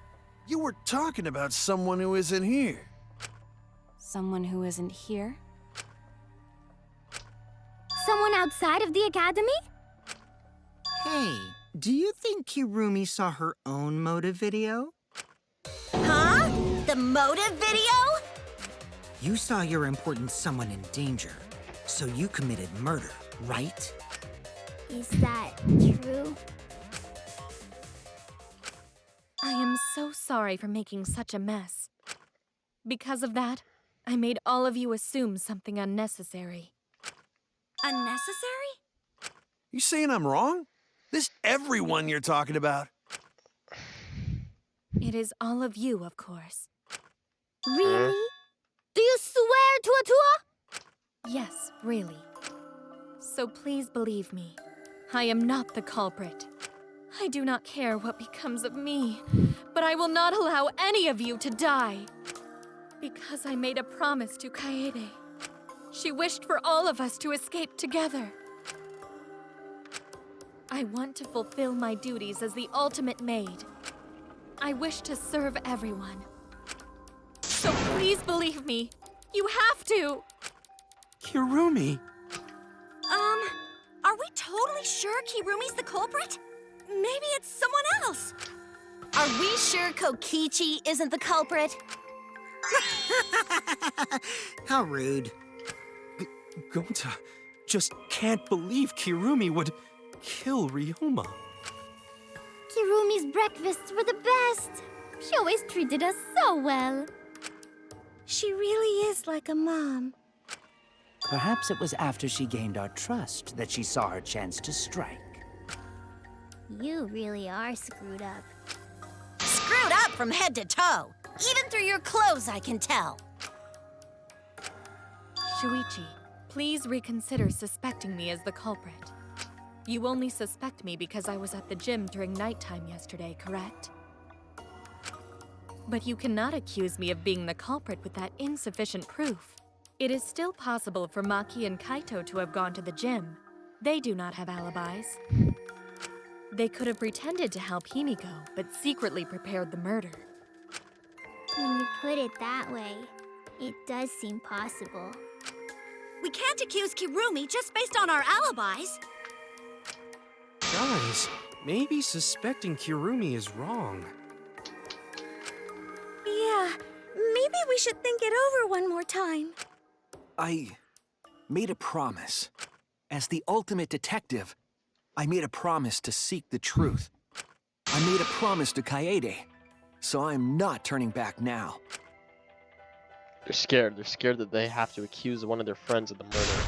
you were talking about someone who isn't here. Someone who isn't here? Someone outside of the academy? Hey, do you think Kirumi saw her own motive video? Huh? The motive video? You saw your important someone in danger, so you committed murder, right? Is that true? I am so sorry for making such a mess. Because of that, I made all of you assume something unnecessary. Unnecessary? You saying I'm wrong? This everyone you're talking about? It is all of you, of course. Really? Do you swear to Atua? Yes, really. So please believe me. I am not the culprit. I do not care what becomes of me, but I will not allow any of you to die. Because I made a promise to Kaede. She wished for all of us to escape together. I want to fulfill my duties as the ultimate maid. I wish to serve everyone. So please believe me. You have to. Kirumi! Are we totally sure Kirumi's the culprit? Maybe it's someone else. Are we sure Kokichi isn't the culprit? How rude. Gonta just can't believe Kirumi would kill Ryoma. Kirumi's breakfasts were the best. She always treated us so well. She really is like a mom. Perhaps it was after she gained our trust that she saw her chance to strike. You really are screwed up. Screwed up from head to toe. Even through your clothes, I can tell. Shuichi, please reconsider suspecting me as the culprit. You only suspect me because I was at the gym during nighttime yesterday, correct? But you cannot accuse me of being the culprit with that insufficient proof. It is still possible for Maki and Kaito to have gone to the gym. They do not have alibis. They could have pretended to help Himiko, but secretly prepared the murder. When you put it that way, it does seem possible. We can't accuse Kirumi just based on our alibis. Guys, maybe suspecting Kirumi is wrong. Yeah, maybe we should think it over one more time. I made a promise. As the ultimate detective, I made a promise to seek the truth. I made a promise to Kaede, so I'm not turning back now. They're scared. They're scared that they have to accuse one of their friends of the murder.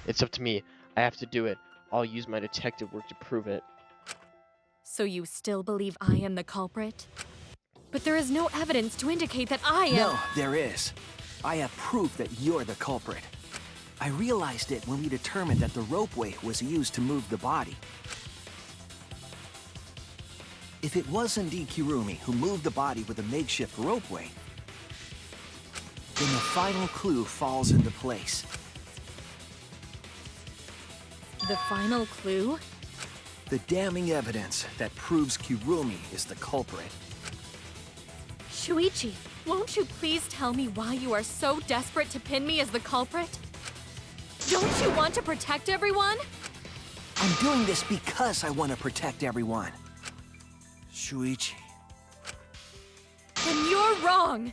It's up to me. I have to do it. I'll use my detective work to prove it. So you still believe I am the culprit? But there is no evidence to indicate that I am— No, there is. I have proof that you're the culprit. I realized it when we determined that the ropeway was used to move the body. If it was indeed Kirumi who moved the body with a makeshift ropeway, then the final clue falls into place. The final clue? The damning evidence that proves Kirumi is the culprit. Shuichi, won't you please tell me why you are so desperate to pin me as the culprit? Don't you want to protect everyone? I'm doing this because I want to protect everyone. Shuichi. Then you're wrong.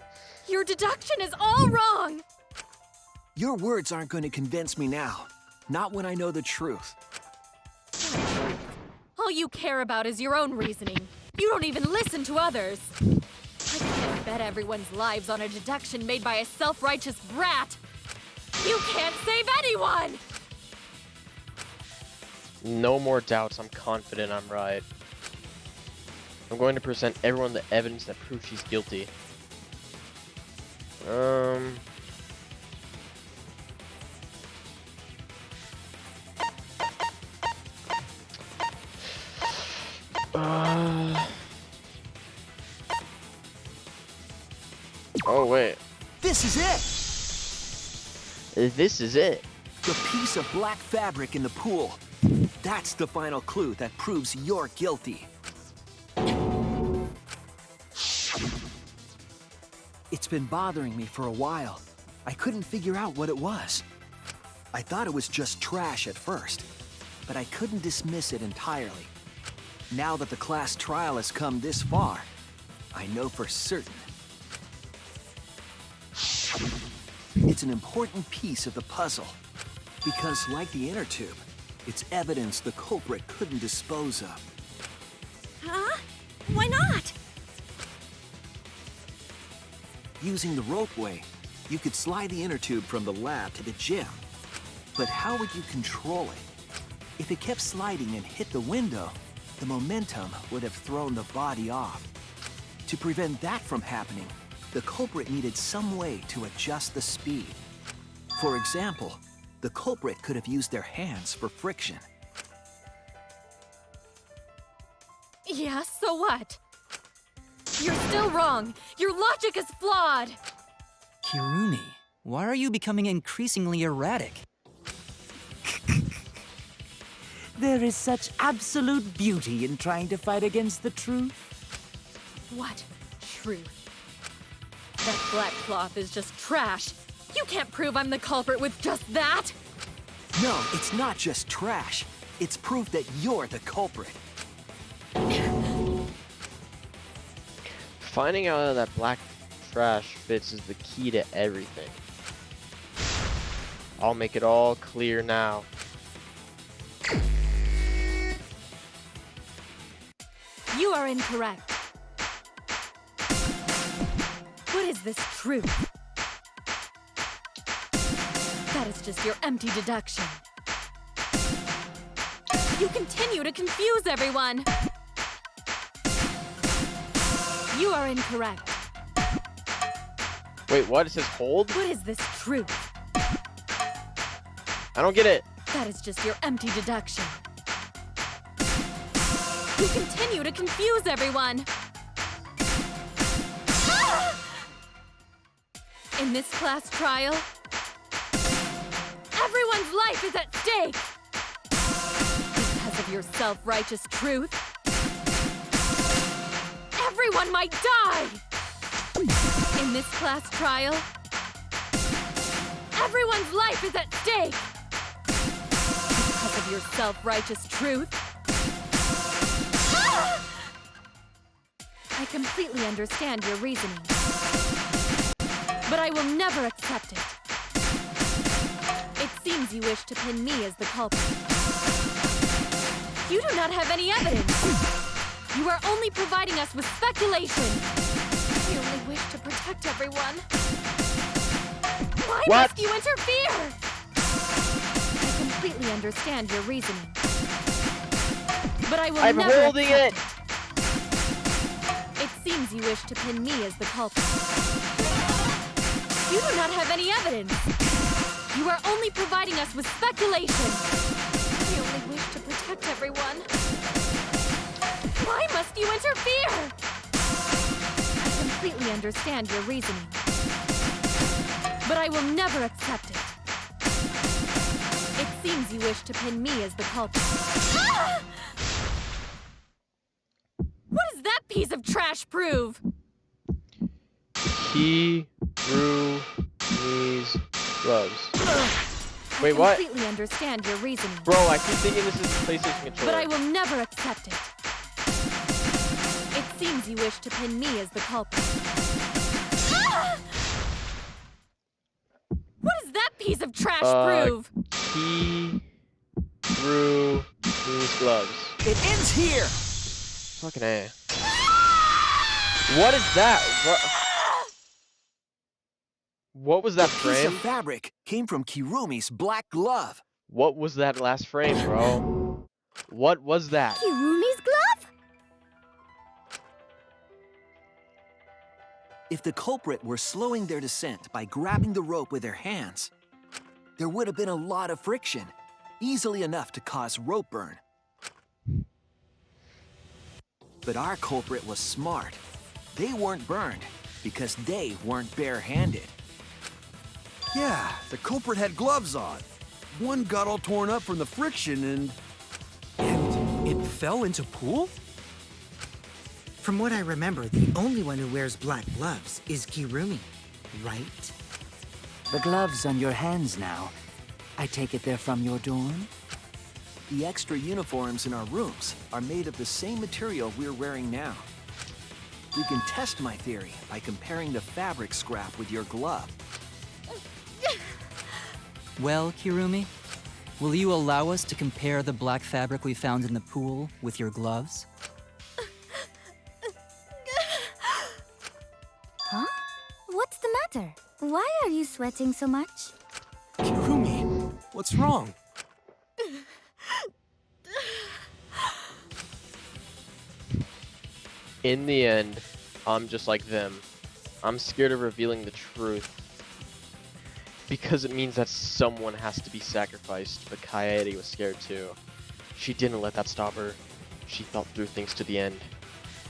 Your deduction is all wrong. Your words aren't going to convince me now. Not when I know the truth. All you care about is your own reasoning. You don't even listen to others. I can't Bet everyone's lives on a deduction made by a self-righteous brat. You can't save anyone! No more doubts. I'm confident I'm right. I'm going to present everyone the evidence that proves she's guilty. Oh, wait. This is it! This is it. The piece of black fabric in the pool. That's the final clue that proves you're guilty. It's been bothering me for a while. I couldn't figure out what it was. I thought it was just trash at first, but I couldn't dismiss it entirely. Now that the class trial has come this far, I know for certain. It's an important piece of the puzzle, because like the inner tube, it's evidence the culprit couldn't dispose of. Huh? Why not? Using the ropeway, you could slide the inner tube from the lab to the gym. But how would you control it? If it kept sliding and hit the window, the momentum would have thrown the body off. To prevent that from happening, the culprit needed some way to adjust the speed. For example, the culprit could have used their hands for friction. Yeah, so what? You're still wrong. Your logic is flawed. Kirumi, why are you becoming increasingly erratic? There is such absolute beauty in trying to fight against the truth. What truth? That black cloth is just trash. You can't prove I'm the culprit with just that. No, it's not just trash. It's proof that you're the culprit. Finding out how that black trash fits is the key to everything. I'll make it all clear now. You are incorrect. What is this truth? That is just your empty deduction. You continue to confuse everyone. You are incorrect. Wait, what? It says hold? What is this truth? I don't get it. That is just your empty deduction. You continue to confuse everyone. In this class trial, everyone's life is at stake. Because of your self-righteous truth, everyone might die. In this class trial, everyone's life is at stake. Because of your self-righteous truth, I completely understand your reasoning, but I will never accept it. It seems you wish to pin me as the culprit. You do not have any evidence. You are only providing us with speculation. We only wish to protect everyone. Why must you interfere? I completely understand your reasoning, but I will never accept it. It seems you wish to pin me as the culprit. You do not have any evidence. You are only providing us with speculation. We only wish to protect everyone. Why must you interfere? I completely understand your reasoning, but I will never accept it. It seems you wish to pin me as the culprit. What does that piece of trash prove? He threw these gloves. Wait, what? I completely understand your reasoning. Bro, I keep thinking this is the PlayStation controller. But I will never accept it. It seems you wish to pin me as the culprit. What does that piece of trash prove? He threw these gloves. It ends here! Fucking A. What is that? What? What was that The piece of frame? fabric came from Kirumi's black glove. What was that last frame, bro? What was that? Kirumi's glove? If the culprit were slowing their descent by grabbing the rope with their hands, there would have been a lot of friction, easily enough to cause rope burn. But our culprit was smart. They weren't burned because they weren't barehanded. Yeah, the culprit had gloves on. One got all torn up from the friction and... It fell into pool? From what I remember, the only one who wears black gloves is Kirumi, right? The gloves on your hands now. I take it they're from your dorm? The extra uniforms in our rooms are made of the same material we're wearing now. We can test my theory by comparing the fabric scrap with your glove. Well, Kirumi, will you allow us to compare the black fabric we found in the pool with your gloves? Huh? What's the matter? Why are you sweating so much? Kirumi, what's wrong? In the end, I'm just like them. I'm scared of revealing the truth. Because it means that someone has to be sacrificed, but Kaede was scared too. She didn't let that stop her. She thought through things to the end.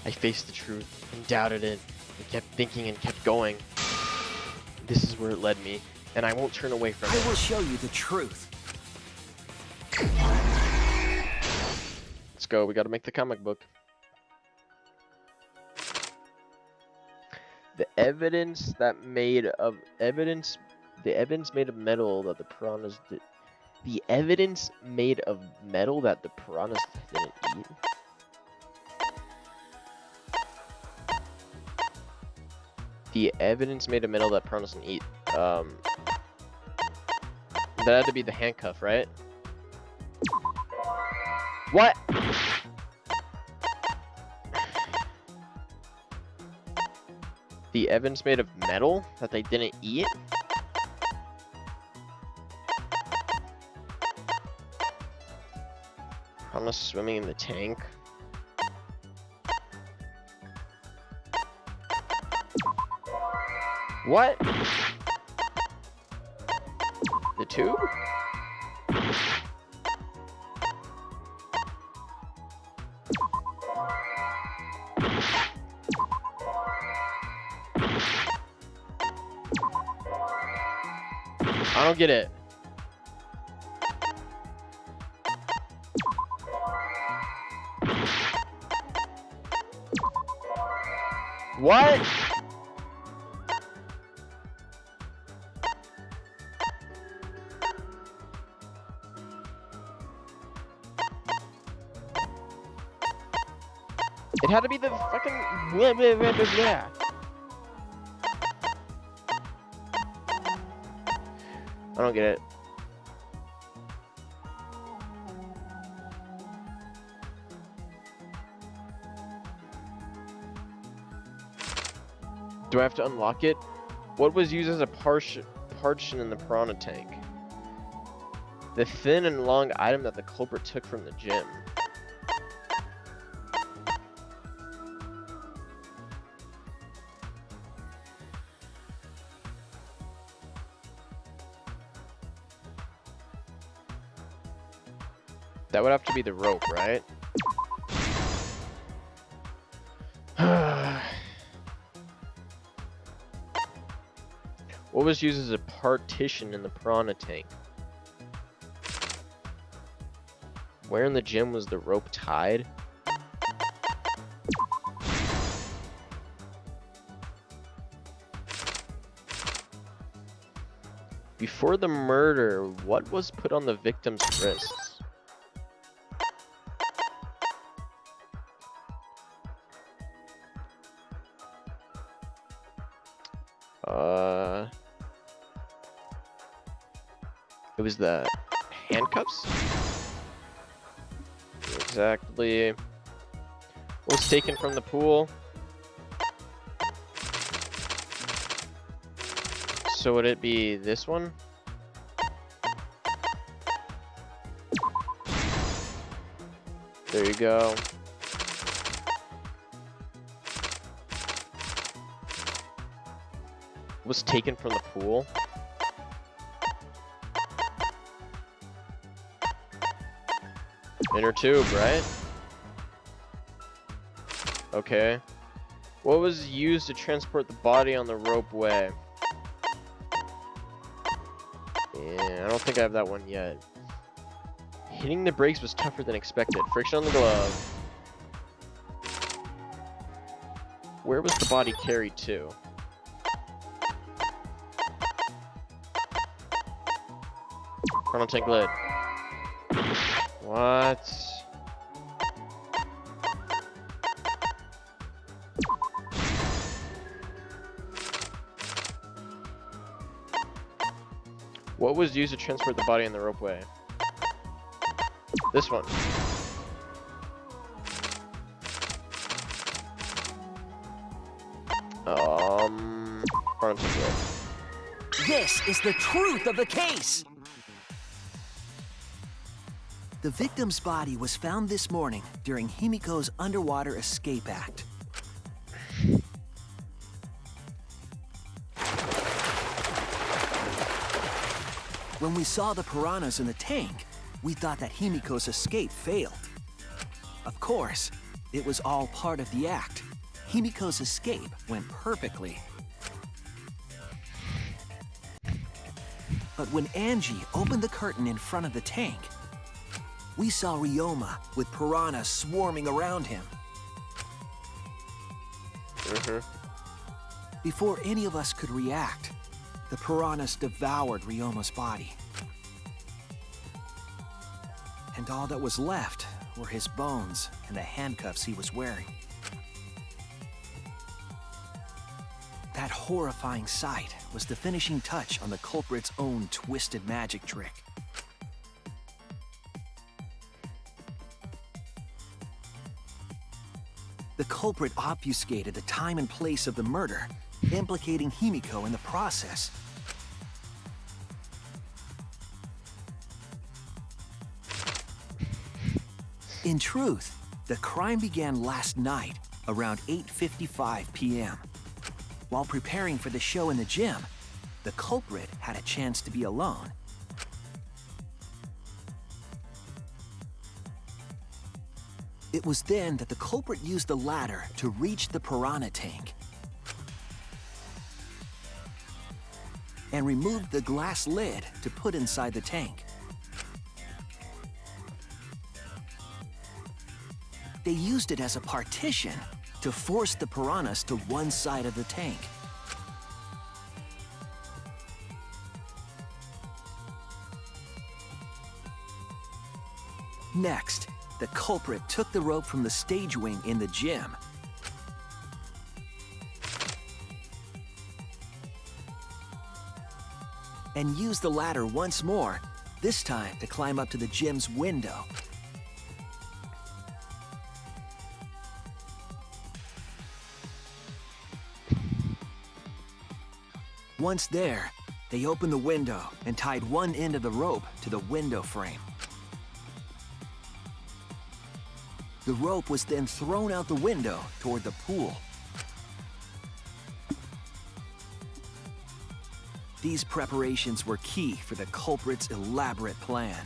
I faced the truth and doubted it, and kept thinking and kept going. This is where it led me, and I won't turn away from it. I will show you the truth. Let's go, we gotta make the comic book. The evidence made of metal that the piranhas did. The evidence made of metal that the piranhas didn't eat. The evidence made of metal that piranhas didn't eat. That had to be the handcuff, right? What? The evidence made of metal that they didn't eat? Piranha swimming in the tank. What? The tube? I don't get it. What? It had to be the fucking blah, blah, blah, blah, blah. I don't get it. Do I have to unlock it? What was used as a partition in the piranha tank? The thin and long item that the culprit took from the gym. That would have to be the rope, right? What was used as a partition in the piranha tank? Where in the gym was the rope tied? Before the murder, what was put on the victim's wrists? It was the handcuffs? Exactly. What was taken from the pool? So would it be this one? There you go. Was taken from the pool. Inner tube, right? Okay. What was used to transport the body on the ropeway? Yeah, I don't think I have that one yet. Hitting the brakes was tougher than expected. Friction on the glove. Where was the body carried to? Frontal tank lid. What? What was used to transport the body in the ropeway? This one. Frontal tank lid. This is the truth of the case! The victim's body was found this morning during Himiko's underwater escape act. When we saw the piranhas in the tank, we thought that Himiko's escape failed. Of course, it was all part of the act. Himiko's escape went perfectly. But when Angie opened the curtain in front of the tank, we saw Ryoma with piranhas swarming around him. Before any of us could react, the piranhas devoured Ryoma's body. And all that was left were his bones and the handcuffs he was wearing. That horrifying sight was the finishing touch on the culprit's own twisted magic trick. The culprit obfuscated the time and place of the murder, implicating Himiko in the process. In truth, the crime began last night around 8:55 p.m. While preparing for the show in the gym, the culprit had a chance to be alone. It was then that the culprit used the ladder to reach the piranha tank and removed the glass lid to put inside the tank. They used it as a partition to force the piranhas to one side of the tank. Next, the culprit took the rope from the stage wing in the gym and used the ladder once more, this time to climb up to the gym's window. Once there, they opened the window and tied one end of the rope to the window frame. The rope was then thrown out the window toward the pool. These preparations were key for the culprit's elaborate plan.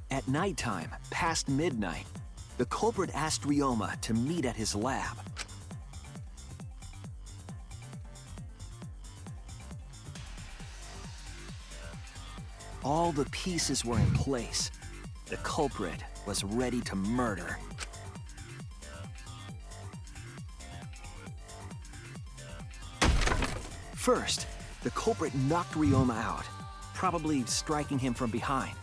At nighttime, past midnight, the culprit asked Ryoma to meet at his lab. All the pieces were in place. The culprit was ready to murder. First, the culprit knocked Ryoma out, probably striking him from behind.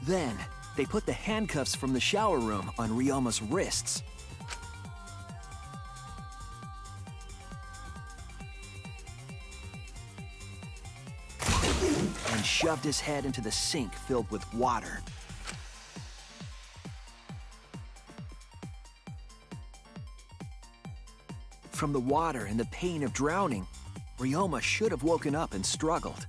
Then, they put the handcuffs from the shower room on Ryoma's wrists. and shoved his head into the sink filled with water. From the water and the pain of drowning, Ryoma should have woken up and struggled.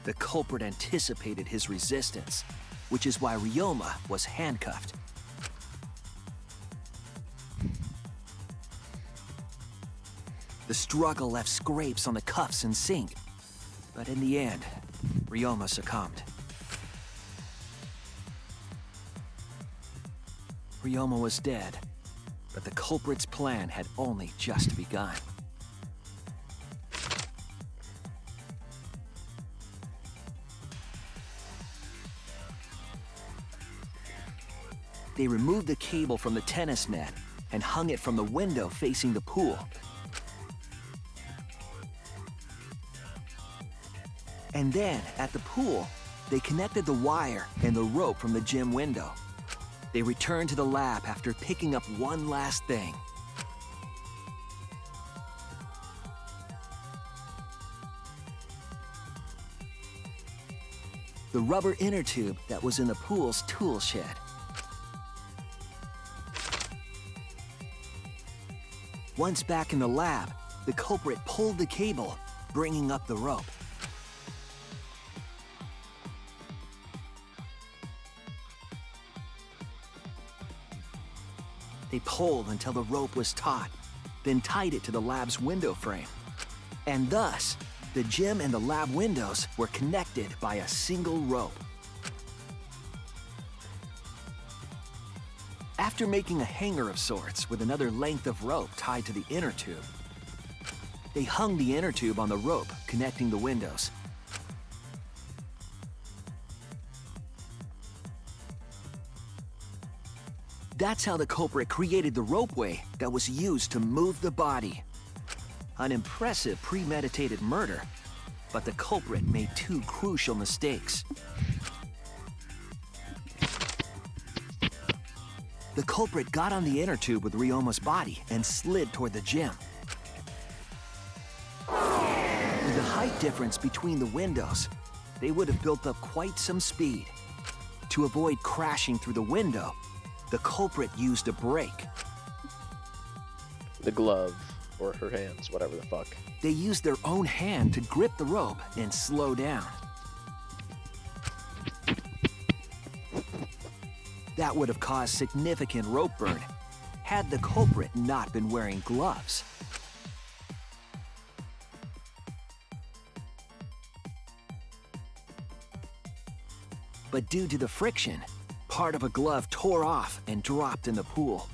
The culprit anticipated his resistance, which is why Ryoma was handcuffed. The struggle left scrapes on the cuffs and sink, but in the end, Ryoma succumbed. Ryoma was dead, but the culprit's plan had only just begun. They removed the cable from the tennis net and hung it from the window facing the pool. And then, at the pool, they connected the wire and the rope from the gym window. They returned to the lab after picking up one last thing. The rubber inner tube that was in the pool's tool shed. Once back in the lab, the culprit pulled the cable, bringing up the rope. They pulled until the rope was taut, then tied it to the lab's window frame. And thus, the gym and the lab windows were connected by a single rope. After making a hanger of sorts with another length of rope tied to the inner tube, they hung the inner tube on the rope connecting the windows. That's how the culprit created the ropeway that was used to move the body. An impressive premeditated murder, but the culprit made two crucial mistakes. The culprit got on the inner tube with Ryoma's body and slid toward the gym. With the height difference between the windows, they would have built up quite some speed. To avoid crashing through the window, the culprit used a brake. The glove, or her hands, whatever the fuck. They used their own hand to grip the rope and slow down. That would have caused significant rope burn had the culprit not been wearing gloves. But due to the friction, part of a glove tore off and dropped in the pool.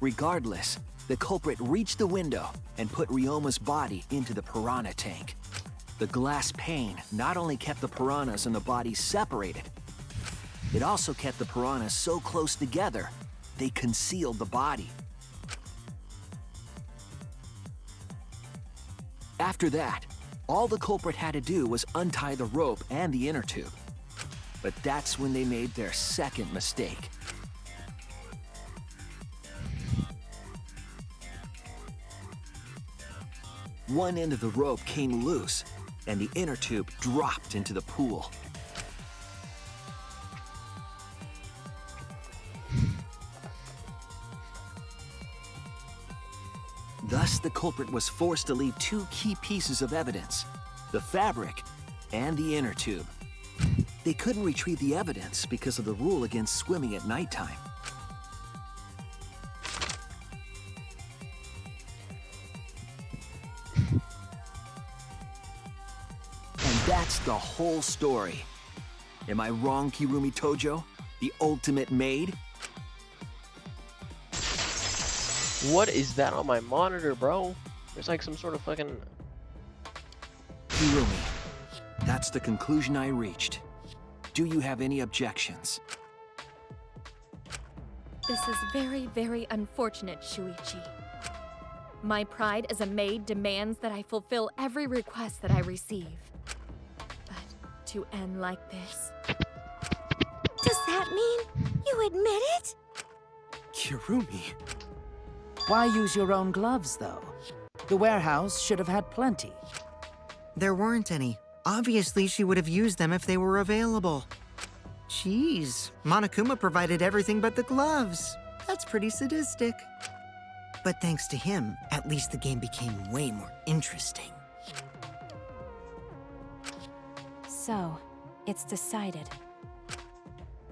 Regardless, the culprit reached the window and put Ryoma's body into the piranha tank. The glass pane not only kept the piranhas and the body separated, it also kept the piranhas so close together, they concealed the body. After that, all the culprit had to do was untie the rope and the inner tube. But that's when they made their second mistake. One end of the rope came loose, and the inner tube dropped into the pool. Thus, the culprit was forced to leave two key pieces of evidence, the fabric and the inner tube. They couldn't retrieve the evidence because of the rule against swimming at nighttime. And that's the whole story. Am I wrong, Kirumi Tojo? The ultimate maid? What is that on my monitor, bro? There's like some sort of fucking... Kirumi, that's the conclusion I reached. Do you have any objections? This is very, very unfortunate, Shuichi. My pride as a maid demands that I fulfill every request that I receive. But to end like this... Does that mean you admit it? Kirumi. Why use your own gloves, though? The warehouse should have had plenty. There weren't any. Obviously, she would have used them if they were available. Jeez, Monokuma provided everything but the gloves. That's pretty sadistic. But thanks to him, at least the game became way more interesting. So, it's decided.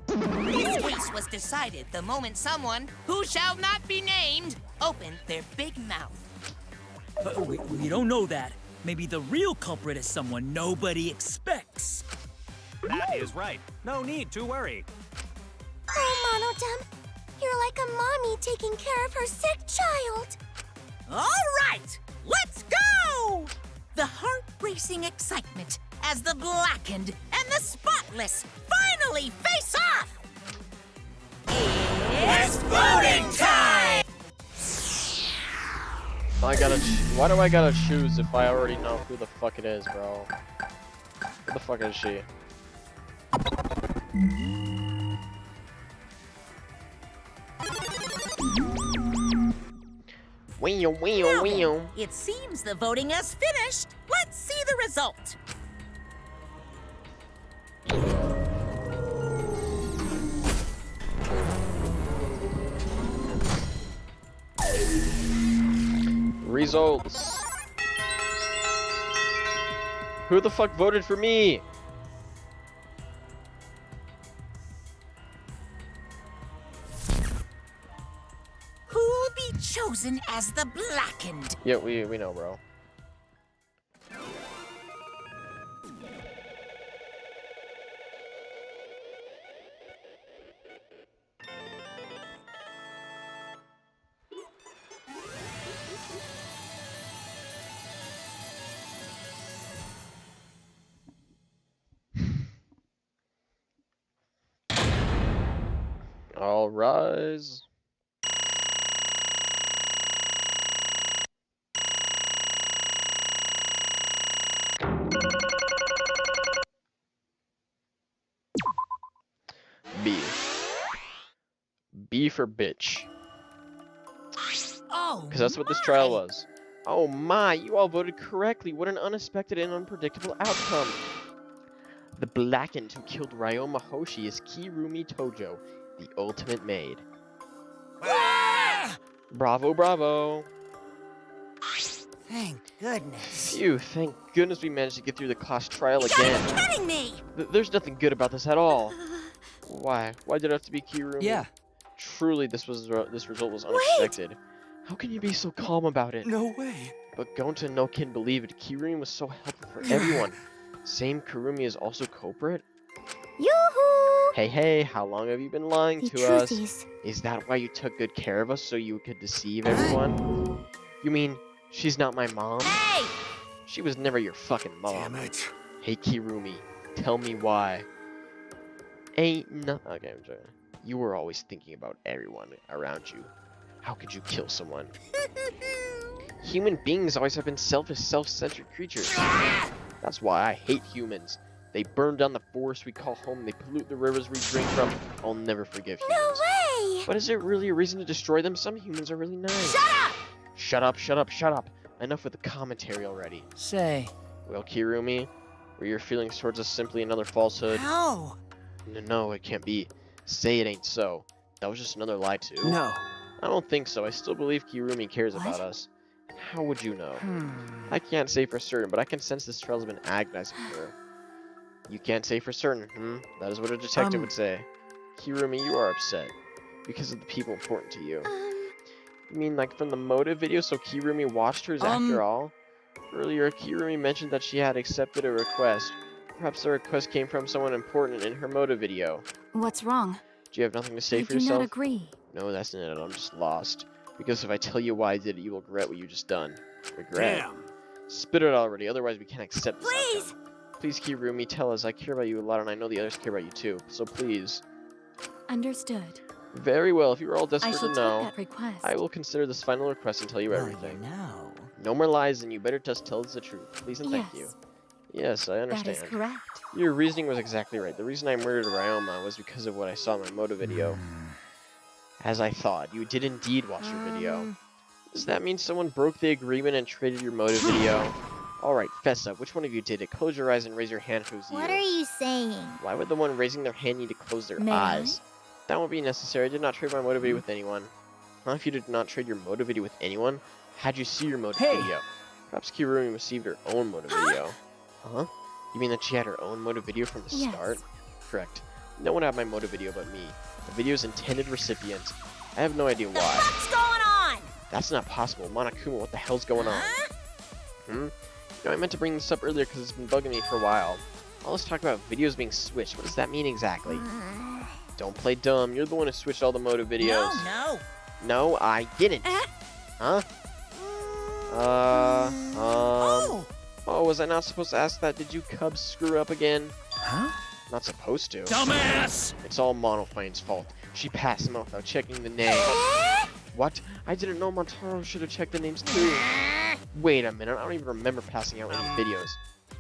This case was decided the moment someone, who shall not be named, opened their big mouth. We don't know that. Maybe the real culprit is someone nobody expects. That is right. No need to worry. Oh, Monodam, you're like a mommy taking care of her sick child. All right, let's go! The heart-racing excitement as the blackened and the spotless finally face off! It's voting time! Why do I gotta choose if I already know who the fuck it is, bro? Who the fuck is she? Now then, it seems the voting has finished. Let's see the result. Results. Who the fuck voted for me? Who will be chosen as the blackened? Yeah, we know, bro. All rise. B. B for bitch. Oh, Because that's what this trial was. Oh my, you all voted correctly. What an unexpected and unpredictable outcome. The blackened who killed Ryoma Hoshi is Kirumi Tojo, the ultimate maid. Bravo, bravo. Thank goodness. Phew, thank goodness we managed to get through the class trial again. You're kidding me! There's nothing good about this at all. Why? Why did it have to be Kirumi? Yeah. Truly, this result was unexpected. How can you be so calm about it? No way. But Gonta no can believe it. Kirumi was so helpful for everyone. Same Kirumi is also culprit? Yoo-hoo! Hey, how long have you been lying The to truth us? is- Is that why you took good care of us so you could deceive everyone? You mean she's not my mom? Hey! She was never your fucking mom. Damn it. Hey Kirumi, tell me why. Ain't no- Okay, I'm joking. You were always thinking about everyone around you. How could you kill someone? Human beings always have been selfish, self-centered creatures. That's why I hate humans. They burn down the forest we call home, they pollute the rivers we drink from. I'll never forgive humans. No way! But is it really a reason to destroy them? Some humans are really nice. Shut up! Shut up, shut up, shut up. Enough with the commentary already. Say, Well, Kirumi, were your feelings towards us simply another falsehood? How? No, it can't be. Say it ain't so. That was just another lie too? no. I don't think so. I still believe Kirumi cares What? about us. How would you know? I can't say for certain, but I can sense this trial's been agonizing for her. You can't say for certain, That is what a detective would say. Kirumi, you are upset. Because of the people important to you. You mean like from the motive video, so Kirumi watched hers after all? Earlier, Kirumi mentioned that she had accepted a request. Perhaps the request came from someone important in her motive video. What's wrong? Do you have nothing to say I for do yourself? not agree. No, that's not it. I'm just lost. Because if I tell you why I did it, you will regret what you just done. Regret? Damn. Spit it out already, otherwise we can't accept this Please! outcome. Please, Kirumi, tell us. I care about you a lot, and I know the others care about you too. So please. Understood. Very well, if you are all I desperate shall to take know, that request. I will consider this final request and tell you Well, everything. no. No more lies, and you better just tell us the truth. Please and thank you. Yes. Yes, I That understand. is correct. Your reasoning was exactly right. The reason I murdered Ryoma was because of what I saw in my motive video. As I thought, you did indeed watch your video. Does that mean someone broke the agreement and traded your motive video? Alright, fess up. Which one of you did it? Close your eyes and raise your hand if it was you. What are you saying? Why would the one raising their hand need to close their May I? eyes? That won't be necessary. I did not trade my motive video with anyone. Huh? If you did not trade your motive video with anyone, how'd you see your motive video? Perhaps Kirumi received her own motive video. Huh? You mean that she had her own motive video from the Yes. start? Correct. No one had my motive video but me. The video's intended recipient. I have no idea why. What's going on? That's not possible. Monokuma, what the hell's going on? Hmm? You know, I meant to bring this up earlier because it's been bugging me for a while. All this talk about videos being switched. What does that mean exactly? Don't play dumb. You're the one who switched all the motive videos. No. No, I didn't. Huh? Oh, was I not supposed to ask that? Did you cubs screw up again? Huh? Not supposed to. Dumbass! It's all Monofine's fault. She passed him out without checking the name. What? I didn't know Montaro should have checked the names too. Wait a minute, I don't even remember passing out any videos.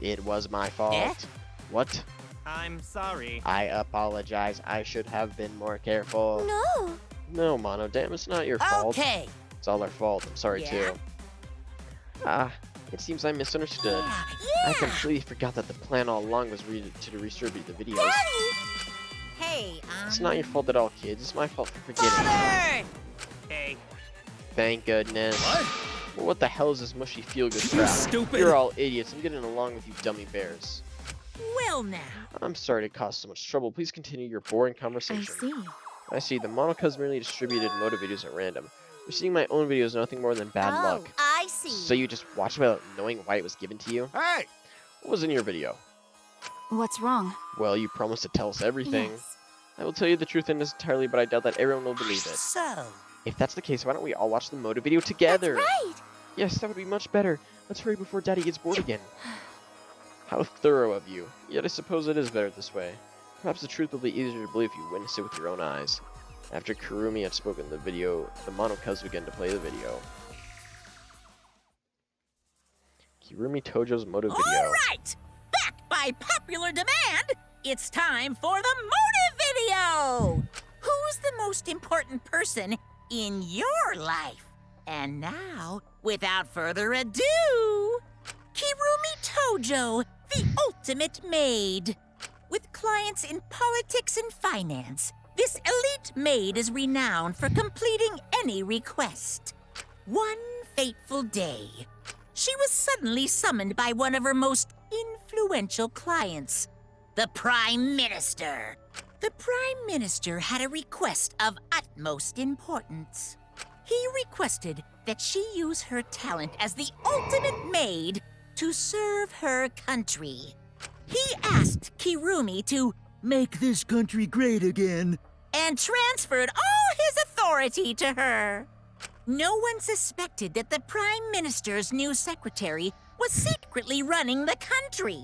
It was my fault. What? I'm sorry. I apologize. I should have been more careful. No. No, Mono, damn, it's not your fault. Okay. It's all our fault. I'm sorry too. Ah, it seems I misunderstood. I completely forgot that the plan all along was to redistribute the videos. Hey, It's not your fault at all, kids. It's my fault for forgetting. Father! Hey. Thank goodness. What? Well, what the hell is this mushy feel-good You crap? stupid! You're all idiots. I'm getting along with you dummy bears. Well now. I'm sorry to cause so much trouble. Please continue your boring I conversation. see. I see. The Monokas merely distributed motive videos at random. Receiving my own videos is nothing more than bad luck. I see. So you just watched without knowing why it was given to you? Hey! What was in your video? What's wrong? Well, you promised to tell us everything. Yes. I will tell you the truth in this entirely, but I doubt that everyone will believe it. So, If that's the case, why don't we all watch the motive video together? Right. Yes, that would be much better. Let's hurry before Daddy gets bored again. How thorough of you. Yet I suppose it is better this way. Perhaps the truth will be easier to believe if you witness it with your own eyes. After Kurumi had spoken the video, the Monokas began to play the video. Kirumi Tojo's motive video. all right. Back by popular demand, it's time for the motive video. Who's the most important person in your life? And now, without further ado, Kirumi Tojo, the ultimate maid. With clients in politics and finance, this elite maid is renowned for completing any request. One fateful day, she was suddenly summoned by one of her most influential clients, the Prime Minister. The Prime Minister had a request of utmost importance. He requested that she use her talent as the ultimate maid to serve her country. He asked Kirumi to make this country great again and transferred all his authority to her. No one suspected that the Prime Minister's new secretary was secretly running the country.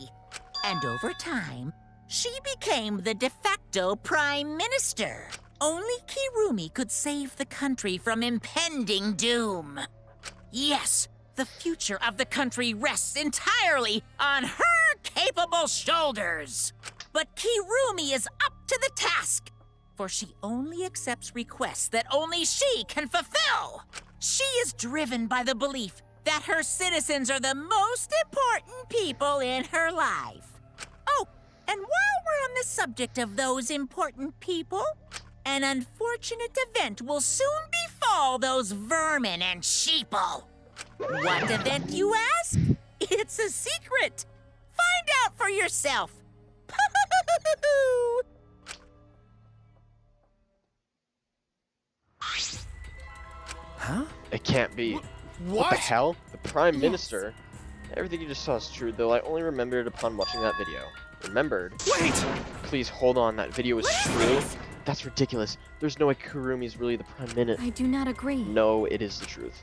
And over time, she became the de facto Prime Minister. Only Kirumi could save the country from impending doom. Yes, the future of the country rests entirely on her capable shoulders. But Kirumi is up to the task, for she only accepts requests that only she can fulfill. She is driven by the belief that her citizens are the most important people in her life. Oh, and while we're on the subject of those important people, an unfortunate event will soon befall those vermin and sheeple. What event, you ask? It's a secret. Find out for yourself. Huh? It can't be. What? What the hell? The Prime Minister? Everything you just saw is true, though I only remembered upon watching that video. Remembered? Wait! Please hold on, that video is true? That's ridiculous. There's no way Kurumi's really the Prime Minister. I do not agree. No, it is the truth.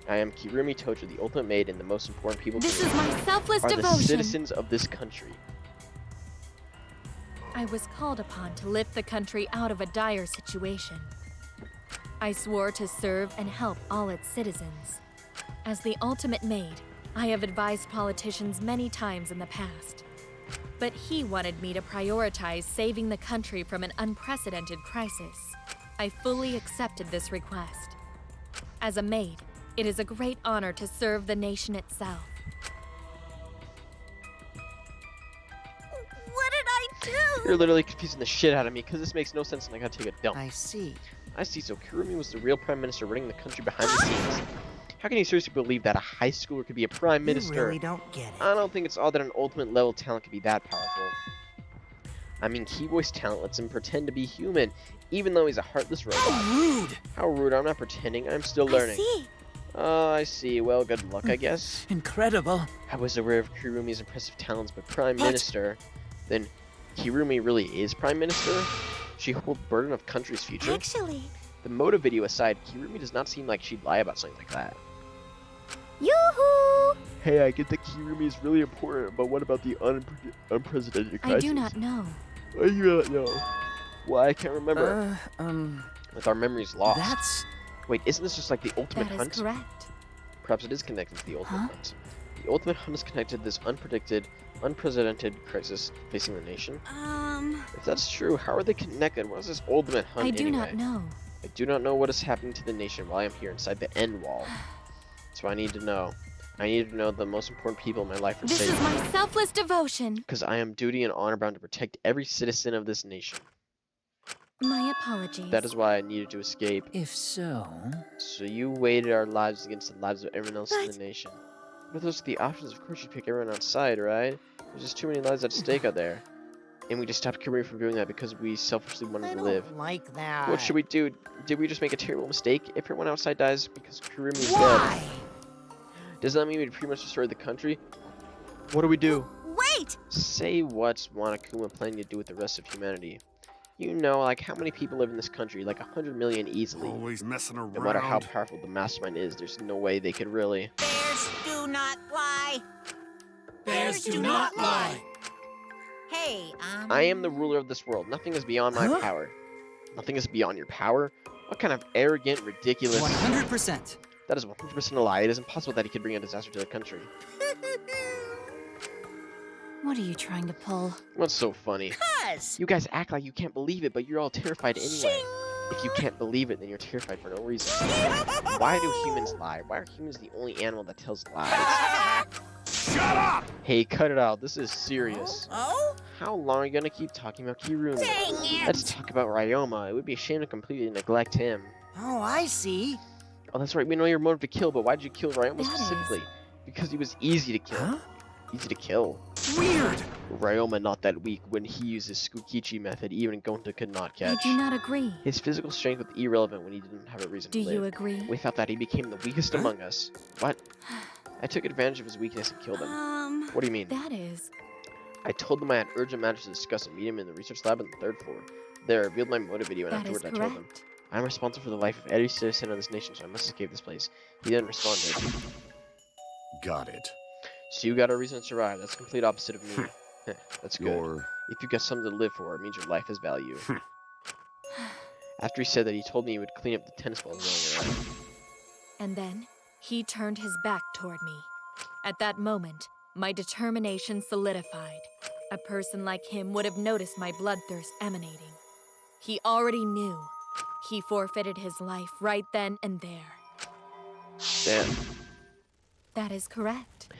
I am Kirumi Tojo, the ultimate maid, and the most important people This to is me my selfless are devotion. the citizens of this country. I was called upon to lift the country out of a dire situation. I swore to serve and help all its citizens. As the ultimate maid, I have advised politicians many times in the past. But he wanted me to prioritize saving the country from an unprecedented crisis. I fully accepted this request. As a maid, It is a great honor to serve the nation itself. What did I do? You're literally confusing the shit out of me because this makes no sense and I gotta take a dump. I see. I see, so Kirumi was the real prime minister running the country behind the scenes. How can you seriously believe that a high schooler could be a prime minister? You really don't get it. I don't think it's odd that an ultimate level talent could be that powerful. I mean, Keyboy's talent lets him pretend to be human, even though he's a heartless robot. How rude! How rude, I'm not pretending, I'm still learning. I see. Oh, I see. Well, good luck, I guess. Incredible. I was aware of Kirumi's impressive talents, but Prime Minister... Then, Kirumi really is Prime Minister? She holds the burden of country's future? Actually. The motive video aside, Kirumi does not seem like she'd lie about something like that. Yoo-hoo! Hey, I get that Kirumi is really important, but what about the unprecedented crisis? I do not know. I do not know. Why, I can't remember. With our memories lost. That's... Wait, isn't this just like the ultimate That is hunt? correct. Perhaps it is connected to the ultimate hunt. The ultimate hunt is connected to this unprecedented crisis facing the nation. If that's true, how are they connected? What is this ultimate hunt I do anyway? not know. I do not know what is happening to the nation while I'm here inside the end wall. So I need to know. I need to know the most important people in my life are This safe. is my selfless devotion. Because I am duty and honor bound to protect every citizen of this nation. My apologies. That is why I needed to escape. If so... So you weighted our lives against the lives of everyone else in the nation. But those are the options, of course you'd pick everyone outside, right? There's just too many lives at stake out there. And we just stopped Kirumi from doing that because we selfishly wanted to live. Like that. What should we do? Did we just make a terrible mistake? If everyone outside dies because Kirumi is Why? dead, does that mean we pretty much destroyed the country? What do we do? Wait! Say what's Monokuma planning to do with the rest of humanity? You know, like how many people live in this country? Like 100 million easily. Always messing around. No matter how powerful the mastermind is, there's no way they could really. Bears do not lie. Bears do not lie. Hey, I am the ruler of this world. Nothing is beyond my power. Nothing is beyond your power? What kind of arrogant, ridiculous... 100%. That is 100% a lie. It is impossible that he could bring a disaster to the country. What are you trying to pull? What's so funny? You guys act like you can't believe it, but you're all terrified anyway. If you can't believe it, then you're terrified for no reason. Why do humans lie? Why are humans the only animal that tells lies? Shut up! Hey, cut it out. This is serious. Oh? How long are you gonna keep talking about Kirumi? Dang it! Let's talk about Ryoma. It would be a shame to completely neglect him. Oh, I see. Oh, that's right. We know your motive to kill, but why did you kill Ryoma That specifically? Because he was easy to kill. Huh? Easy to kill. Weird! Ryoma not that weak when he used his Tsukichi method, even Gonta could not I catch. do not agree. His physical strength was irrelevant when he didn't have a reason Do to live. you agree? Without that, he became the weakest among us. What? I took advantage of his weakness and killed him. What do you mean? That is. I told them I had urgent matters to discuss and meet him in the research lab on the 3rd floor. There, I revealed my motive video, and That is afterwards I told them, correct. I'm responsible for the life of every citizen of this nation, so I must escape this place. He then responded, Got it. so you got a reason to survive. That's the complete opposite of me. Heh, that's good. You're... If you got something to live for, it means your life has value. After he said that, he told me he would clean up the tennis balls rolling around. And then he turned his back toward me. At that moment, my determination solidified. A person like him would have noticed my bloodthirst emanating. He already knew. He forfeited his life right then and there. Damn. That is correct.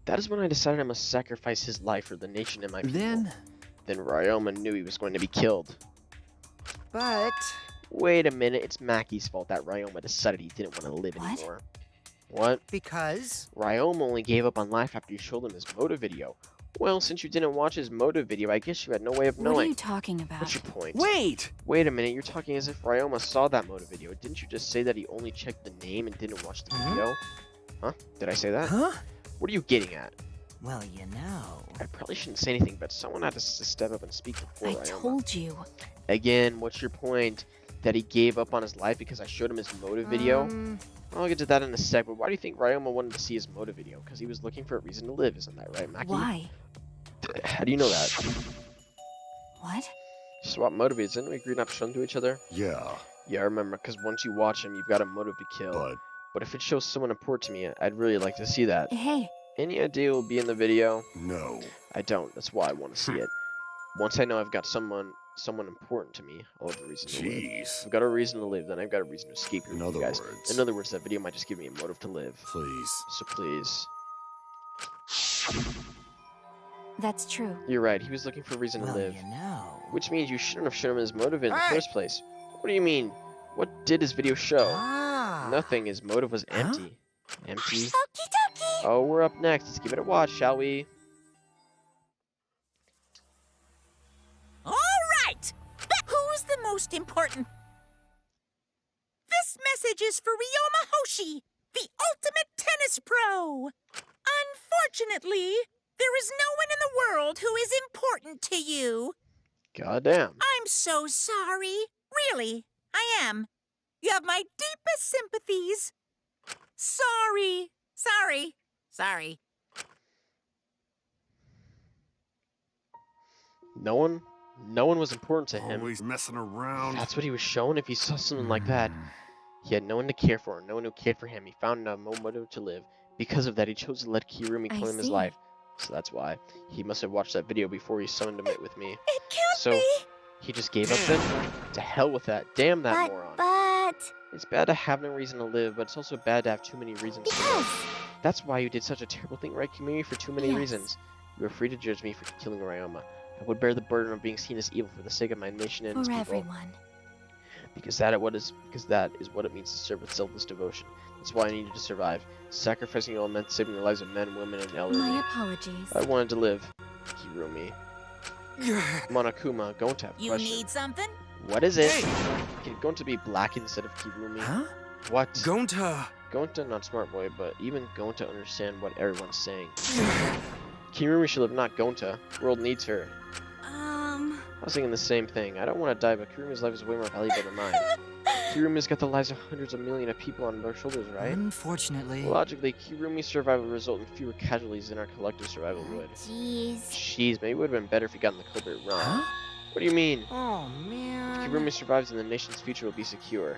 That is when I decided I must sacrifice his life for the nation and my people. Then Ryoma knew he was going to be killed. But... Wait a minute, it's Maki's fault that Ryoma decided he didn't want to live anymore. What? Because? Ryoma only gave up on life after you showed him his motive video. Well, since you didn't watch his motive video, I guess you had no way of knowing. What are you talking about? What's your point? Wait! Wait a minute, you're talking as if Ryoma saw that motive video. Didn't you just say that he only checked the name and didn't watch the video? Huh? Did I say that? Huh? What are you getting at? Well, you know... I probably shouldn't say anything, but someone had to step up and speak before I Ryoma. told you. Again, what's your point? That he gave up on his life because I showed him his motive video? I'll get to that in a sec, but why do you think Ryoma wanted to see his motive video? Because he was looking for a reason to live, isn't that right, Maki? Why? How do you know that? What? Swap motives, didn't we agree not to show them to each other? Yeah. Yeah, I remember, because once you watch him, you've got a motive to kill. But if it shows someone important to me, I'd really like to see that. Hey. Any idea will be in the video? No. I don't. That's why I want to see it. Once I know I've got someone important to me, I'll have a reason to live. Jeez. I've got a reason to live, then I've got a reason to escape here In with other you guys. words. In other words, that video might just give me a motive to live. Please. So please. That's true. You're right, he was looking for a reason to Well, live. you know. Which means you shouldn't have shown him his motive in the Hey! first place. What do you mean? What did his video show? Ah. Nothing. His motive was Huh? empty. Empty? Okie dokie. Oh, we're up next. Let's give it a watch, shall we? All right. Who's the most important? This message is for Ryoma Hoshi, the ultimate tennis pro. Unfortunately, there is no one in the world who is important to you. Goddamn. I'm so sorry. Really, I am. You have my deepest sympathies. Sorry. Sorry. Sorry. No one was important to him. Always messing around. That's what he was shown. If he saw something like that, he had no one to care for, no one who cared for him. He found no motive to live. Because of that, he chose to let Kirumi claim his life. So that's why. He must have watched that video before he summoned him with me. It can't So be. he just gave up then? To hell with that. Damn that moron. But It's bad to have no reason to live, but it's also bad to have too many reasons to live. That's why you did such a terrible thing, right, Kimiri? For too many Yes. reasons. You are free to judge me for killing Ryoma. I would bear the burden of being seen as evil for the sake of my nation and its For people. everyone. Because that is what it means to serve with selfless devotion. That's why I needed to survive. Sacrificing it all meant saving the lives of men, women, and elderly. My apologies. I wanted to live. Kirumi. Monokuma, going to have a You question. need something? What is it? Can Gonta be black instead of Kirumi? Huh? What? Gonta. Gonta, not smart boy, but even Gonta understand what everyone's saying. Kirumi should live, not Gonta. The world needs her. I was thinking the same thing. I don't want to die, but Kirumi's life is way more valuable than mine. Kirumi's got the lives of hundreds of millions of people on their shoulders, right? Unfortunately. Logically, Kirumi's survival would result in fewer casualties than our collective survival would. jeez. Jeez, maybe it would have been better if we gotten the culprit wrong. Huh? What do you mean? Oh, man. If Kirumi survives, then the nation's future will be secure.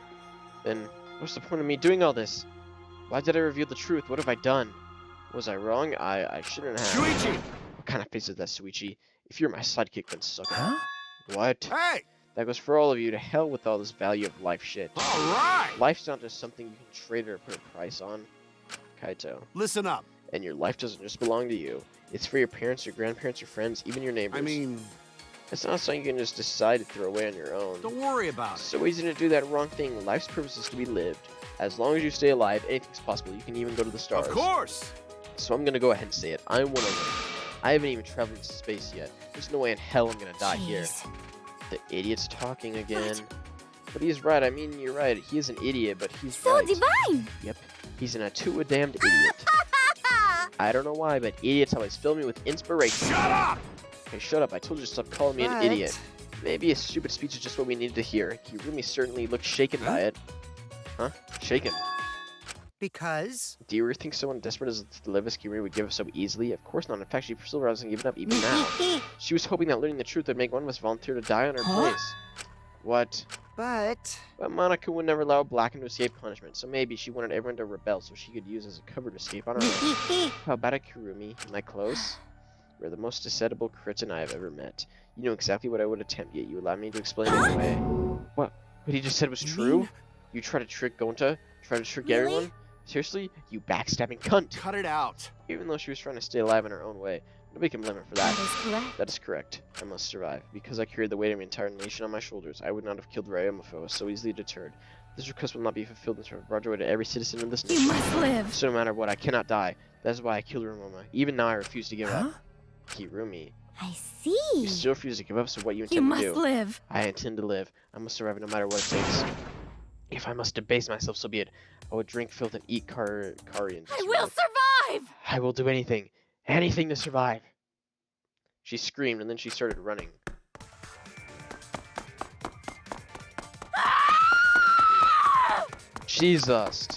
Then, what's the point of me doing all this? Why did I reveal the truth? What have I done? Was I wrong? I shouldn't have. Shuichi! What kind of face is that, Suichi? If you're my sidekick, then suck it. Huh? What? Hey! That goes for all of you. To hell with all this value of life shit. Alright! Life's not just something you can trade or put a price on. Kaito. Listen up. And your life doesn't just belong to you. It's for your parents, your grandparents, your friends, even your neighbors. I mean, it's not something you can just decide to throw away on your own. don't worry about It's it. so easy to do that wrong thing. Life's purpose is to be lived. As long as you stay alive, anything's possible. You can even go to the stars. Of course! So I'm gonna go ahead and say it. I want to live. I haven't even traveled into space yet. There's no way in hell I'm gonna die here. Jeez. The idiot's talking again. But he's right. I mean, you're right. He is an idiot, but he's So right. divine. Yep. He's an damned idiot. I don't know why, but idiots always fill me with inspiration. Shut up! Hey, shut up. I told you to stop calling me an But- idiot. Maybe a stupid speech is just what we needed to hear. Kirumi certainly looked shaken by it. Huh? Shaken. Because? Do you really think someone desperate as to live as Kirumi would give up so easily? Of course not. In fact, she still hasn't given up even now. She was hoping that learning the truth would make one of us volunteer to die on her place. What? But Monica would never allow Blacken to escape punishment, so maybe she wanted everyone to rebel so she could use as a cover to escape on her own. How about it, Kirumi? Am I close? You're the most decidable cretin I have ever met. You know exactly what I would attempt, yet you allow me to explain anyway. What he just said was true? You try to trick Gonta? Try to trick everyone? Seriously? You backstabbing cunt! Cut it out. Even though she was trying to stay alive in her own way, nobody can blame her for that. That is correct. That is correct. I must survive. Because I carried the weight of an entire nation on my shoulders, I would not have killed Ryoma if I was so easily deterred. This request will not be fulfilled until I've brought joy to every citizen of this nation. You must live. So no matter what, I cannot die. That is why I killed Ryoma. Even now, I refuse to give up. Kirumi. I see. You still refuse to give up, so what you You intend must to do? live. I intend to live. I must survive no matter what it takes. If I must debase myself, so be it. I will drink filth and eat carrion. I will survive. I will do anything. Anything to survive. She screamed and then she started running. Jesus.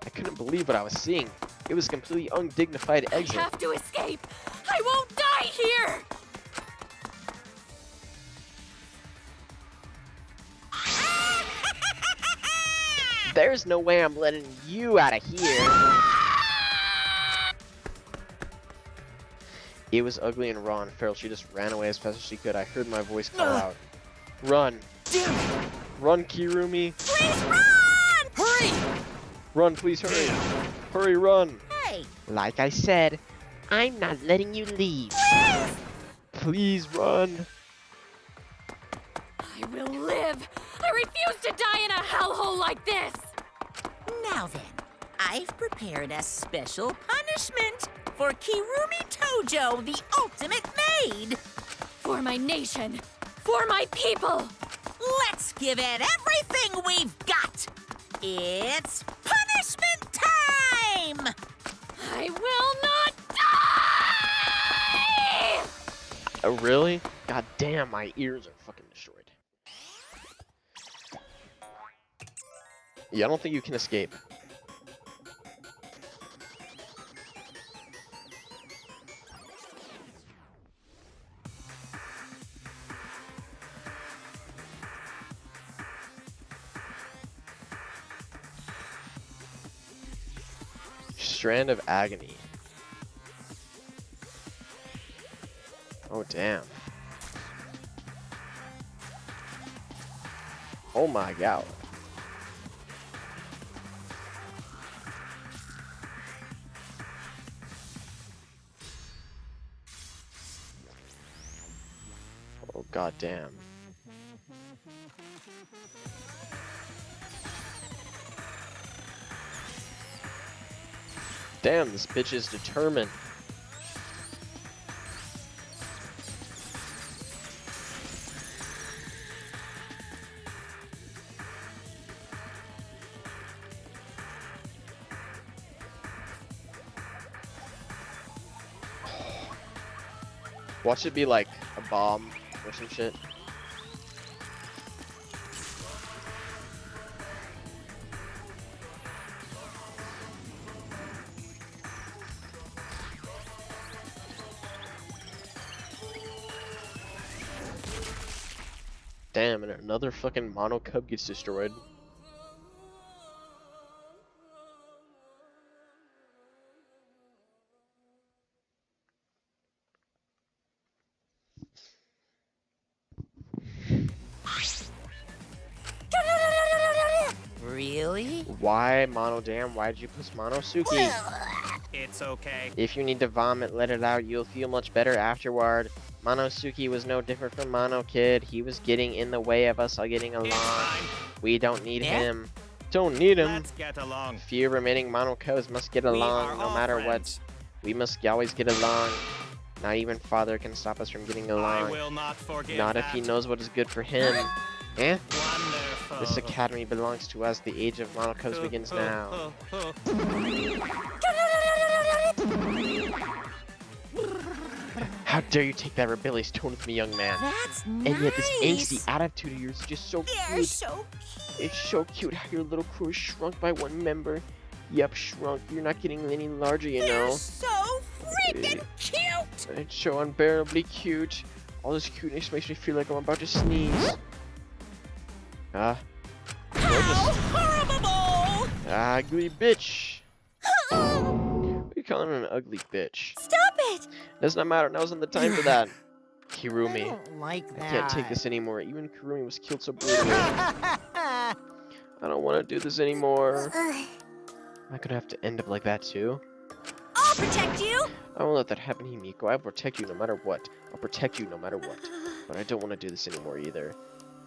I couldn't believe what I was seeing. It was a completely undignified I exit. have to escape. I won't die here. There's no way I'm letting you out of here. It was ugly and raw and feral. She just ran away as fast as she could. I heard my voice call out. Run! Damn it! Run, Kirumi! Please run! Hurry! Run, please hurry! Hurry, run! Hey, Like I said, I'm not letting you leave. Please run! I will live! I refuse to die in a hellhole like this! now then, I've prepared a special punishment for Kirumi Tojo, the ultimate maid. For my nation! For my people! Let's give it everything we've got. It's punishment time! I will not die! Oh, really? God damn, my ears are fucking destroyed. Yeah, I don't think you can escape. Strand of Agony. Oh, damn. Oh my god. Oh, god damn. Damn, this bitch is determined. Watch it be like a bomb or some shit. Damn, and another fucking mono cub gets destroyed. Really? Why, Mono? Damn, why did you push Monosuke? It's okay. If you need to vomit, let it out. You'll feel much better afterward. Monosuke was no different from Mono Kid. He was getting in the way of us all getting along. We don't need him. Don't need him. Let's get along. Few remaining Mono Cubs must get along no matter what. We must always get along. Not even Father can stop us from getting along. I will not forgive Not if he knows what is good for him. Eh? Wonderful. This academy belongs to us. The age of Mono Cubs begins now. How dare you take that rebellious tone with me, young man? That's And nice. yet this angsty attitude of yours is just so They're cute. so It's so cute how your little crew is shrunk by one member. Yep, shrunk. You're not getting any larger, you They're know. so freaking cute. It's so unbearably cute. All this cuteness makes me feel like I'm about to sneeze. How horrible! Ugly bitch. What are you calling an ugly bitch? Stop it! Does not matter. Now isn't the time for that. Kirumi. I don't like that. I can't take this anymore. Even Kirumi was killed so brutally. I don't want to do this anymore. Am I gonna have to end up like that too? I'll protect you! I won't let that happen, Himiko. I'll protect you no matter what. I'll protect you no matter what. But I don't want to do this anymore either.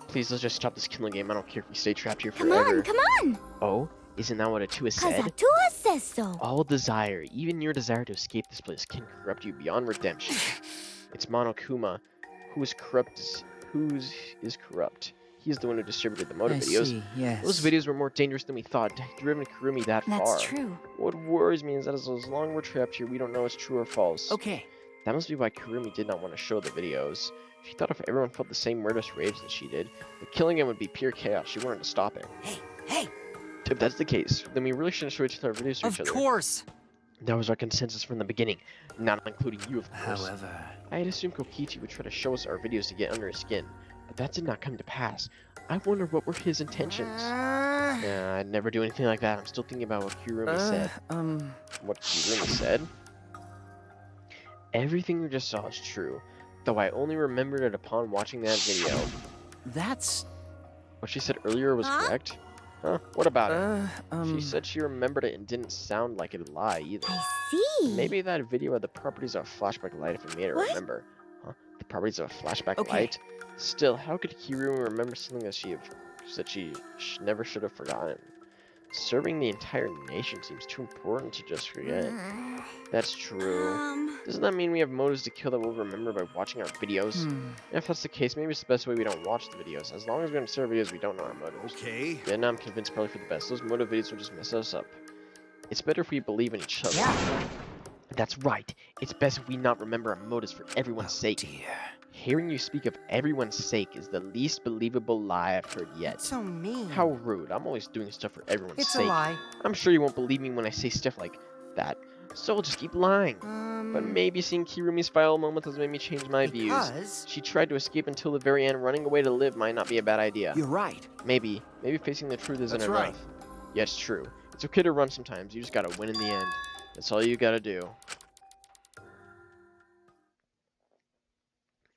Please, let's just stop this killing game. I don't care if we stay trapped here Come forever. on, come on! Oh? Isn't that what Atua Cause said? Atua says so. All desire, even your desire to escape this place, can corrupt you beyond redemption. It's Monokuma, who is corrupt. Corrupt. He's the one who distributed the motor I videos. see, yes. Those videos were more dangerous than we thought. Driven Kurumi that far. That's true. What worries me is that as long as we're trapped here, we don't know it's true or false. Okay. That must be why Kurumi did not want to show the videos. She thought if everyone felt the same murderous rage that she did, the killing him would be pure chaos. She wanted to stop it. Hey! If that's the case, then we really shouldn't show each other videos to each Of other. course. That was our consensus from the beginning, not including you, of course. However, I had assumed Kokichi would try to show us our videos to get under his skin, but that did not come to pass. I wonder what were his intentions. Yeah, I'd never do anything like that. I'm still thinking about what Kurumi said. What Kurumi said? Everything you just saw is true, though I only remembered it upon watching that video. That's... What she said earlier was correct? Huh? What about it? She said she remembered it and didn't sound like it'd lie either. I see. Maybe that video had the properties of a flashback light if it made her remember. Huh? The properties of a flashback light? Still, how could Kiryu remember something that she never should have forgotten? Serving the entire nation seems too important to just forget. That's true. Doesn't that mean we have motives to kill that we'll remember by watching our videos? If that's the case, maybe it's the best way we don't watch the videos. As long as we don't serve videos, we don't know our motives. Okay. Then I'm convinced probably for the best. Those motive videos will just mess us up. It's better if we believe in each other. Yeah. That's right. It's best if we not remember our motives for everyone's sake. Dear. Hearing you speak of everyone's sake is the least believable lie I've heard yet. That's so mean. How rude. I'm always doing stuff for everyone's It's sake. a lie. I'm sure you won't believe me when I say stuff like that. So I'll just keep lying. But maybe seeing Kirumi's final moment has made me change my views. She tried to escape until the very end. Running away to live might not be a bad idea. You're right. Maybe facing the truth isn't That's enough. right. Yeah, it's true. It's okay to run sometimes. You just gotta win in the end. That's all you gotta do.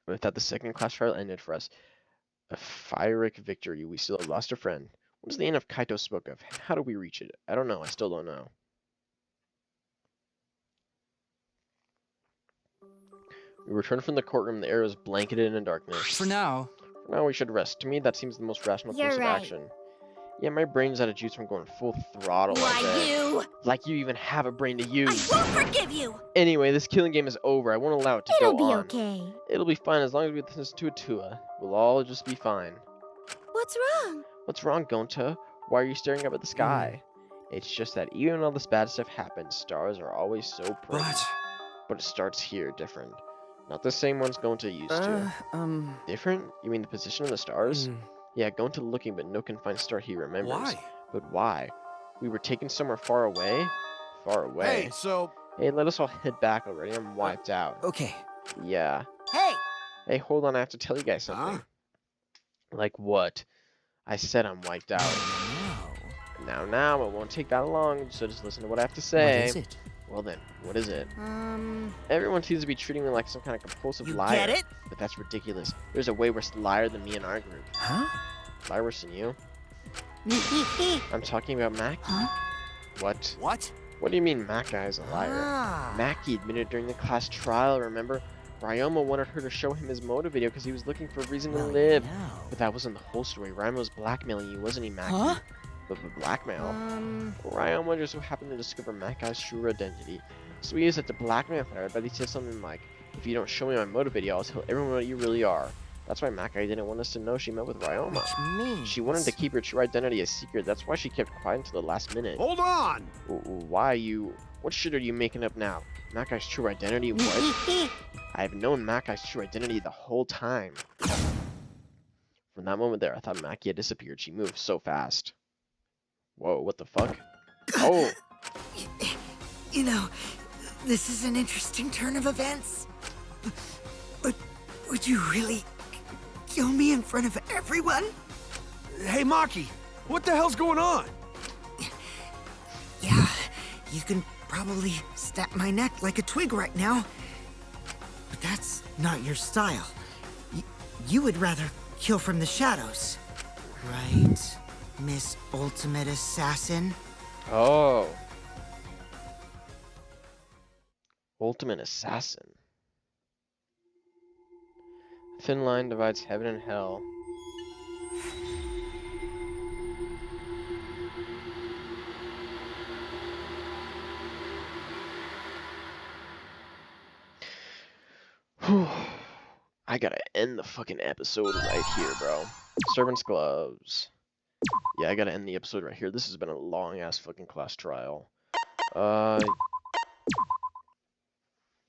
With that, the second class trial ended for us. A Pyrrhic victory. We still have lost a friend. What was the end of Kaito spoke of? How do we reach it? I don't know. I still don't know. We returned from the courtroom. The air was blanketed in darkness. For now. For now, we should rest. To me, that seems the most rational course of action. Yeah, my brain's out of juice from going full throttle like that. you? Like you even have a brain to use. I won't forgive you! Anyway, this killing game is over. I won't allow it to It'll go be on. okay. It'll be fine as long as we listen to Atua. We'll all just be fine. What's wrong? What's wrong, Gonta? Why are you staring up at the sky? It's just that even when all this bad stuff happens, stars are always so pretty. But it starts here different. Not the same ones Gonta used to. Different? You mean the position of the stars? Yeah, Gonta looking, but no can find star he remembers. Why? But why? We were taken somewhere far away? Far away? Hey, so... Hey, let us all head back already. I'm wiped out. Okay. Yeah. Hey! Hey, hold on. I have to tell you guys something. Like what? I said I'm wiped out. Now, it won't take that long, so just listen to what I have to say. What is it? Well then, what is it? Everyone seems to be treating me like some kind of compulsive liar. Get it? But that's ridiculous. There's a way worse liar than me in our group. Huh? Liar worse than you? I'm talking about Maki. Huh? What? What? What do you mean Maki is a liar? Maki admitted during the class trial, remember? Ryoma wanted her to show him his motive video because he was looking for a reason to live. But that wasn't the whole story. Ryoma was blackmailing you, wasn't he, Maki? Huh? But blackmail? Ryoma just so happened to discover Makai's true identity. So he used it to blackmail her, but he said something like, if you don't show me my motive video, I'll tell everyone what you really are. That's why Makai didn't want us to know she met with Ryoma. Which means... She wanted to keep her true identity a secret. That's why she kept quiet until the last minute. Hold on! Why you... What shit are you making up now? Makai's true identity? What? I've known Makai's true identity the whole time. From that moment there, I thought Maki had disappeared. She moved so fast. Whoa, what the fuck? Oh! You know, this is an interesting turn of events. But would you really kill me in front of everyone? Hey, Maki! What the hell's going on? Yeah, you can probably snap my neck like a twig right now. But that's not your style. You would rather kill from the shadows. Right, Miss Ultimate Assassin? Oh. Ultimate Assassin. Thin line divides heaven and hell. Whew. I gotta end the fucking episode right here, bro. Servant's gloves. Yeah, I gotta end the episode right here. This has been a long-ass fucking class trial.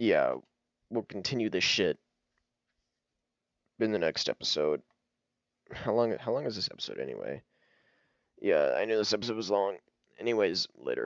Yeah, we'll continue this shit in the next episode. How long is this episode anyway? Yeah, I knew this episode was long. Anyways, later.